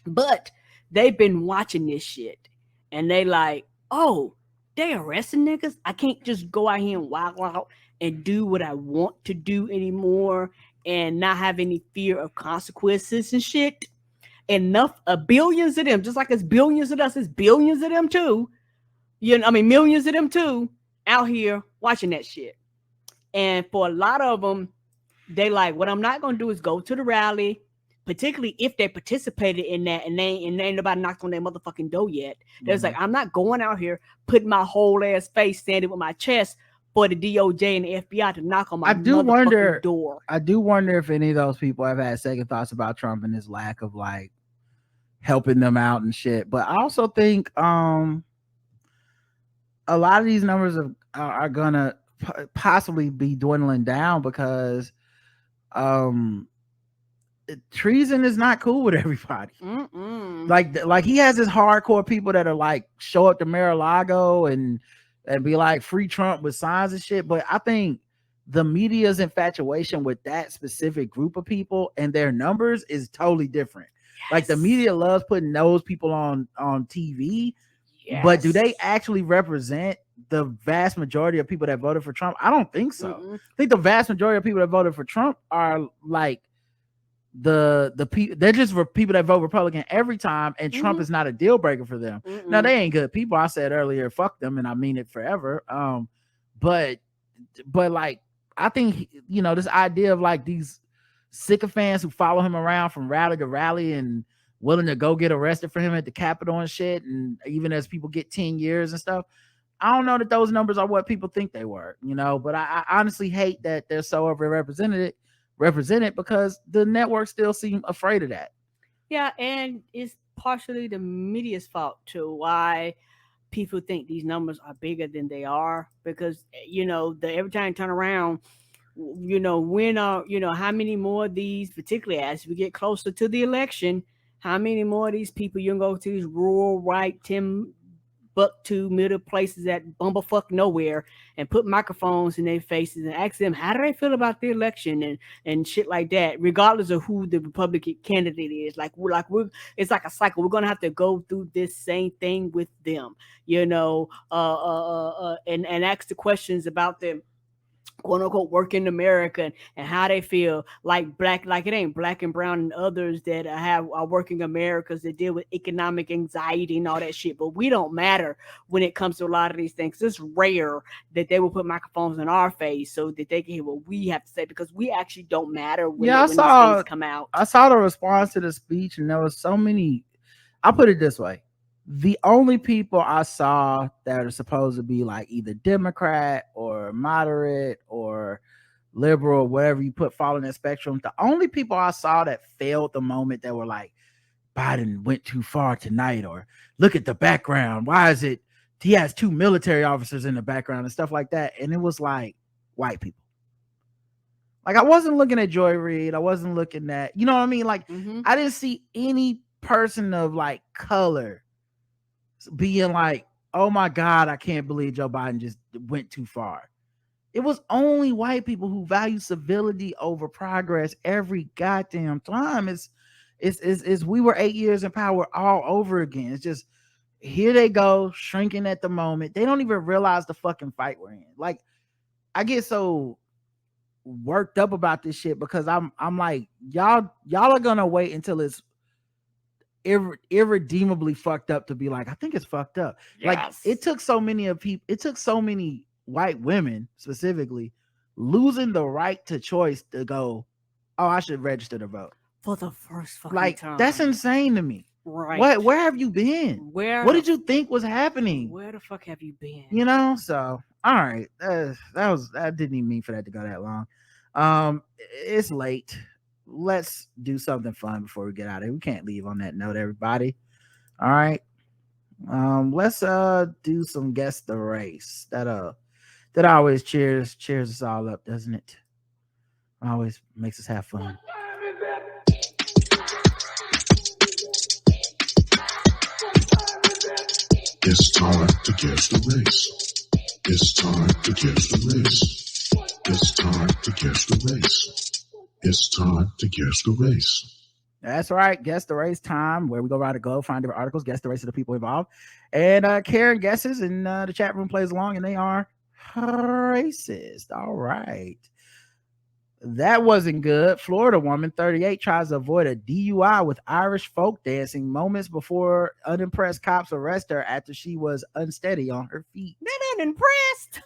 But they've been watching this shit and they like, oh, they arresting niggas. I can't just go out here and wild out and do what I want to do anymore and not have any fear of consequences and shit. Enough of billions of them, just like it's billions of us, it's billions of them too. Millions of them too out here watching that shit. And for a lot of them, they like, what I'm not going to do is go to the rally, particularly if they participated in that and ain't nobody knocked on their motherfucking door yet. There's like, I'm not going out here putting my whole ass face standing with my chest for the DOJ and the FBI to knock on my motherfucking door. I do wonder if any of those people have had second thoughts about Trump and his lack of like helping them out and shit. But I also think a lot of these numbers are gonna possibly be dwindling down because treason is not cool with everybody. Like he has his hardcore people that are like show up to Mar-a-Lago and be like free Trump with signs and shit. But I think the media's infatuation with that specific group of people and their numbers is totally different. Yes. Like the media loves putting those people on TV, but do they actually represent the vast majority of people that voted for Trump? I don't think so. I think the vast majority of people that voted for Trump are like the people. They're just people that vote Republican every time, and Trump is not a deal breaker for them. Now they ain't good people. I said earlier, fuck them, and I mean it forever. But like I think this idea of like these sycophants who follow him around from rally to rally and willing to go get arrested for him at the Capitol and shit, and even as people get 10 years and stuff. I don't know that those numbers are what people think they were, but I honestly hate that they're so overrepresented because the networks still seem afraid of that. Yeah, and it's partially the media's fault too, why people think these numbers are bigger than they are, because every time you turn around, when how many more of these, particularly as we get closer to the election, how many more of these people you can go to these rural right Timbuktu middle places that bumblefuck nowhere and put microphones in their faces and ask them how do they feel about the election and shit like that, regardless of who the Republican candidate is. It's like a cycle. We're gonna have to go through this same thing with them, and ask the questions about them, quote unquote, work in America and how they feel like it ain't black and brown and others that are working Americans that deal with economic anxiety and all that shit. But we don't matter when it comes to a lot of these things. It's rare that they will put microphones in our face so that they can hear what we have to say, because we actually don't matter when these things come out. I saw the response to the speech, and there was so many. I'll put it this way. The only people I saw that are supposed to be like either Democrat or moderate or liberal, whatever you fall in that spectrum, the only people I saw that failed the moment that were like, Biden went too far tonight, or look at the background. Why is it he has 2 military officers in the background and stuff like that? And it was like white people. Like I wasn't looking at Joy Reid. I wasn't looking at, you know what I mean? Like I didn't see any person of like color being like, oh my God, I can't believe Joe Biden just went too far. It was only white people who value civility over progress every goddamn time. It's we were 8 years in power all over again. It's just here they go, shrinking at the moment. They don't even realize the fucking fight we're in. Like, I get so worked up about this shit because I'm like, y'all are gonna wait until it's irredeemably fucked up to be like, I think it's fucked up. Yes. Like it took so many white women specifically losing the right to choice to go, oh, I should register to vote for the first fucking time. That's insane to me. Right. Where have you been? What did you think was happening? Where the fuck have you been? So all right. I didn't even mean for that to go that long. It's late. Let's do something fun before we get out of here. We can't leave on that note, everybody. All right. Let's do some guess the race. That always cheers us all up, doesn't it? Always makes us have fun. It's time to guess the race. It's time to guess the race. It's time to guess the race. It's time to guess the race. That's right. Guess the race time, where we go around the globe, find different articles, guess the race of the people involved. And Karen guesses, and the chat room plays along, and they are racist. All right. That wasn't good. Florida woman, 38, tries to avoid a DUI with Irish folk dancing moments before unimpressed cops arrest her after she was unsteady on her feet. They're not impressed.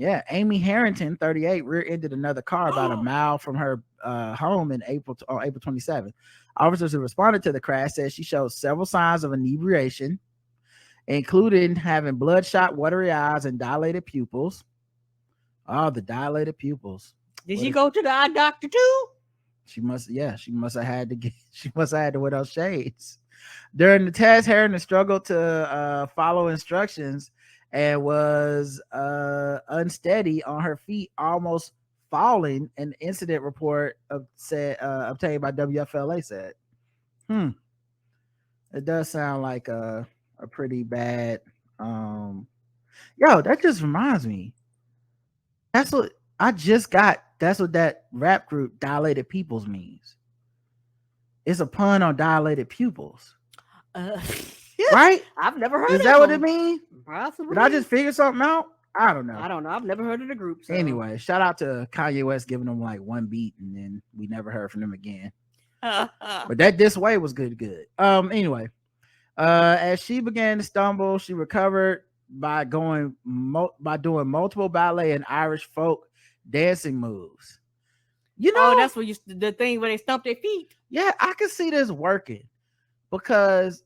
Yeah, Amy Harrington, 38, rear-ended another car about a mile from her home on April 27th. Officers who responded to the crash said she showed several signs of inebriation, including having bloodshot, watery eyes and dilated pupils. Oh, the dilated pupils. Did she go to the eye doctor too? She must have had to wear those shades. During the test, Harrington struggled to follow instructions and was unsteady on her feet, almost falling. An incident report obtained by WFLA said. It does sound like a pretty bad. Yo, that just reminds me. That's what that rap group Dilated Pupils means. It's a pun on dilated pupils. Right? I've never heard Is that what it means? Possibly. Did I just figure something out? I don't know. I've never heard of the group. So. Anyway, shout out to Kanye West giving them like one beat and then we never heard from them again. But that This Way was good. Anyway, as she began to stumble, she recovered by doing multiple ballet and Irish folk dancing moves. You know, that's what the thing where they stomp their feet. Yeah, I can see this working because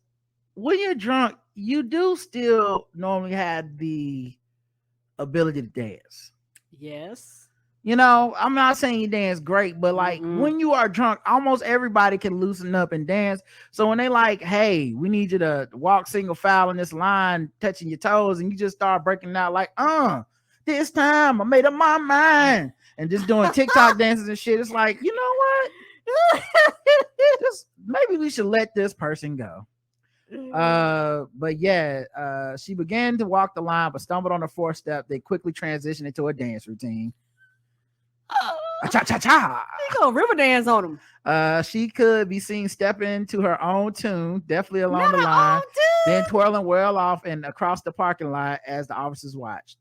when you're drunk, you do still normally have the ability to dance. Yes. You know, I'm not saying you dance great, but like when you are drunk, almost everybody can loosen up and dance. So when they like, hey, we need you to walk single file in this line, touching your toes, and you just start breaking out like, this time I made up my mind, and just doing TikTok dances and shit. It's like, you know what? Just maybe we should let this person go. But yeah, she began to walk the line, but stumbled on the fourth step. They quickly transitioned into a dance routine. Cha-cha-cha. They go river dance on them. She could be seen stepping to her own tune, definitely along the line, then twirling well off and across the parking lot as the officers watched.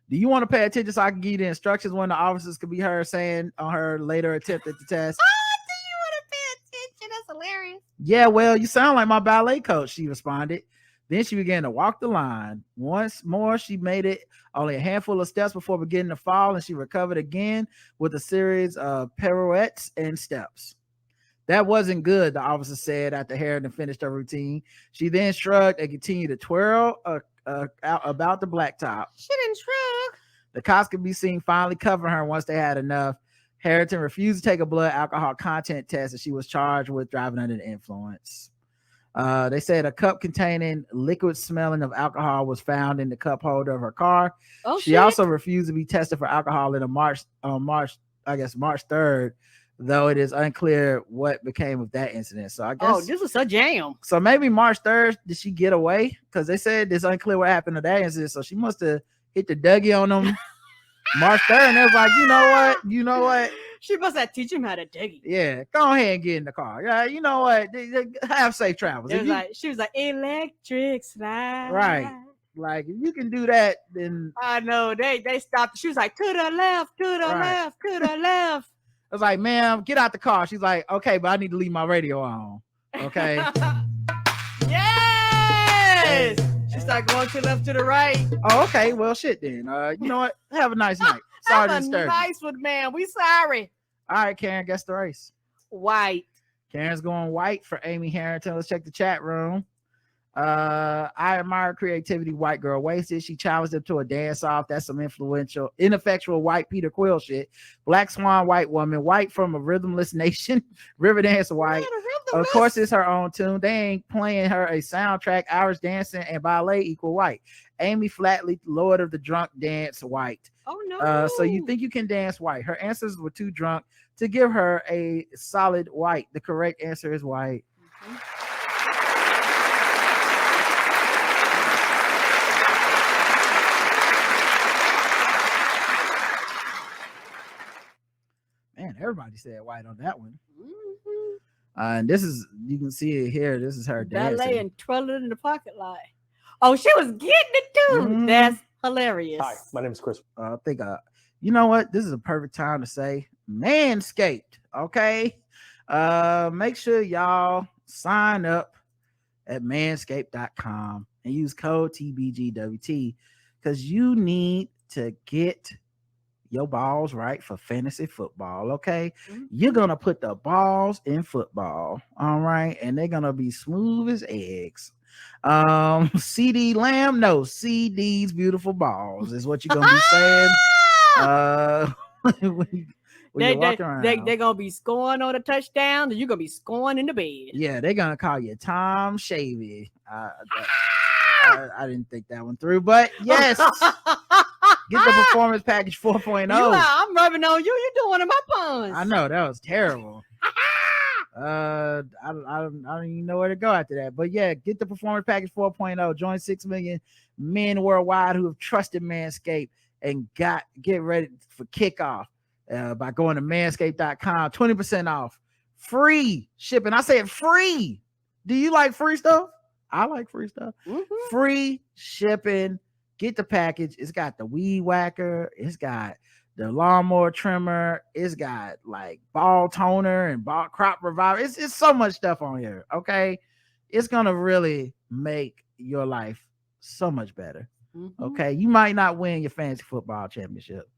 Do you want to pay attention so I can give you the instructions when the officers could be heard saying on her later attempt at the test? Do you want to pay attention? That's hilarious. Yeah, well, you sound like my ballet coach, she responded. Then she began to walk the line. Once more, she made it only a handful of steps before beginning to fall, and she recovered again with a series of pirouettes and steps. That wasn't good, the officer said after Harrington finished her routine. She then shrugged and continued to twirl out about the blacktop. She didn't shrug. The cops could be seen finally covering her once they had enough. Harrington refused to take a blood alcohol content test, and she was charged with driving under the influence. They said a cup containing liquid smelling of alcohol was found in the cup holder of her car. She also refused to be tested for alcohol in March 3rd, though it is unclear what became of that incident. So I guess this was a jam. So maybe March 3rd, did she get away? Because they said it's unclear what happened to that incident. So she must have hit the Dougie on them March 3rd, and they was like, you know what? She must have teach him how to Dougie. Yeah, go ahead and get in the car. Yeah, you know what? Have safe travels. She was like electric slide. Right. Like if you can do that, then I know they stopped. She was like, to the left, to the left, to the left. I was like, ma'am, get out the car. She's like, okay, but I need to leave my radio on. Okay. Yes. She started going to the left, to the right. Oh, okay. Well, shit then. You know what? Have a nice night. Sorry to disturb you. Nice one, man. We sorry. All right, Karen, guess the race. White. Karen's going white for Amy Harrington. Let's check the chat room. I admire creativity. White girl wasted. She challenged him to a dance off. That's some ineffectual white Peter Quill shit. Black Swan, white woman. White from a rhythmless nation. River dance white. Of course, it's her own tune. They ain't playing her a soundtrack. Irish dancing and ballet equal white. Amy Flatley, Lord of the Drunk Dance, white. Oh no. So you think you can dance white? Her answers were too drunk to give her a solid white. The correct answer is white. Man, everybody said white on that one. And this is, you can see it here. This is her dancing. Ballet and twirling in the pocket light. Oh, she was getting it too. That's hilarious. Hi, my name is Chris. I think, you know what? This is a perfect time to say ManScaped. Okay. Make sure y'all sign up at manscaped.com and use code TBGWT because you need to get your balls right for fantasy football. Okay, Mm-hmm. You're gonna put the balls in football, all right, and they're gonna be smooth as eggs. CD Lamb, no, CD's beautiful balls is what you're gonna be saying. When you're walking around, they're gonna be scoring on a touchdown, and you're gonna be scoring in the bed. Yeah, they're gonna call you Tom Shavy. I didn't think that one through, but yes. Get the performance package 4.0. I'm rubbing on you. You're doing one of my puns. I know that was terrible. I don't even know where to go after that. But yeah, get the performance package 4.0. Join 6 million men worldwide who have trusted ManScaped and get ready for kickoff by going to manscaped.com. 20% off, free shipping. I said free. Do you like free stuff? I like free stuff. Mm-hmm. Free shipping. Get the package. It's got the weed whacker. It's got the lawnmower trimmer. It's got like ball toner and ball crop reviver. It's so much stuff on here. Okay. It's going to really make your life so much better. Mm-hmm. Okay. You might not win your fantasy football championship,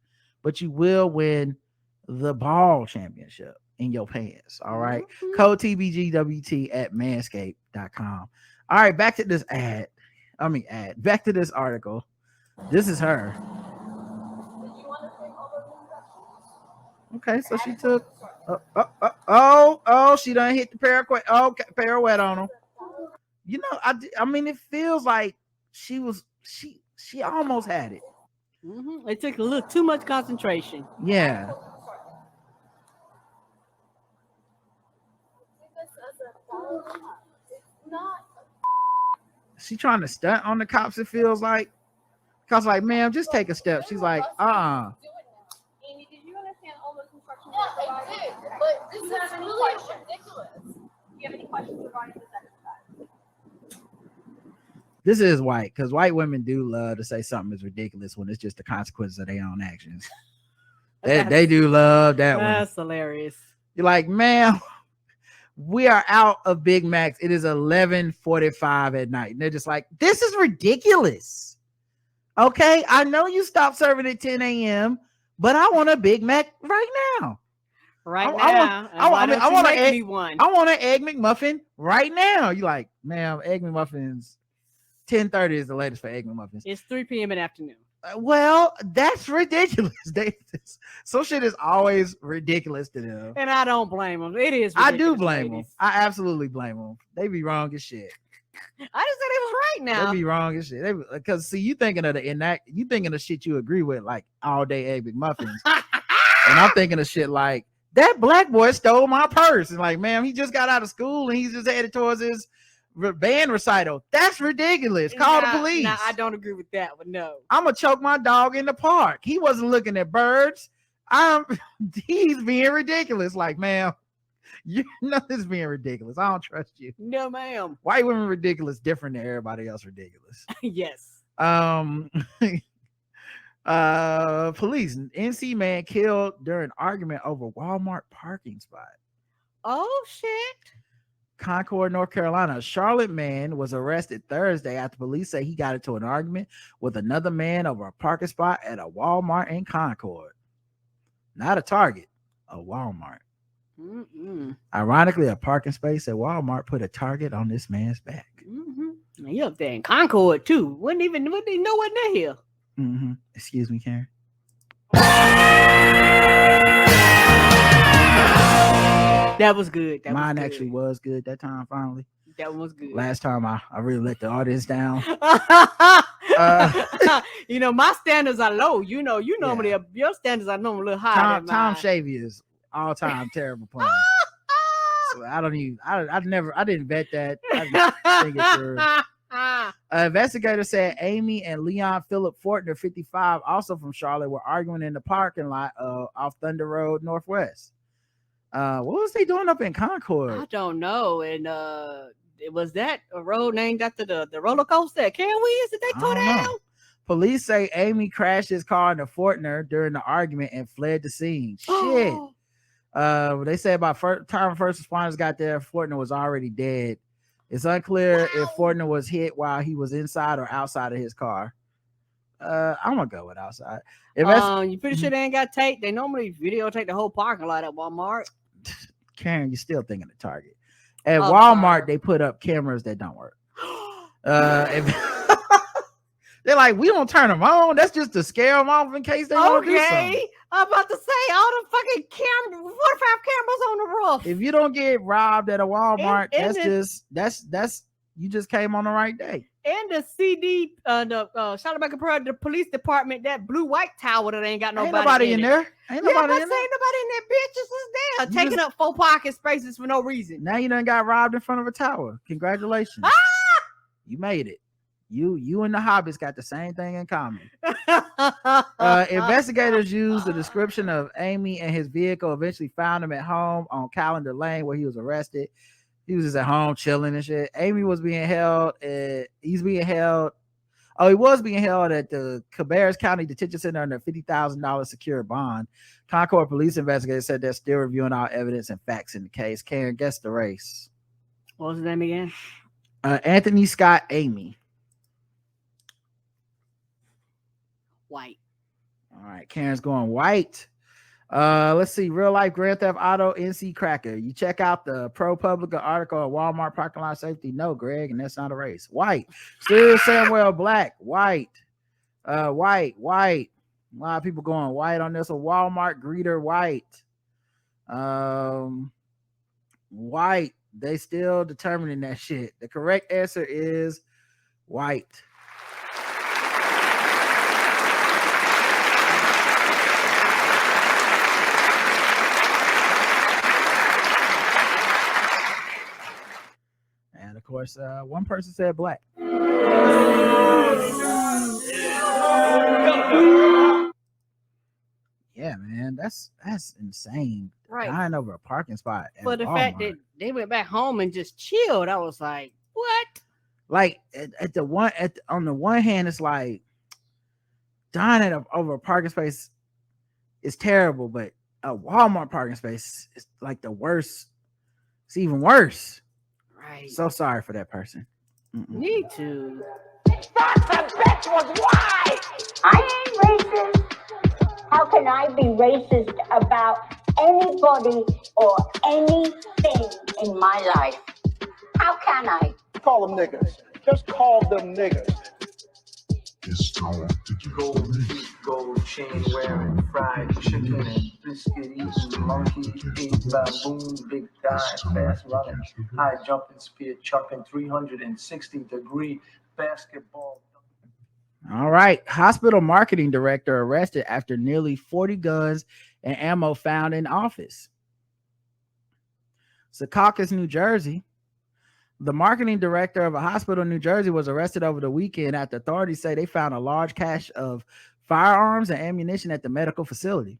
but you will win the ball championship in your pants. All right. Mm-hmm. Code TBGWT at manscaped.com. All right. Back to this back to this article. This is her. Okay, so she took. She done hit the pirouette on him. You know, I mean, it feels like she almost had it. Mm-hmm. It took a little too much concentration. Yeah. She trying to stunt on the cops. It feels like. Cause like, ma'am, just take a step. She's like, Amy, did you understand all those instructions? Yeah, I did. But this is really ridiculous. Do you have any questions regarding this exercise? This is white, because white women do love to say something is ridiculous when it's just the consequences of their own actions. They do love that one. That's hilarious. You're like, ma'am, we are out of Big Macs. It is 11:45 at night. And they're just like, this is ridiculous. Okay, I know you stopped serving at 10 a.m., but I want a Big Mac right now. I want an Egg McMuffin right now. You like, ma'am, Egg McMuffins, 10:30 is the latest for Egg McMuffins. It's 3 p.m. in the afternoon. Well, that's ridiculous. So shit is always ridiculous to them. And I don't blame them. It is ridiculous. I do blame them. I absolutely blame them. They be wrong as shit. I just said it was right now. They be wrong as shit. Because see, you thinking of shit you agree with, like all day Egg McMuffins. And I'm thinking of shit like, that black boy stole my purse. And like, man, he just got out of school and he's just headed towards his band recital. That's ridiculous. Call the police. Nah, I don't agree with that one. No. I'm gonna choke my dog in the park. He wasn't looking at birds. He's being ridiculous. Like, ma'am, you know this is being ridiculous. I don't trust you. No, ma'am. White women ridiculous, different than everybody else ridiculous. Yes. Police, NC man killed during argument over Walmart parking spot. Oh shit. Concord, North Carolina. A Charlotte man was arrested Thursday after police say he got into an argument with another man over a parking spot at a Walmart in Concord. Not a Target, a Walmart. Mm-mm. Ironically, a parking space at Walmart put a target on this man's back. Mm-hmm. You up there in Concord too? Wouldn't even know what they're here. Mm-hmm. Excuse me, Karen. That was good. Mine actually was good that time. Finally, that was good. Last time I really let the audience down. You know, my standards are low. You normally your standards are normally a little higher. Tom Shavy is all time terrible pun. So I didn't vet that. I didn't think it through. Investigators said Amy and Leon Philip Fortner, 55, also from Charlotte, were arguing in the parking lot off Thunder Road Northwest. What was they doing up in Concord? I don't know. And was that a road named after the roller coaster at Canwees that they tore down? Police say Amy crashed his car into Fortner during the argument and fled the scene. Shit. They say about time first responders got there, Fortner was already dead. It's unclear if Fortner was hit while he was inside or outside of his car. I'm gonna go with outside. You pretty sure they ain't got tape? They normally videotape the whole parking lot at Walmart. Karen, you're still thinking of Target. At Walmart, they put up cameras that don't work. They're like, we don't turn them on. That's just to scare them off in case they want to do something. I'm about to say all the fucking 45 cameras on the roof. If you don't get robbed at a Walmart, that's you just came on the right day. And the shout out to the police department, that blue white tower that ain't got nobody, ain't nobody in there. Ain't nobody in there. Bitches is there taking up 4 parking spaces for no reason. Now you done got robbed in front of a tower. Congratulations. You made it. You and the Hobbits got the same thing in common. Investigators used the description of Amy and his vehicle, eventually found him at home on Calendar Lane where he was arrested. He was just at home chilling and shit. Amy was being held. He was being held at the Cabarrus County Detention Center under $50,000 secure bond. Concord police investigators said they're still reviewing all evidence and facts in the case. Karen, guess the race. What was his name again? Anthony Scott Amy. White. All right, Karen's going white. Let's see. Real life Grand Theft Auto NC Cracker. You check out the ProPublica article at Walmart parking lot safety. No, Greg, and that's not a race. White. Still Samuel Black. White. White. A lot of people going white on this. A Walmart greeter. White. White. They still determining that shit. The correct answer is white. Of course, one person said black. Yeah, man, that's insane. Right. Dying over a parking spot. For the fact that they went back home and just chilled, I was like, what? Like on the one hand, it's like dying over a parking space is terrible, but a Walmart parking space is like the worst. It's even worse. Right. So sorry for that person. Me too. That was why I ain't racist. How can I be racist about anybody or anything in my life? How can I? Call them niggas. Just call them niggas. It's time to get gold teeth, gold chain wearing, fried chicken and biscuit eating, monkey eat baboon, big guy, fast running, high jumping, spear chucking, 360-degree basketball. All right. Hospital marketing director arrested after nearly 40 guns and ammo found in office. Secaucus, New Jersey. The marketing director of a hospital in New Jersey was arrested over the weekend after authorities say they found a large cache of firearms and ammunition at the medical facility.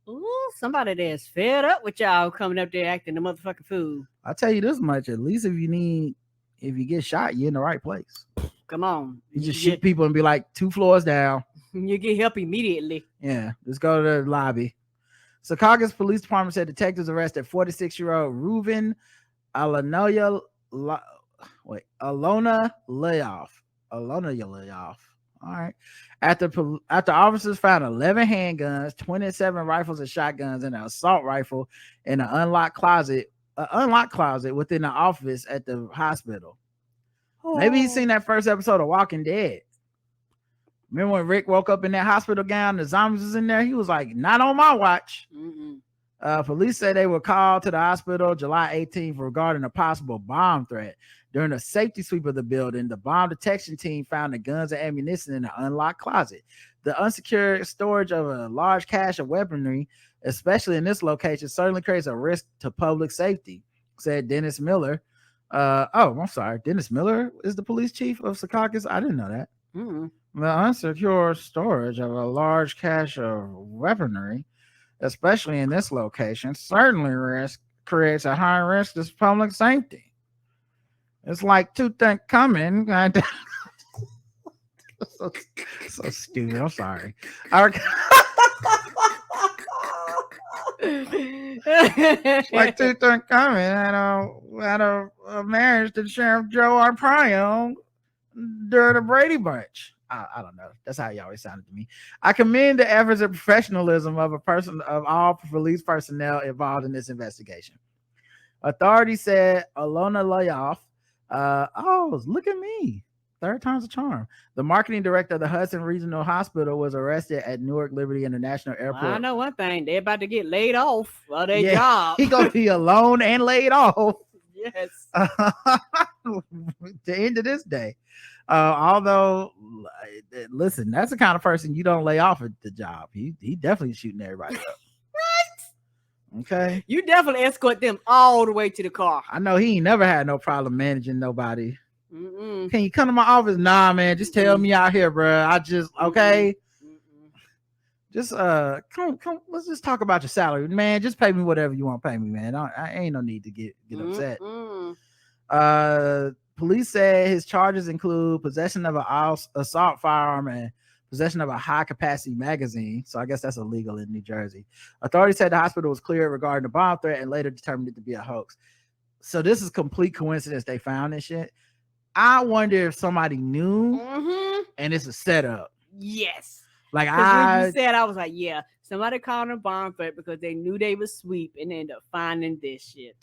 Ooh, somebody that's fed up with y'all coming up there acting the motherfucking fool. I'll tell you this much, at least if you get shot, you're in the right place. Come on. You just shoot people and be like 2 floors down. You get help immediately. Yeah, let's go to the lobby. Secaucus Police Department said detectives arrested 46-year-old Reuven Alona Layoff. All right. After officers found 11 handguns, 27 rifles and shotguns, and an assault rifle in an unlocked closet within the office at the hospital. Maybe he's seen that first episode of Walking Dead. Remember when Rick woke up in that hospital gown, the zombies was in there? He was like, not on my watch. Police say they were called to the hospital July 18th regarding a possible bomb threat. During a safety sweep of the building, the bomb detection team found the guns and ammunition in an unlocked closet. The unsecured storage of a large cache of weaponry, especially in this location, certainly creates a risk to public safety, said Dennis Miller. I'm sorry. Dennis Miller is the police chief of Secaucus. I didn't know that. The unsecured storage of a large cache of weaponry, especially in this location, certainly creates a high risk to public safety. It's like Tutankhamun. so stupid. I'm sorry. Like Tutankhamun had a marriage to Sheriff Joe Arpaio during the Brady Bunch. I don't know. That's how he always sounded to me. I commend the efforts and professionalism of all police personnel involved in this investigation. Authorities said Alona Layoff. Look at me. Third time's a charm. The marketing director of the Hudson Regional Hospital was arrested at Newark Liberty International Airport. Well, I know one thing. They're about to get laid off of their job. He gonna be alone and laid off. Yes. The end of this day. Although, listen, that's the kind of person you don't lay off at the job. He definitely shooting everybody up. Right. Okay. You definitely escort them all the way to the car. I know he ain't never had no problem managing nobody. Mm-mm. Can you come to my office? Nah, man. Just tell me out here, bro. I just okay. Mm-mm. Just come. Let's just talk about your salary, man. Just pay me whatever you want to pay me, man. I ain't no need to get upset. Police said his charges include possession of an assault firearm and possession of a high capacity magazine. So I guess that's illegal in New Jersey. Authorities said the hospital was cleared regarding the bomb threat and later determined it to be a hoax. So this is complete coincidence they found this shit. I wonder if somebody knew and it's a setup. Yes. Like when you said, I was like, yeah, somebody called a bomb threat because they knew they would sweep and ended up finding this shit.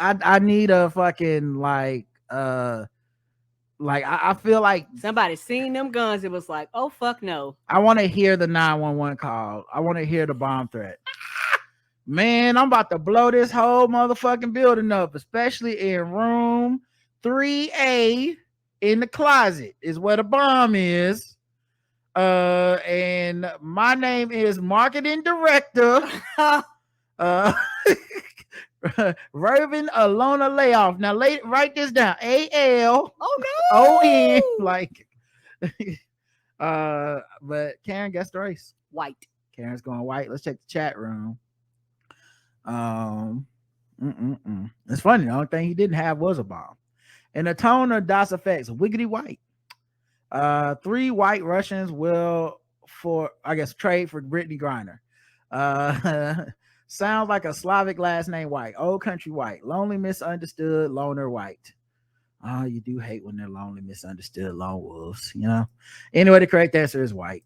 I need a fucking I feel like somebody seen them guns. It was like, oh fuck no. I want to hear the 911 call. I want to hear the bomb threat. Man, I'm about to blow this whole motherfucking building up, especially in room 3A in the closet is where the bomb is. And my name is marketing director. Raven Alona Layoff. Now write this down. AL. Oh no. ON. Like but Karen guessed the race. White. Karen's going white. Let's check the chat room. It's funny. The only thing he didn't have was a bomb. In the tone of DOS effects, wiggity white. 3 white Russians will trade for Brittany Griner. Sounds like a Slavic last name white. Old country white. Lonely, misunderstood, loner white. Oh, you do hate when they're lonely, misunderstood, lone wolves, you know? Anyway, the correct answer is white.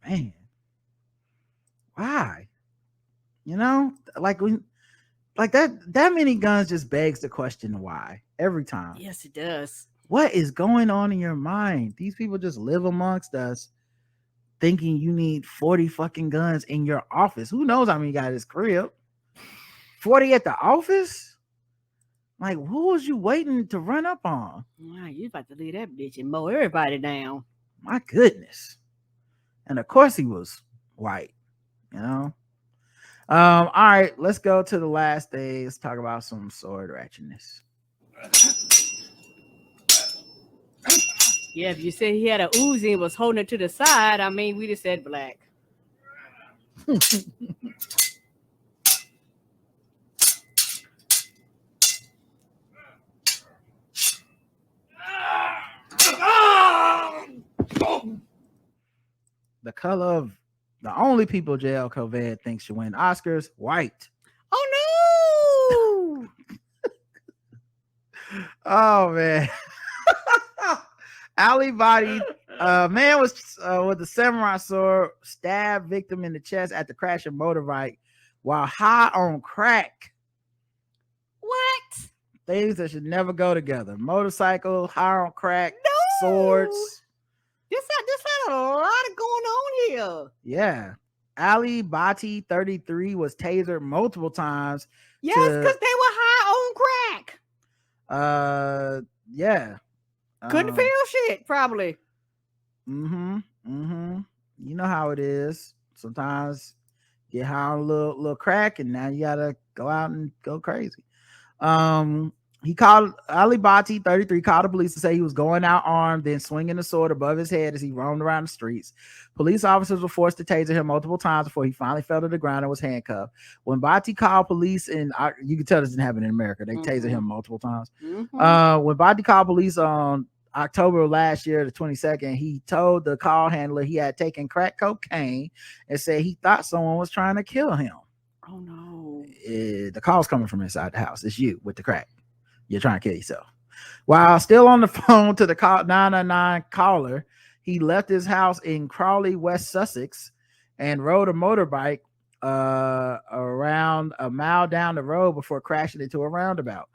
Man, why? You know, that many guns just begs the question why every time. Yes, it does. What is going on in your mind? These people just live amongst us thinking you need 40 fucking guns in your office. Who knows how many got his crib? 40 at the office? Like, who was you waiting to run up on? Wow, you about to leave that bitch and mow everybody down. My goodness. And of course he was white, you know. All right, let's go to the last day. Let's talk about some sword ratchetness. Yeah, if you said he had a Uzi and was holding it to the side, I mean, we just said black. The color of the only people J.L. Coved thinks should win Oscars, white. Oh no! Oh man. Ali body man was with a samurai sword stabbed victim in the chest at the crash of motorbike while high on crack. What? Things that should never go together. Motorcycle, high on crack, No! swords. This had a lot of going on here. Yeah. Ali Bati 33 was tasered multiple times. Yes, because they were high on crack. Yeah. Couldn't feel shit, probably. You know how it is. Sometimes get high on a little crack, and now you gotta go out and go crazy. He called Ali Bati 33 called the police to say he was going out armed, then swinging the sword above his head as he roamed around the streets. Police officers were forced to taser him multiple times before he finally fell to the ground and was handcuffed. When Bati called police, and you can tell this didn't happen in America, they taser him multiple times. When Bati called police on October of last year, the 22nd, he told the call handler he had taken crack cocaine and said he thought someone was trying to kill him. Oh no. The call's coming from inside the house. It's you with the crack. You're trying to kill yourself. While still on the phone to the 999 caller, he left his house in Crawley, West Sussex, and rode a motorbike around a mile down the road before crashing into a roundabout.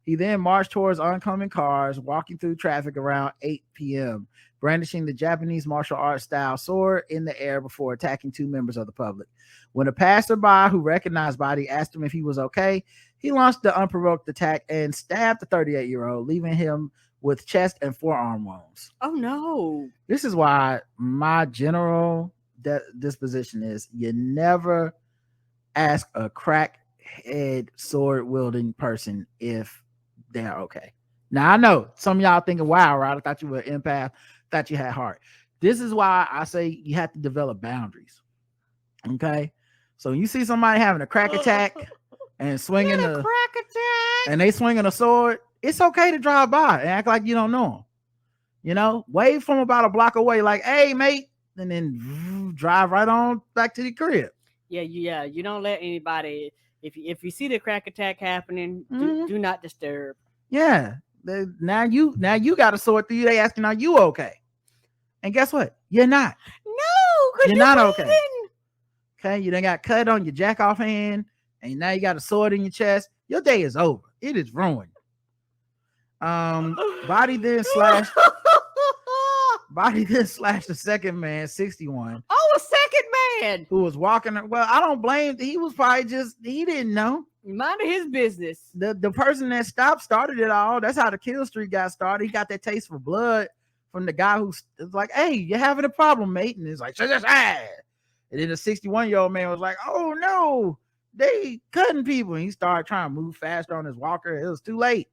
He then marched towards oncoming cars, walking through traffic around 8 p.m., brandishing the Japanese martial arts style sword in the air before attacking two members of the public. When a passerby who recognized Body asked him if he was okay, he launched the unprovoked attack and stabbed the 38-year-old, leaving him with chest and forearm wounds. Oh no. This is why my general disposition is you never ask a crackhead sword wielding person if they're okay. Now I know some of y'all thinking, wow, right? I thought you were an empath, thought you had heart. This is why I say you have to develop boundaries. Okay. So you see somebody having a crack attack and swinging a crack attack and they swinging a sword, it's okay to drive by and act like you don't know them. You know, wave from about a block away, like, hey, mate, and then drive right on back to the crib. Yeah. You don't let anybody, if you see the crack attack happening, do not disturb. Yeah. Now you got a sword through you. They asking, are you okay? And guess what? You're not. No, you're not okay. Okay, you done got cut on your jack off hand, and now you got a sword in your chest. Your day is over. It is ruined. Body then slashed the second man, 61. Oh, a second man who was walking. Well, I don't blame. He was probably he didn't know. Minding his business. The person that started it all. That's how the kill streak got started. He got that taste for blood from the guy who was like, hey, you're having a problem, mate. And it's like, and then the 61-year-old man was like, oh no, they cutting people. And he started trying to move faster on his walker. It was too late.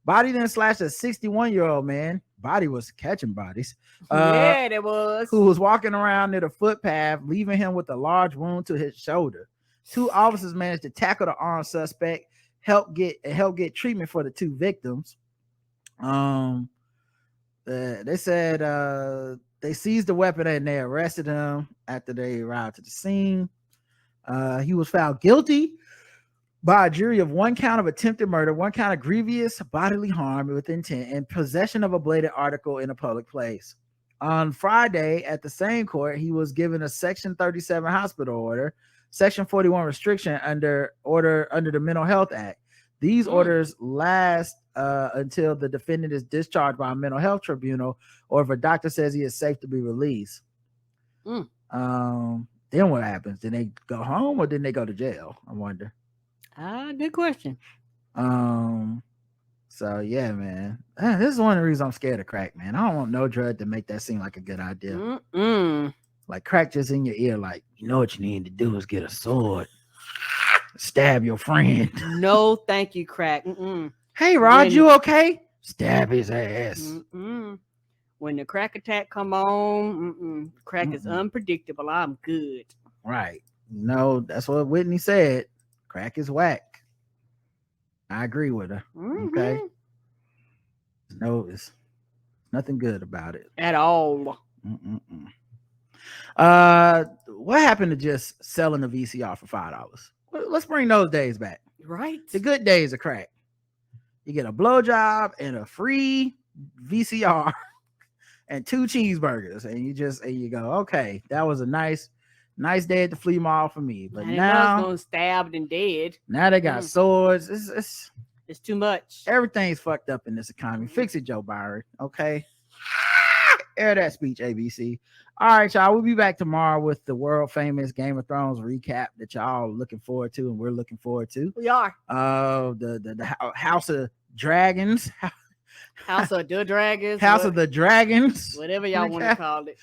Body then slashed a 61-year-old man. Body was catching bodies. Yeah, it was. Who was walking around near the footpath, leaving him with a large wound to his shoulder. Two officers managed to tackle the armed suspect, help get treatment for the two victims. They said they seized the weapon and they arrested him after they arrived to the scene. He was found guilty by a jury of one count of attempted murder, one count of grievous bodily harm with intent, and possession of a bladed article in a public place. On Friday, at the same court, he was given a Section 37 hospital order, Section 41 restriction under the Mental Health Act. These orders last until the defendant is discharged by a mental health tribunal, or if a doctor says he is safe to be released. Then what happens? Did they go home or did they go to jail? I wonder. Good question. So yeah, man. This is one of the reasons I'm scared of crack, man. I don't want no drug to make that seem like a good idea. Like crack just in your ear, like, you know what you need to do is get a sword, stab your friend. No, thank you, crack. Hey, Rod, you okay? Stab his ass. When the crack attack come on, crack is unpredictable. I'm good. Right. No, that's what Whitney said. Crack is whack. I agree with her. Okay. No, it's nothing good about it at all. What happened to just selling a VCR for $5? Let's bring those days back. Right. The good days of crack. You get a blowjob and a free VCR and 2 cheeseburgers, and you go, okay, that was a nice day at the flea mall for me. But now going stabbed and dead. Now they got swords. It's too much. Everything's fucked up in this economy. Fix it, Joe Biden. Okay. Air that speech, ABC. All right, y'all. We'll be back tomorrow with the world famous Game of Thrones recap that y'all looking forward to, and we're looking forward to. We are. The House of Dragons. House of the Dragons. House of the Dragons. Whatever y'all want to call it.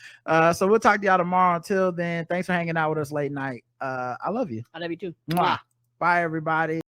So we'll talk to y'all tomorrow. Until then, thanks for hanging out with us late night. I love you. I love you too. Mwah. Bye, everybody.